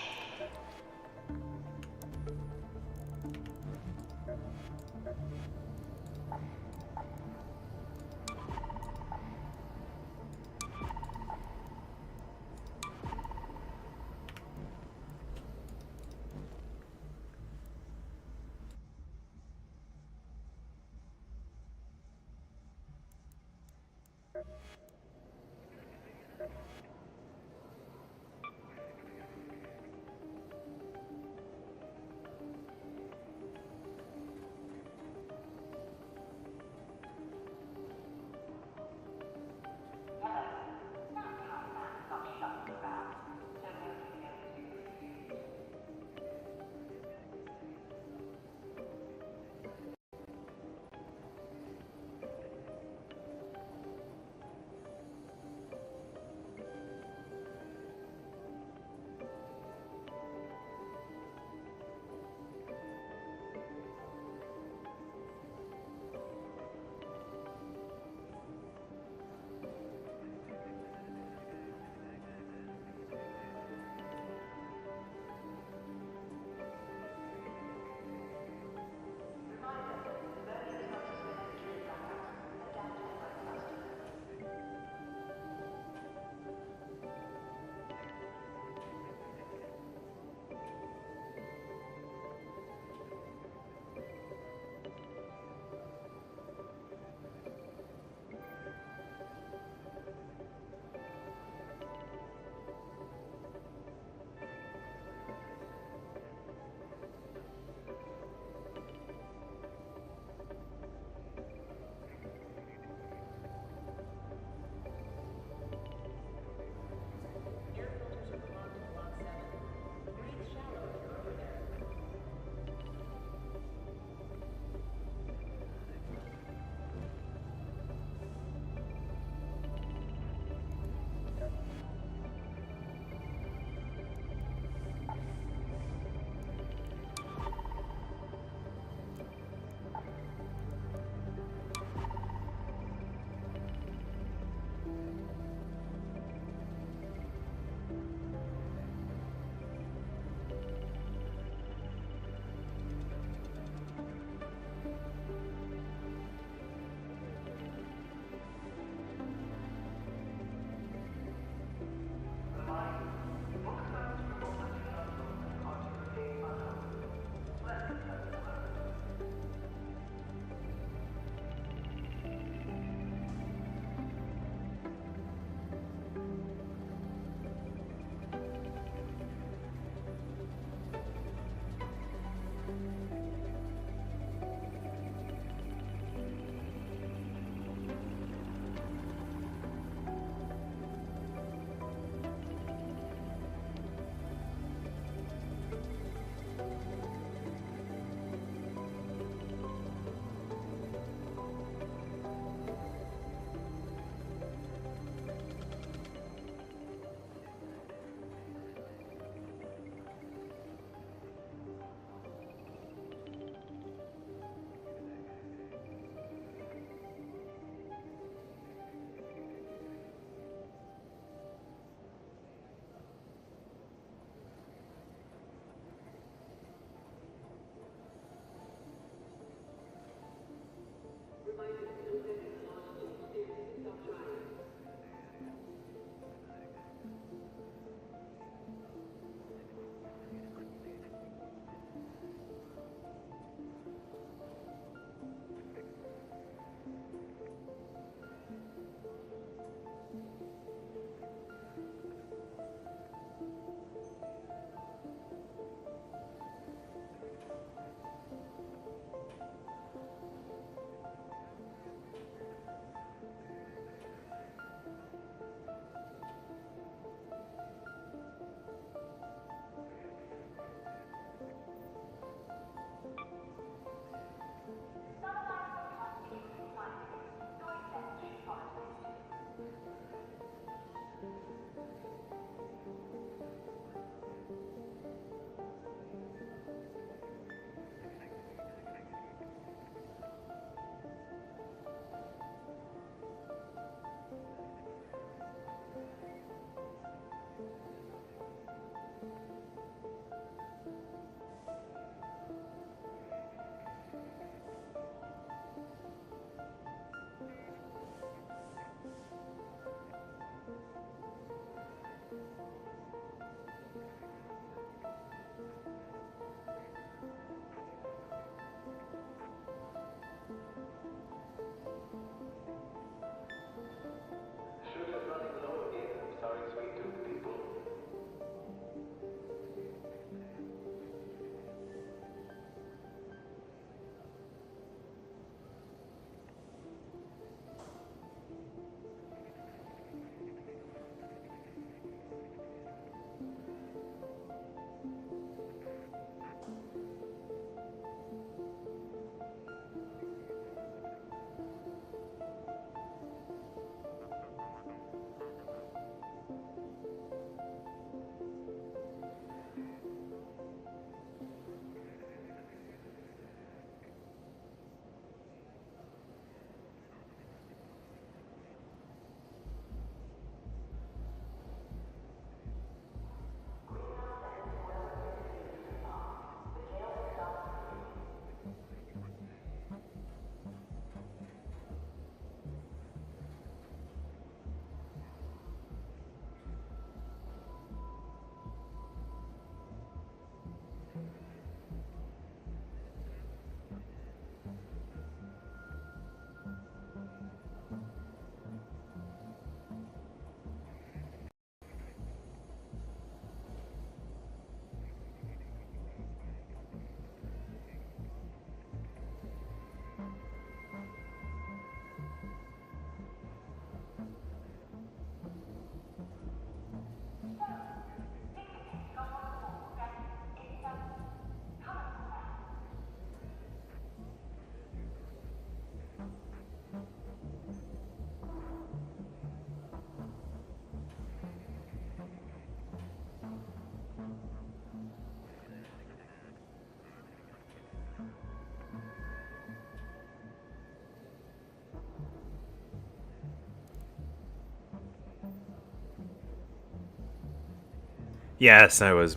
Yes, I was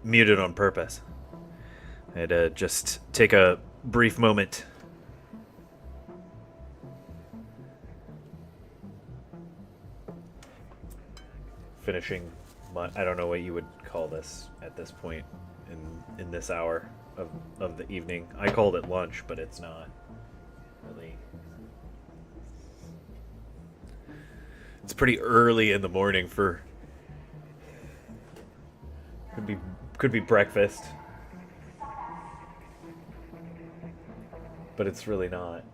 muted on purpose. I had to just take a brief moment. Finishing my, I don't know what you would call this at this point in this hour of the evening. I called it lunch, but it's not really. It's pretty early in the morning for could be breakfast. But it's really not.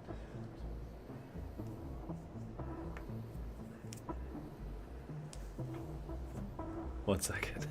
One second.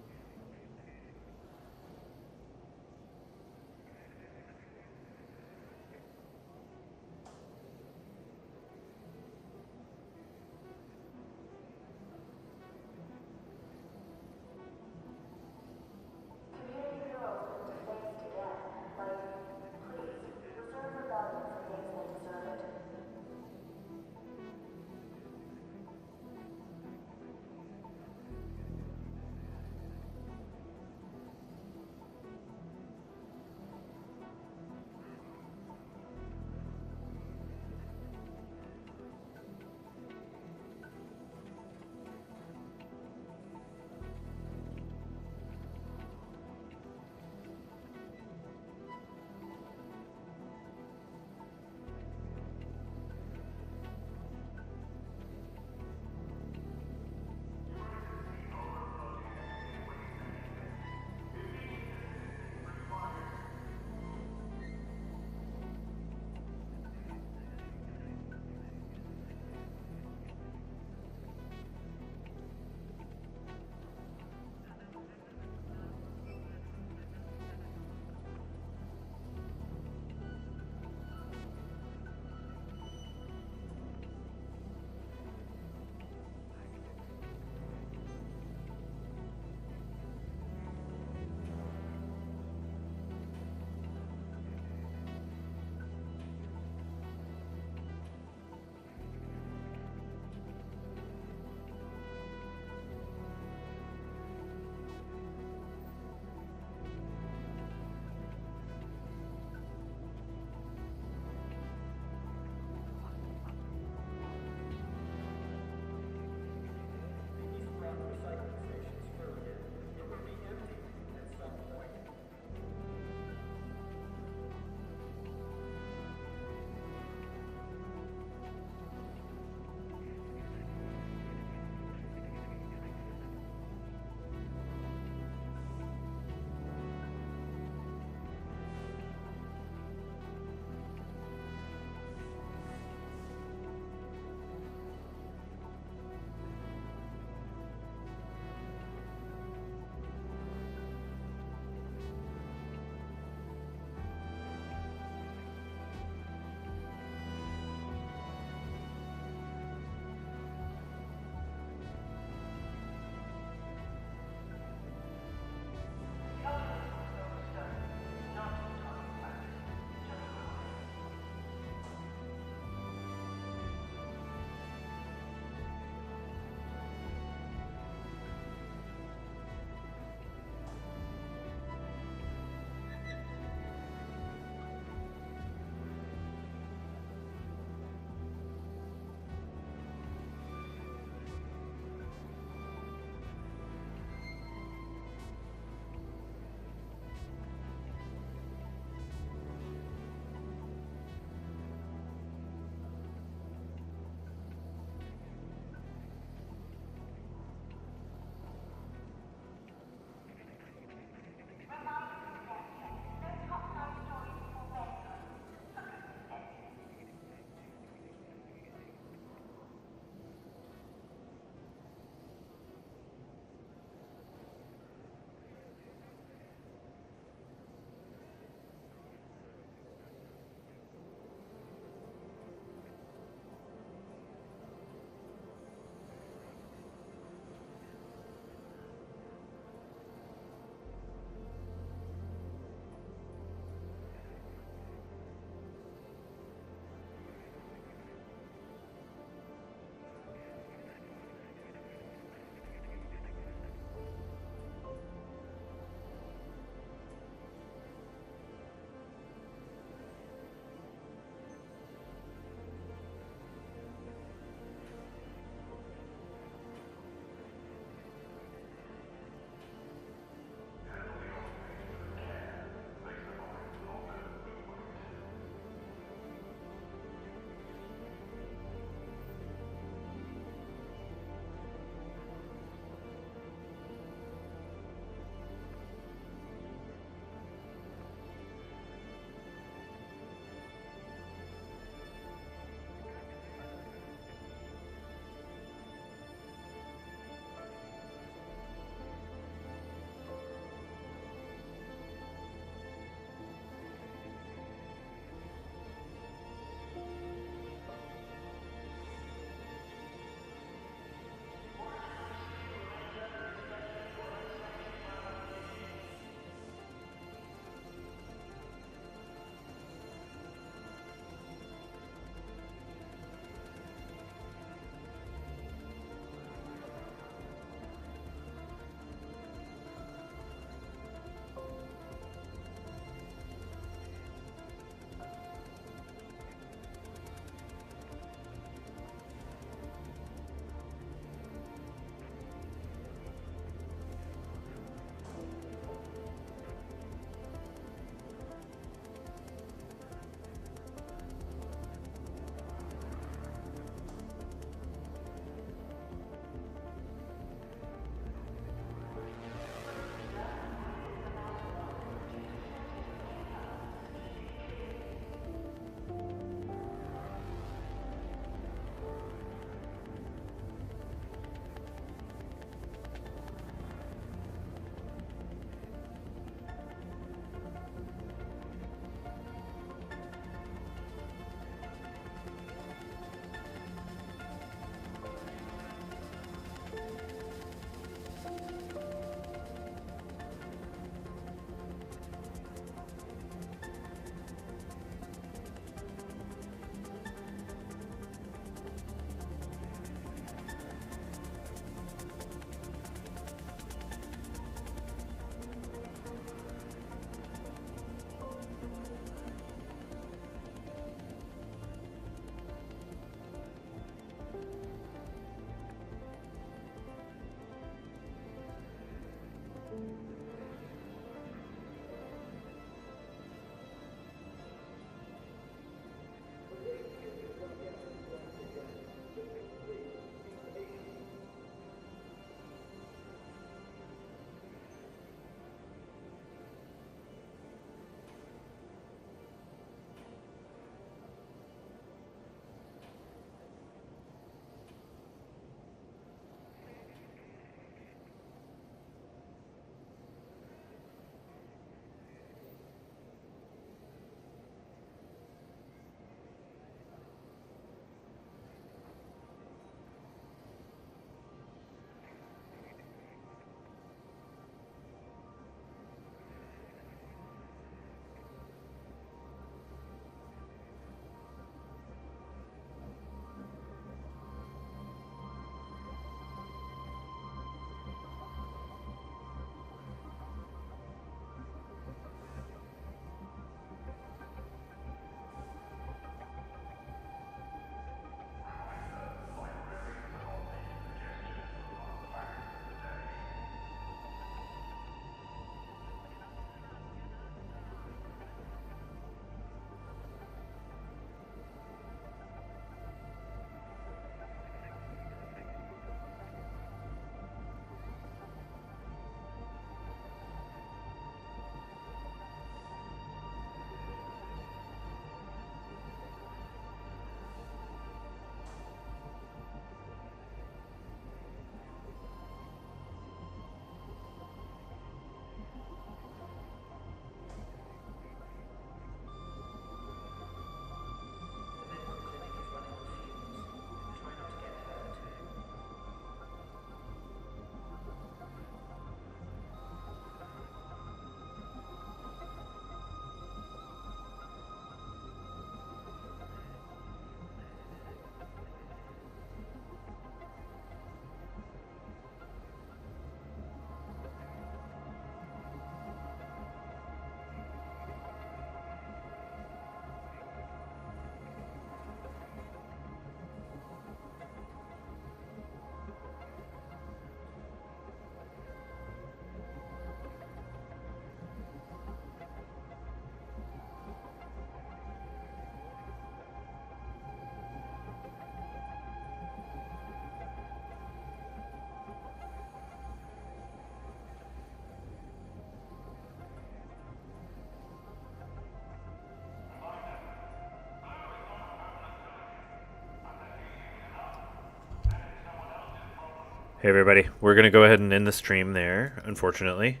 Hey everybody, we're gonna go ahead and end the stream there, unfortunately.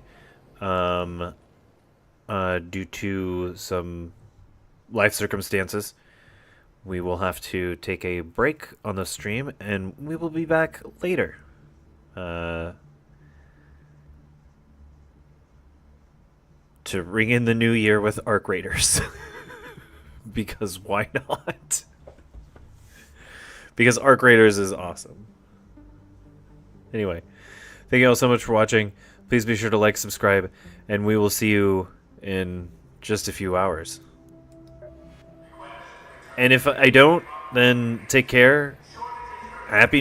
Due to some life circumstances, we will have to take a break on the stream, and we will be back later. To ring in the new year with Arcraiders. Because why not? Because Arcraiders is awesome. Anyway, thank you all so much for watching. Please be sure to like, subscribe, and we will see you in just a few hours. And if I don't, then take care. Happy